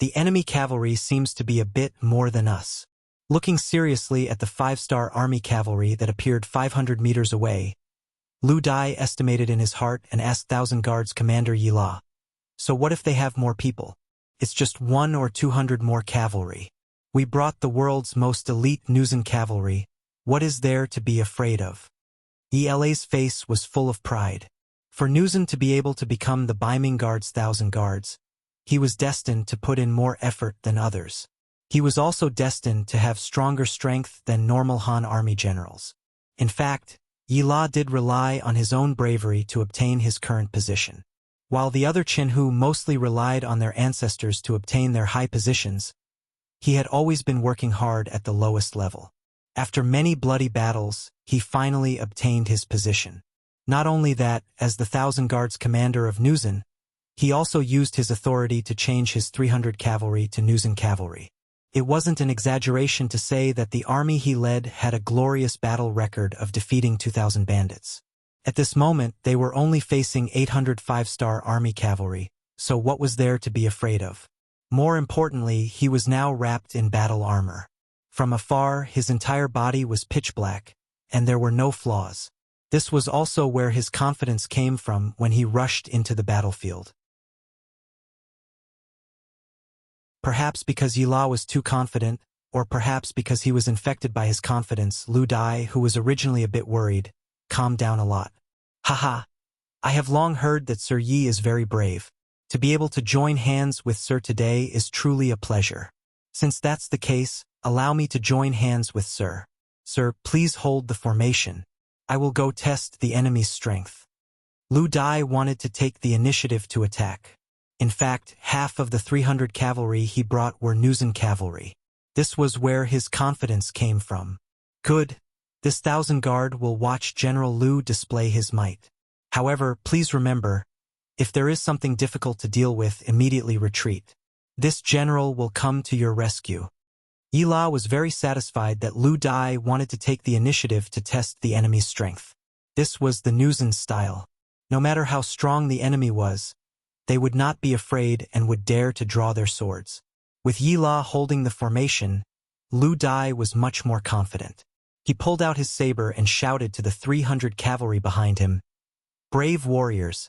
the enemy cavalry seems to be a bit more than us. Looking seriously at the 5-star army cavalry that appeared 500 meters away, Lu Dai estimated in his heart and asked 1,000 Guards Commander Yila, "So what if they have more people? It's just 100 or 200 more cavalry. We brought the world's most elite Nuzan cavalry. What is there to be afraid of?" Yila's face was full of pride. For Nuzan to be able to become the Baiming Guard's 1,000 guards, he was destined to put in more effort than others. He was also destined to have stronger strength than normal Han army generals. In fact, Yila did rely on his own bravery to obtain his current position. While the other Qinhu mostly relied on their ancestors to obtain their high positions, he had always been working hard at the lowest level. After many bloody battles, he finally obtained his position. Not only that, as the 1,000 Guards commander of Nuzan, he also used his authority to change his 300 cavalry to Nuzan cavalry. It wasn't an exaggeration to say that the army he led had a glorious battle record of defeating 2,000 bandits. At this moment, they were only facing 800 5-star army cavalry, so what was there to be afraid of? More importantly, he was now wrapped in battle armor. From afar, his entire body was pitch black, and there were no flaws. This was also where his confidence came from when he rushed into the battlefield. Perhaps because Yi La was too confident, or perhaps because he was infected by his confidence, Lu Dai, who was originally a bit worried, calmed down a lot. Haha. I have long heard that Sir Yi is very brave. To be able to join hands with Sir today is truly a pleasure. Since that's the case, allow me to join hands with Sir. Sir, please hold the formation. I will go test the enemy's strength. Lu Dai wanted to take the initiative to attack. In fact, half of the 300 cavalry he brought were Nuzan cavalry. This was where his confidence came from. Good. This 1,000 guard will watch General Lu display his might. However, please remember, if there is something difficult to deal with, immediately retreat. This general will come to your rescue. Yi La was very satisfied that Lu Dai wanted to take the initiative to test the enemy's strength. This was the Nuzan style. No matter how strong the enemy was, they would not be afraid and would dare to draw their swords. With Yi La holding the formation, Lu Dai was much more confident. He pulled out his saber and shouted to the 300 cavalry behind him, "Brave warriors,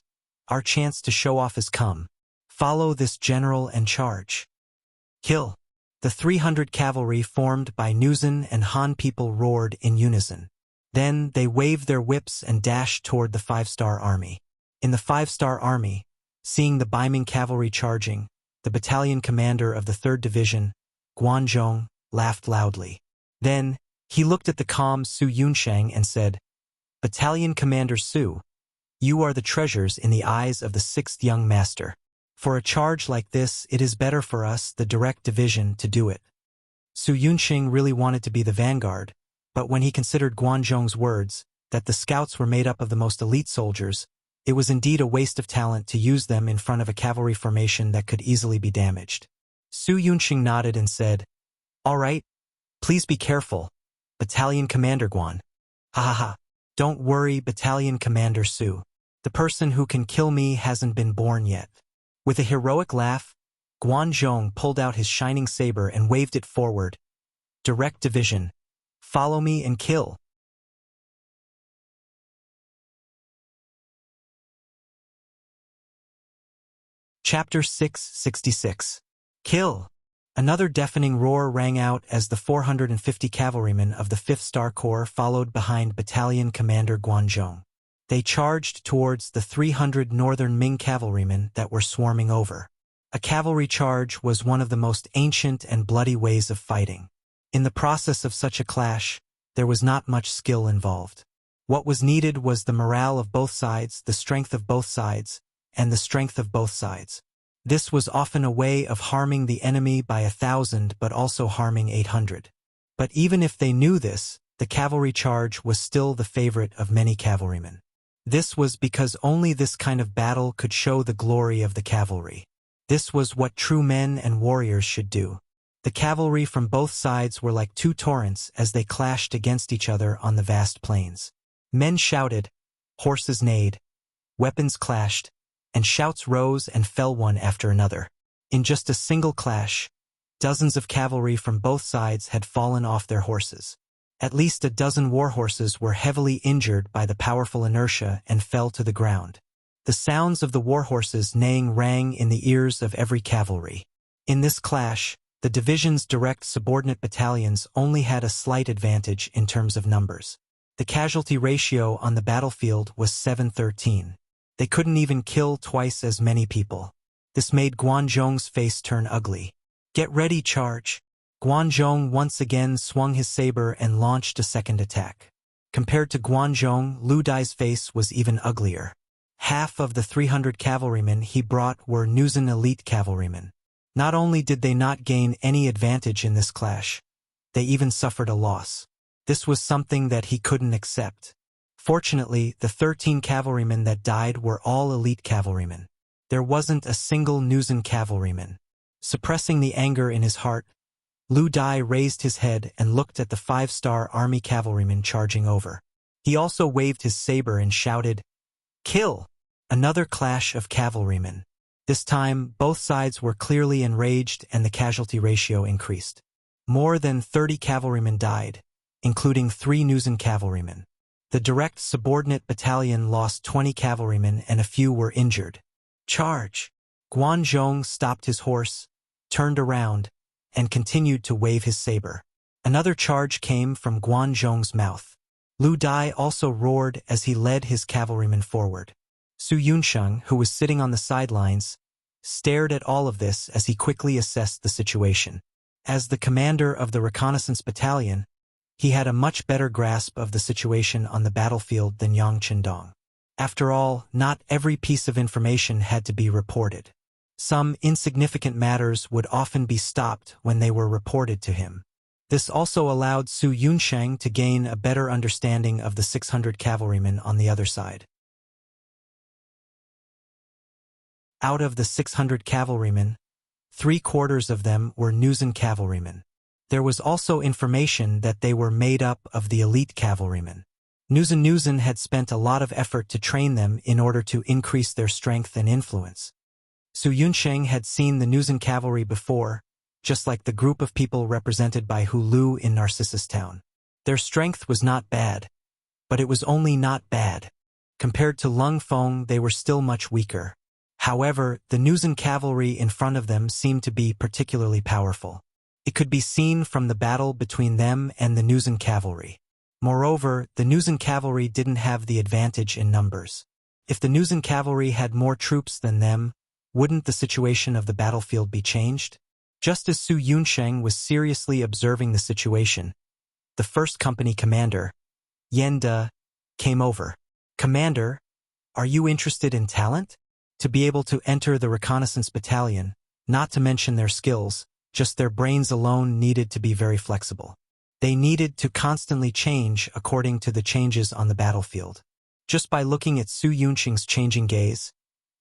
our chance to show off has come. Follow this general and charge. Kill." The 300 cavalry formed by Nuzan and Han people roared in unison. Then they waved their whips and dashed toward the 5-star army. In the 5-star army, seeing the Baiming cavalry charging, the battalion commander of the 3rd Division, Guanzhong, laughed loudly. Then, he looked at the calm Su Yunsheng and said, "Battalion Commander Su, you are the treasures in the eyes of the 6th young master. For a charge like this, it is better for us, the direct division, to do it." Su Yunsheng really wanted to be the vanguard, but when he considered Guanzhong's words, that the scouts were made up of the most elite soldiers, it was indeed a waste of talent to use them in front of a cavalry formation that could easily be damaged. Su Yunsheng nodded and said, "All right, please be careful, Battalion Commander Guan." "Ha ha ha. Don't worry, Battalion Commander Su. The person who can kill me hasn't been born yet." With a heroic laugh, Guanzhong pulled out his shining saber and waved it forward. "Direct division. Follow me and kill." Chapter 666. Kill! Another deafening roar rang out as the 450 cavalrymen of the 5th Star Corps followed behind Battalion Commander Guanzhong. They charged towards the 300 northern Ming cavalrymen that were swarming over. A cavalry charge was one of the most ancient and bloody ways of fighting. In the process of such a clash, there was not much skill involved. What was needed was the morale of both sides, the strength of both sides, and the strength of both sides. This was often a way of harming the enemy by 1,000 but also harming 800. But even if they knew this, the cavalry charge was still the favorite of many cavalrymen. This was because only this kind of battle could show the glory of the cavalry. This was what true men and warriors should do. The cavalry from both sides were like two torrents as they clashed against each other on the vast plains. Men shouted, horses neighed, weapons clashed, and shouts rose and fell one after another. In just a single clash, dozens of cavalry from both sides had fallen off their horses. At least a dozen war horses were heavily injured by the powerful inertia and fell to the ground. The sounds of the war horses neighing rang in the ears of every cavalry. In this clash, the division's direct subordinate battalions only had a slight advantage in terms of numbers. The casualty ratio on the battlefield was 7-13. They couldn't even kill twice as many people. This made Guanzhong's face turn ugly. "Get ready, charge!" Guanzhong once again swung his saber and launched a second attack. Compared to Guanzhong, Lu Dai's face was even uglier. Half of the 300 cavalrymen he brought were Nuzan elite cavalrymen. Not only did they not gain any advantage in this clash, they even suffered a loss. This was something that he couldn't accept. Fortunately, the 13 cavalrymen that died were all elite cavalrymen. There wasn't a single Nuzan cavalryman. Suppressing the anger in his heart, Lu Dai raised his head and looked at the 5-star army cavalrymen charging over. He also waved his saber and shouted, "Kill!" Another clash of cavalrymen. This time, both sides were clearly enraged and the casualty ratio increased. More than 30 cavalrymen died, including 3 Nuzen cavalrymen. The direct subordinate battalion lost 20 cavalrymen and a few were injured. Charge! Guanzhong stopped his horse, turned around, and continued to wave his saber. Another charge came from Guanzhong's mouth. Lu Dai also roared as he led his cavalrymen forward. Su Yunsheng, who was sitting on the sidelines, stared at all of this as he quickly assessed the situation. As the commander of the reconnaissance battalion, he had a much better grasp of the situation on the battlefield than Yang Qindong. After all, not every piece of information had to be reported. Some insignificant matters would often be stopped when they were reported to him. This also allowed Su Yunsheng to gain a better understanding of the 600 cavalrymen on the other side. Out of the 600 cavalrymen, 3/4 of them were Nuzen cavalrymen. There was also information that they were made up of the elite cavalrymen. Nuzen had spent a lot of effort to train them in order to increase their strength and influence. Su Yunsheng had seen the Nuzen cavalry before, just like the group of people represented by Hulu in Narcissus Town. Their strength was not bad, but it was only not bad. Compared to Lung Feng, they were still much weaker. However, the Nuzen cavalry in front of them seemed to be particularly powerful. It could be seen from the battle between them and the Nuzen cavalry. Moreover, the Nuzen cavalry didn't have the advantage in numbers. If the Nuzen cavalry had more troops than them, wouldn't the situation of the battlefield be changed? Just as Su Yunsheng was seriously observing the situation, the first company commander, Yan De, came over. "Commander, are you interested in talent? To be able to enter the reconnaissance battalion, not to mention their skills, just their brains alone needed to be very flexible. They needed to constantly change according to the changes on the battlefield." Just by looking at Su Yunsheng's changing gaze,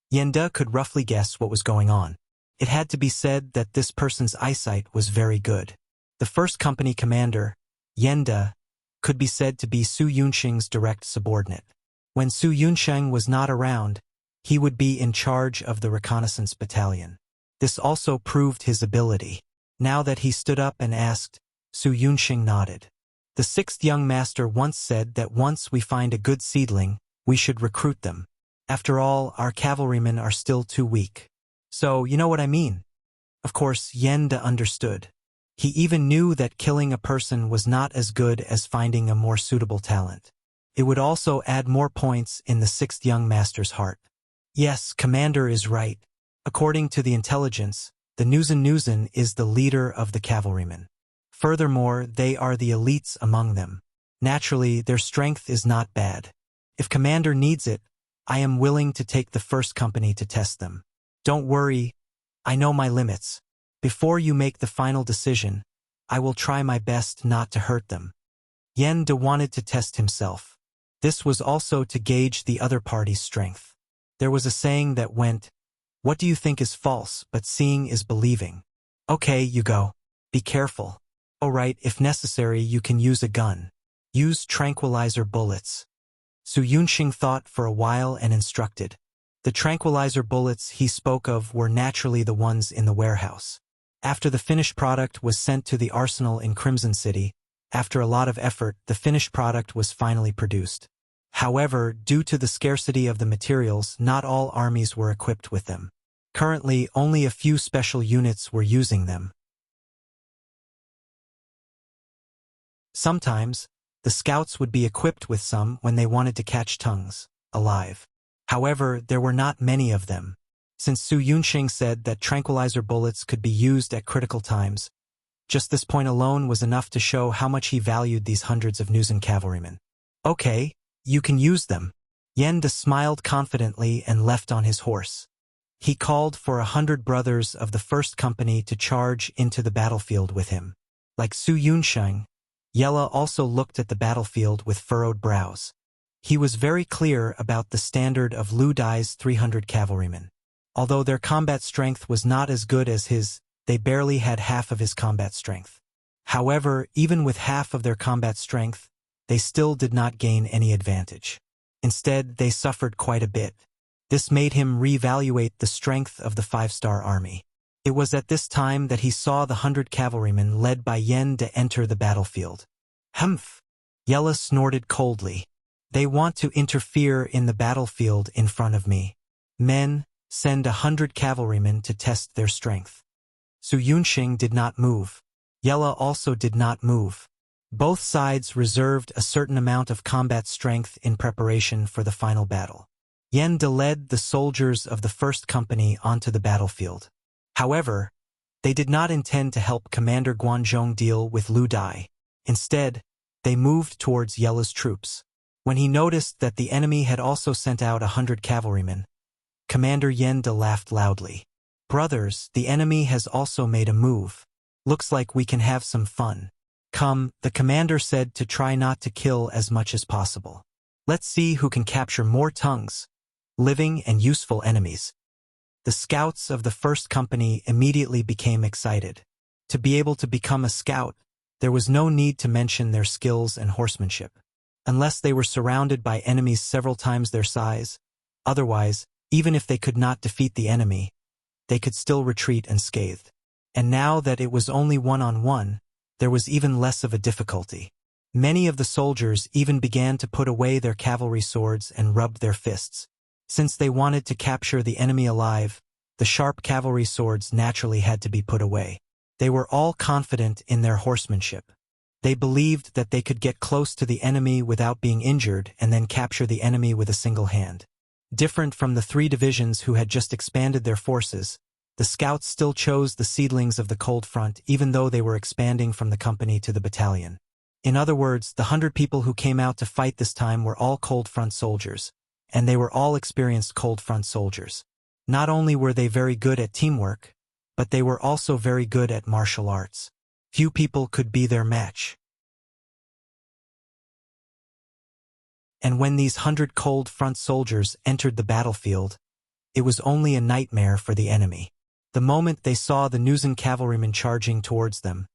Yan De could roughly guess what was going on. It had to be said that this person's eyesight was very good. The first company commander, Yan De, could be said to be Su Yunsheng's direct subordinate. When Su Yunsheng was not around, he would be in charge of the reconnaissance battalion. This also proved his ability. Now that he stood up and asked, Su Yunsheng nodded. The 6th young master once said that once we find a good seedling, we should recruit them. After all, our cavalrymen are still too weak. So, you know what I mean? Of course, Yan De understood. He even knew that killing a person was not as good as finding a more suitable talent. It would also add more points in the 6th young master's heart. Yes, Commander is right. According to the intelligence, the Nuzen is the leader of the cavalrymen. Furthermore, they are the elites among them. Naturally, their strength is not bad. If Commander needs it, I am willing to take the first company to test them. Don't worry, I know my limits. Before you make the final decision, I will try my best not to hurt them. Yan De wanted to test himself. This was also to gauge the other party's strength. There was a saying that went, "What do you think is false, but seeing is believing." Okay, you go. Be careful. Alright, if necessary, you can use a gun. Use tranquilizer bullets. Su Yunsheng thought for a while and instructed. The tranquilizer bullets he spoke of were naturally the ones in the warehouse. After the finished product was sent to the arsenal in Crimson City, after a lot of effort, the finished product was finally produced. However, due to the scarcity of the materials, not all armies were equipped with them. Currently, only a few special units were using them. Sometimes, the scouts would be equipped with some when they wanted to catch tongues alive. However, there were not many of them. Since Su Yunsheng said that tranquilizer bullets could be used at critical times, just this point alone was enough to show how much he valued these hundreds of Nuzen cavalrymen. Okay, you can use them. Yan De smiled confidently and left on his horse. He called for 100 brothers of the first company to charge into the battlefield with him. Like Su Yunsheng, Yella also looked at the battlefield with furrowed brows. He was very clear about the standard of Lu Dai's 300 cavalrymen. Although their combat strength was not as good as his, they barely had half of his combat strength. However, even with half of their combat strength, they still did not gain any advantage. Instead, they suffered quite a bit. This made him reevaluate the strength of the 5-star army. It was at this time that he saw the 100 cavalrymen led by Yan De enter the battlefield. Humph! Yella snorted coldly. They want to interfere in the battlefield in front of me. Men, send 100 cavalrymen to test their strength. Su Yunxing did not move. Yella also did not move. Both sides reserved a certain amount of combat strength in preparation for the final battle. Yen De led the soldiers of the first company onto the battlefield. However, they did not intend to help Commander Guanzhong deal with Lu Dai. Instead, they moved towards Yella's troops. When he noticed that the enemy had also sent out 100 cavalrymen, Commander Yen De laughed loudly. Brothers, the enemy has also made a move. Looks like we can have some fun. Come, the commander said, to try not to kill as much as possible. Let's see who can capture more tongues, living and useful enemies. The scouts of the first company immediately became excited. To be able to become a scout, there was no need to mention their skills and horsemanship. Unless they were surrounded by enemies several times their size, otherwise, even if they could not defeat the enemy, they could still retreat unscathed. And now that it was only one-on-one, there was even less of a difficulty. Many of the soldiers even began to put away their cavalry swords and rubbed their fists. Since they wanted to capture the enemy alive, the sharp cavalry swords naturally had to be put away. They were all confident in their horsemanship. They believed that they could get close to the enemy without being injured and then capture the enemy with a single hand. Different from the 3 divisions who had just expanded their forces, the scouts still chose the seedlings of the cold front even though they were expanding from the company to the battalion. In other words, the 100 people who came out to fight this time were all cold front soldiers, and they were all experienced cold front soldiers. Not only were they very good at teamwork, but they were also very good at martial arts. Few people could be their match. And when these 100 cold front soldiers entered the battlefield, it was only a nightmare for the enemy. The moment they saw the Nuzan cavalrymen charging towards them,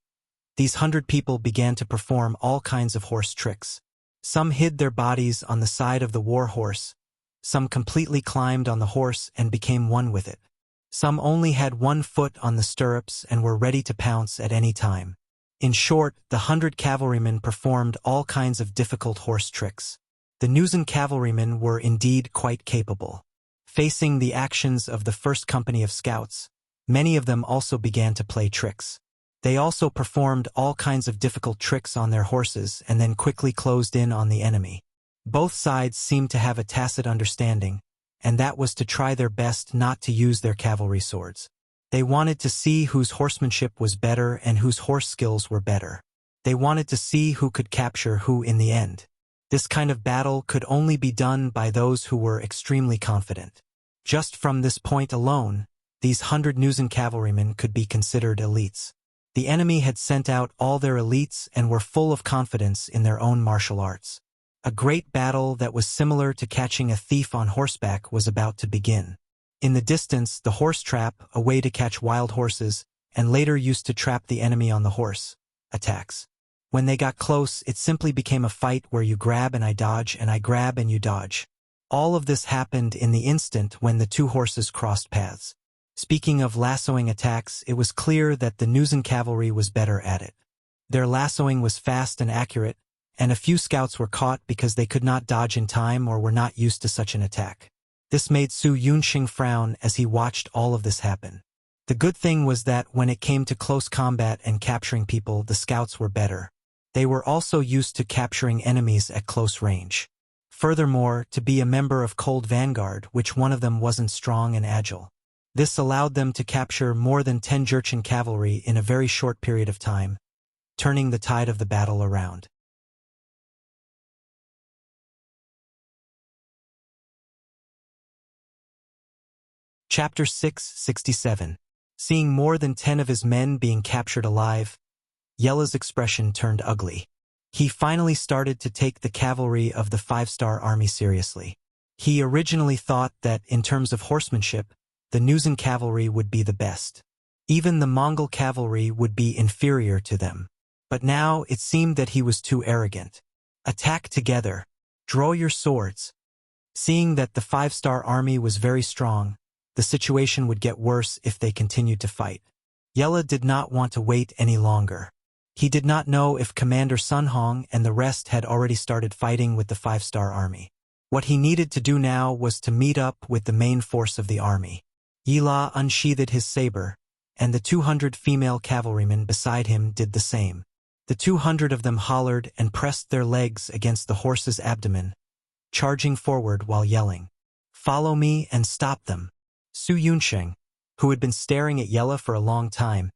these 100 people began to perform all kinds of horse tricks. Some hid their bodies on the side of the war horse, some completely climbed on the horse and became one with it. Some only had 1 foot on the stirrups and were ready to pounce at any time. In short, the 100 cavalrymen performed all kinds of difficult horse tricks. The Nuzan cavalrymen were indeed quite capable. Facing the actions of the first company of scouts, many of them also began to play tricks. They also performed all kinds of difficult tricks on their horses and then quickly closed in on the enemy. Both sides seemed to have a tacit understanding, and that was to try their best not to use their cavalry swords. They wanted to see whose horsemanship was better and whose horse skills were better. They wanted to see who could capture who in the end. This kind of battle could only be done by those who were extremely confident. Just from this point alone, these 100 Nuzan cavalrymen could be considered elites. The enemy had sent out all their elites and were full of confidence in their own martial arts. A great battle that was similar to catching a thief on horseback was about to begin. In the distance, the horse trap, a way to catch wild horses, and later used to trap the enemy on the horse, attacks. When they got close, it simply became a fight where you grab and I dodge and I grab and you dodge. All of this happened in the instant when the 2 horses crossed paths. Speaking of lassoing attacks, it was clear that the Nuzan cavalry was better at it. Their lassoing was fast and accurate, and a few scouts were caught because they could not dodge in time or were not used to such an attack. This made Su Yunxing frown as he watched all of this happen. The good thing was that when it came to close combat and capturing people, the scouts were better. They were also used to capturing enemies at close range. Furthermore, to be a member of Cold Vanguard, which one of them wasn't strong and agile. This allowed them to capture more than 10 Jurchen cavalry in a very short period of time, turning the tide of the battle around. Chapter 667. Seeing more than 10 of his men being captured alive, Yella's expression turned ugly. He finally started to take the cavalry of the 5-star army seriously. He originally thought that, in terms of horsemanship, the Nuzan cavalry would be the best. Even the Mongol cavalry would be inferior to them. But now it seemed that he was too arrogant. Attack together. Draw your swords. Seeing that the 5-star army was very strong, the situation would get worse if they continued to fight. Yella did not want to wait any longer. He did not know if Commander Sun Hong and the rest had already started fighting with the five-star army. What he needed to do now was to meet up with the main force of the army. Yi La unsheathed his saber, and the 200 female cavalrymen beside him did the same. The 200 of them hollered and pressed their legs against the horse's abdomen, charging forward while yelling, "Follow me and stop them." Su Yunsheng, who had been staring at Yella for a long time,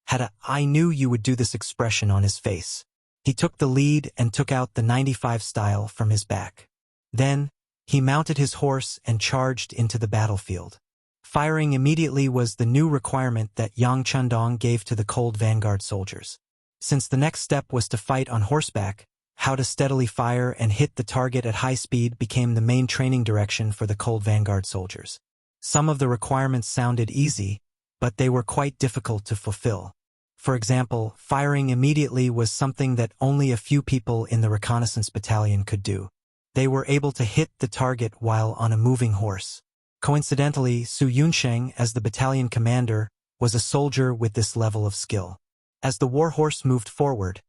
had a "I knew you would do this" expression on his face. He took the lead and took out the 95 style from his back. Then, he mounted his horse and charged into the battlefield. Firing immediately was the new requirement that Yang Chundong gave to the cold vanguard soldiers. Since the next step was to fight on horseback, how to steadily fire and hit the target at high speed became the main training direction for the cold vanguard soldiers. Some of the requirements sounded easy, but they were quite difficult to fulfill. For example, firing immediately was something that only a few people in the reconnaissance battalion could do. They were able to hit the target while on a moving horse. Coincidentally, Su Yunsheng, as the battalion commander, was a soldier with this level of skill. As the war horse moved forward,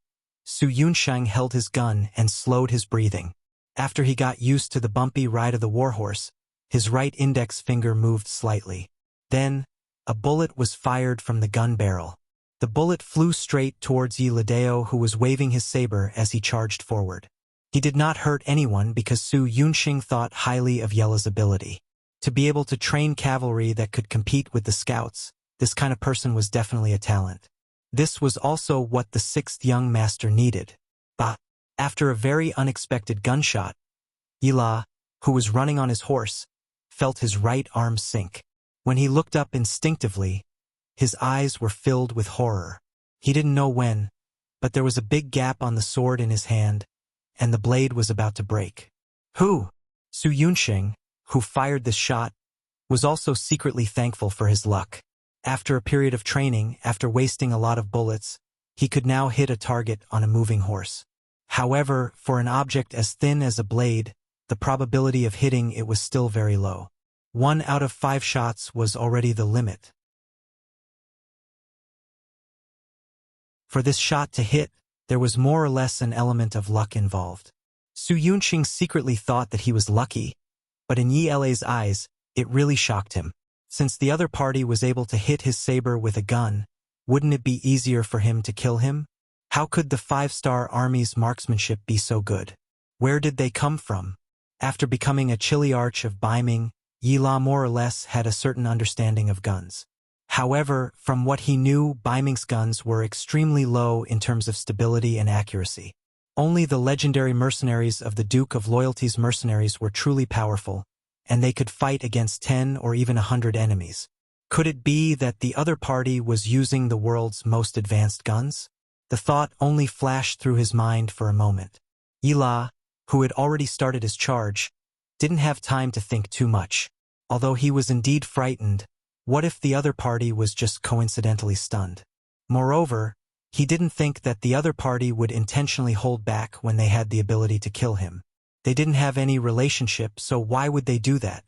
Su Yunsheng held his gun and slowed his breathing. After he got used to the bumpy ride of the war horse, his right index finger moved slightly. Then, a bullet was fired from the gun barrel. The bullet flew straight towards Yi Ladeo, who was waving his saber as he charged forward. He did not hurt anyone because Su Yunsheng thought highly of Yella's ability. To be able to train cavalry that could compete with the scouts, this kind of person was definitely a talent. This was also what the 6th young master needed. But, after a very unexpected gunshot, Yi La, who was running on his horse, felt his right arm sink. When he looked up instinctively, his eyes were filled with horror. He didn't know when, but there was a big gap on the sword in his hand, and the blade was about to break. Who? Su Yunsheng, who fired this shot, was also secretly thankful for his luck. After a period of training, after wasting a lot of bullets, he could now hit a target on a moving horse. However, for an object as thin as a blade, the probability of hitting it was still very low. 1 out of 5 shots was already the limit. For this shot to hit, there was more or less an element of luck involved. Su Yunsheng secretly thought that he was lucky, but in Yi La's eyes, it really shocked him. Since the other party was able to hit his saber with a gun, wouldn't it be easier for him to kill him? How could the 5-star army's marksmanship be so good? Where did they come from? After becoming a chiliarch of Baiming, Yi La more or less had a certain understanding of guns. However, from what he knew, Baiming's guns were extremely low in terms of stability and accuracy. Only the legendary mercenaries of the Duke of Loyalty's mercenaries were truly powerful, and they could fight against 10 or even 100 enemies. Could it be that the other party was using the world's most advanced guns? The thought only flashed through his mind for a moment. Yi La, who had already started his charge, didn't have time to think too much. Although he was indeed frightened, what if the other party was just coincidentally stunned? Moreover, he didn't think that the other party would intentionally hold back when they had the ability to kill him. They didn't have any relationship, so why would they do that?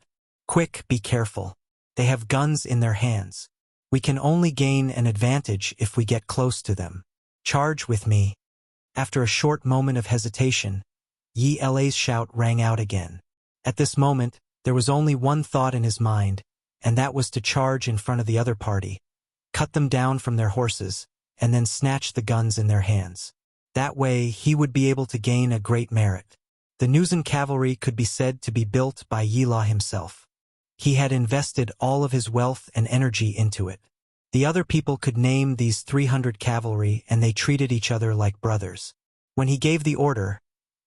Quick, be careful. They have guns in their hands. We can only gain an advantage if we get close to them. Charge with me. After a short moment of hesitation, Yi La's shout rang out again. At this moment, there was only one thought in his mind, and that was to charge in front of the other party, cut them down from their horses, and then snatch the guns in their hands. That way, he would be able to gain a great merit. The Nuzan cavalry could be said to be built by Yi La himself. He had invested all of his wealth and energy into it. The other people could name these 300 cavalry, and they treated each other like brothers. When he gave the order,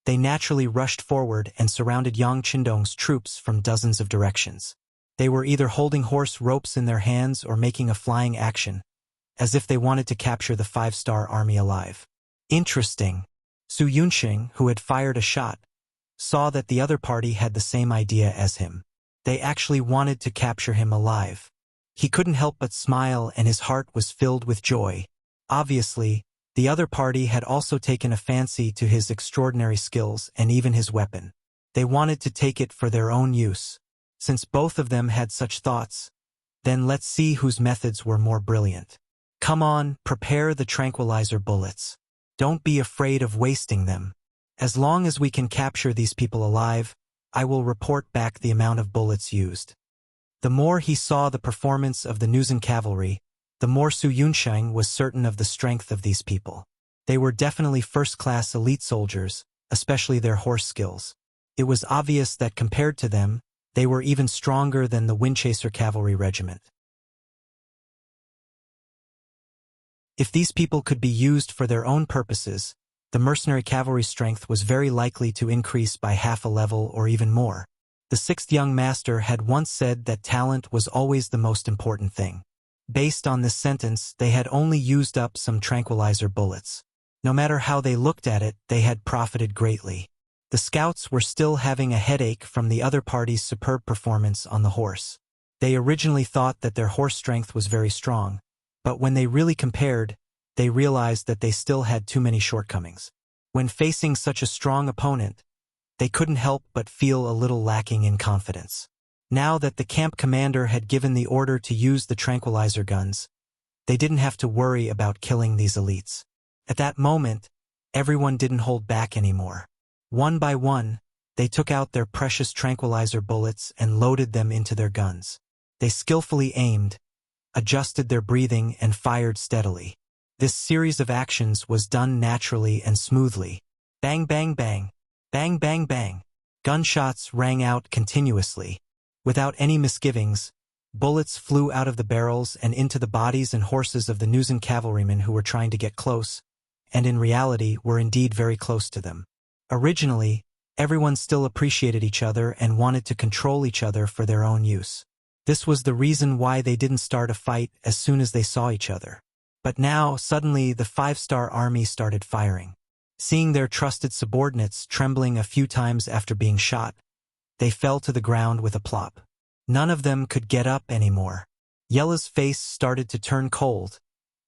they naturally rushed forward and surrounded Yang Chindong's troops from dozens of directions. They were either holding horse ropes in their hands or making a flying action, as if they wanted to capture the 5-star army alive. Interesting. Su Yunsheng, who had fired a shot, saw that the other party had the same idea as him. They actually wanted to capture him alive. He couldn't help but smile, and his heart was filled with joy. Obviously, the other party had also taken a fancy to his extraordinary skills and even his weapon. They wanted to take it for their own use. Since both of them had such thoughts, then let's see whose methods were more brilliant. Come on, prepare the tranquilizer bullets. Don't be afraid of wasting them. As long as we can capture these people alive, I will report back the amount of bullets used. The more he saw the performance of the Nuzen cavalry, the more Su Yunsheng was certain of the strength of these people. They were definitely first-class elite soldiers, especially their horse skills. It was obvious that compared to them, they were even stronger than the Windchaser cavalry regiment. If these people could be used for their own purposes, the mercenary cavalry strength was very likely to increase by half a level or even more. The sixth young master had once said that talent was always the most important thing. Based on this sentence, they had only used up some tranquilizer bullets. No matter how they looked at it, they had profited greatly. The scouts were still having a headache from the other party's superb performance on the horse. They originally thought that their horse strength was very strong, but when they really compared, they realized that they still had too many shortcomings. When facing such a strong opponent, they couldn't help but feel a little lacking in confidence. Now that the camp commander had given the order to use the tranquilizer guns, they didn't have to worry about killing these elites. At that moment, everyone didn't hold back anymore. One by one, they took out their precious tranquilizer bullets and loaded them into their guns. They skillfully aimed, adjusted their breathing, and fired steadily. This series of actions was done naturally and smoothly. Bang, bang, bang. Bang, bang, bang. Gunshots rang out continuously. Without any misgivings, bullets flew out of the barrels and into the bodies and horses of the Nuzen cavalrymen who were trying to get close, and in reality were indeed very close to them. Originally, everyone still appreciated each other and wanted to control each other for their own use. This was the reason why they didn't start a fight as soon as they saw each other. But now, suddenly, the five-star army started firing. Seeing their trusted subordinates trembling a few times after being shot, they fell to the ground with a plop. None of them could get up anymore. Yella's face started to turn cold,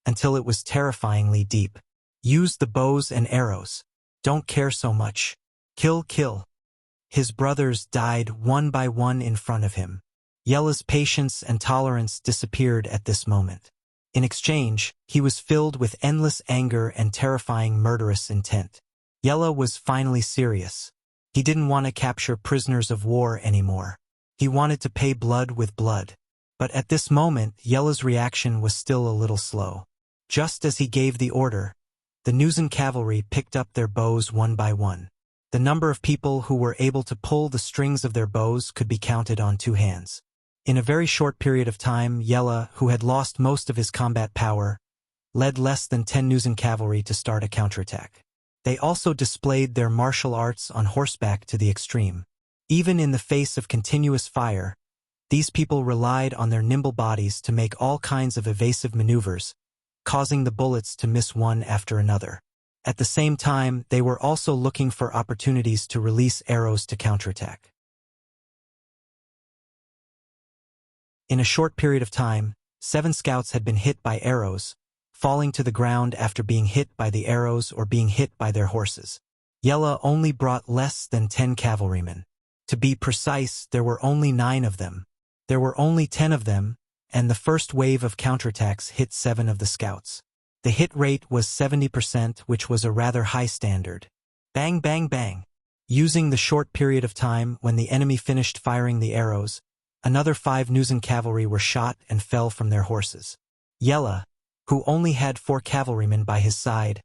until it was terrifyingly deep. Use the bows and arrows. Don't care so much. Kill, kill. His brothers died one by one in front of him. Yella's patience and tolerance disappeared at this moment. In exchange, he was filled with endless anger and terrifying murderous intent. Yella was finally serious. He didn't want to capture prisoners of war anymore. He wanted to pay blood with blood. But at this moment, Yella's reaction was still a little slow. Just as he gave the order, the Nuzen cavalry picked up their bows one by one. The number of people who were able to pull the strings of their bows could be counted on two hands. In a very short period of time, Yella, who had lost most of his combat power, led less than 10 Nuzen cavalry to start a counterattack. They also displayed their martial arts on horseback to the extreme. Even in the face of continuous fire, these people relied on their nimble bodies to make all kinds of evasive maneuvers, causing the bullets to miss one after another. At the same time, they were also looking for opportunities to release arrows to counterattack. In a short period of time, 7 scouts had been hit by arrows, falling to the ground after being hit by the arrows or being hit by their horses. Yella only brought less than 10 cavalrymen. To be precise, there were only 9 of them. There were only 10 of them, and the first wave of counterattacks hit 7 of the scouts. The hit rate was 70%, which was a rather high standard. Bang, bang, bang. Using the short period of time when the enemy finished firing the arrows, another 5 Nuzen cavalry were shot and fell from their horses. Yella, who only had 4 cavalrymen by his side,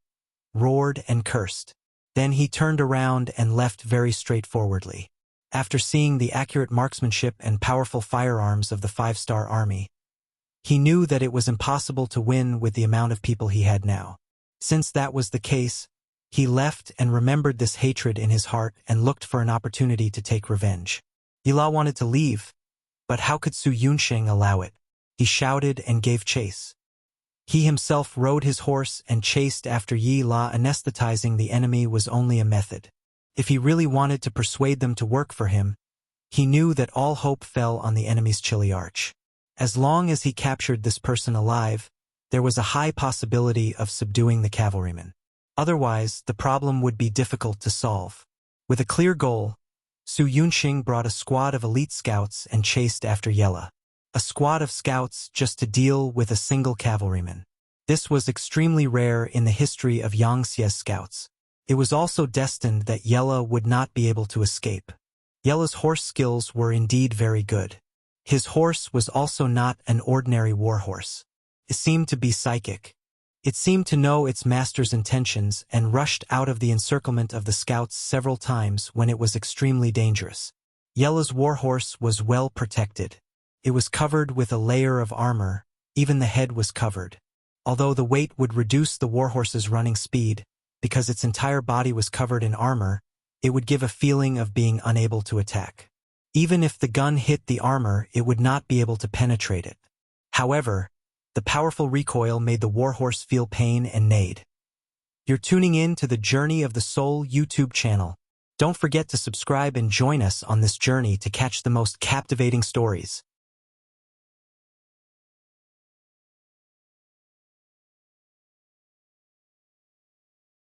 roared and cursed. Then he turned around and left very straightforwardly. After seeing the accurate marksmanship and powerful firearms of the 5-star army, he knew that it was impossible to win with the amount of people he had now. Since that was the case, he left and remembered this hatred in his heart and looked for an opportunity to take revenge. Yella wanted to leave, but how could Su Yunsheng allow it? He shouted and gave chase. He himself rode his horse and chased after Yella. Anesthetizing the enemy was only a method. If he really wanted to persuade them to work for him, he knew that all hope fell on the enemy's chilly arch. As long as he captured this person alive, there was a high possibility of subduing the cavalrymen. Otherwise, the problem would be difficult to solve. With a clear goal, Su Yunsheng brought a squad of elite scouts and chased after Yella. A squad of scouts just to deal with a single cavalryman. This was extremely rare in the history of Yangxia's scouts. It was also destined that Yella would not be able to escape. Yella's horse skills were indeed very good. His horse was also not an ordinary warhorse. It seemed to be psychic. It seemed to know its master's intentions and rushed out of the encirclement of the scouts several times when it was extremely dangerous. Yella's warhorse was well protected. It was covered with a layer of armor, even the head was covered. Although the weight would reduce the warhorse's running speed, because its entire body was covered in armor, it would give a feeling of being unable to attack. Even if the gun hit the armor, it would not be able to penetrate it. However, the powerful recoil made the warhorse feel pain and neighed. You're tuning in to the Journey of the Soul YouTube channel. Don't forget to subscribe and join us on this journey to catch the most captivating stories.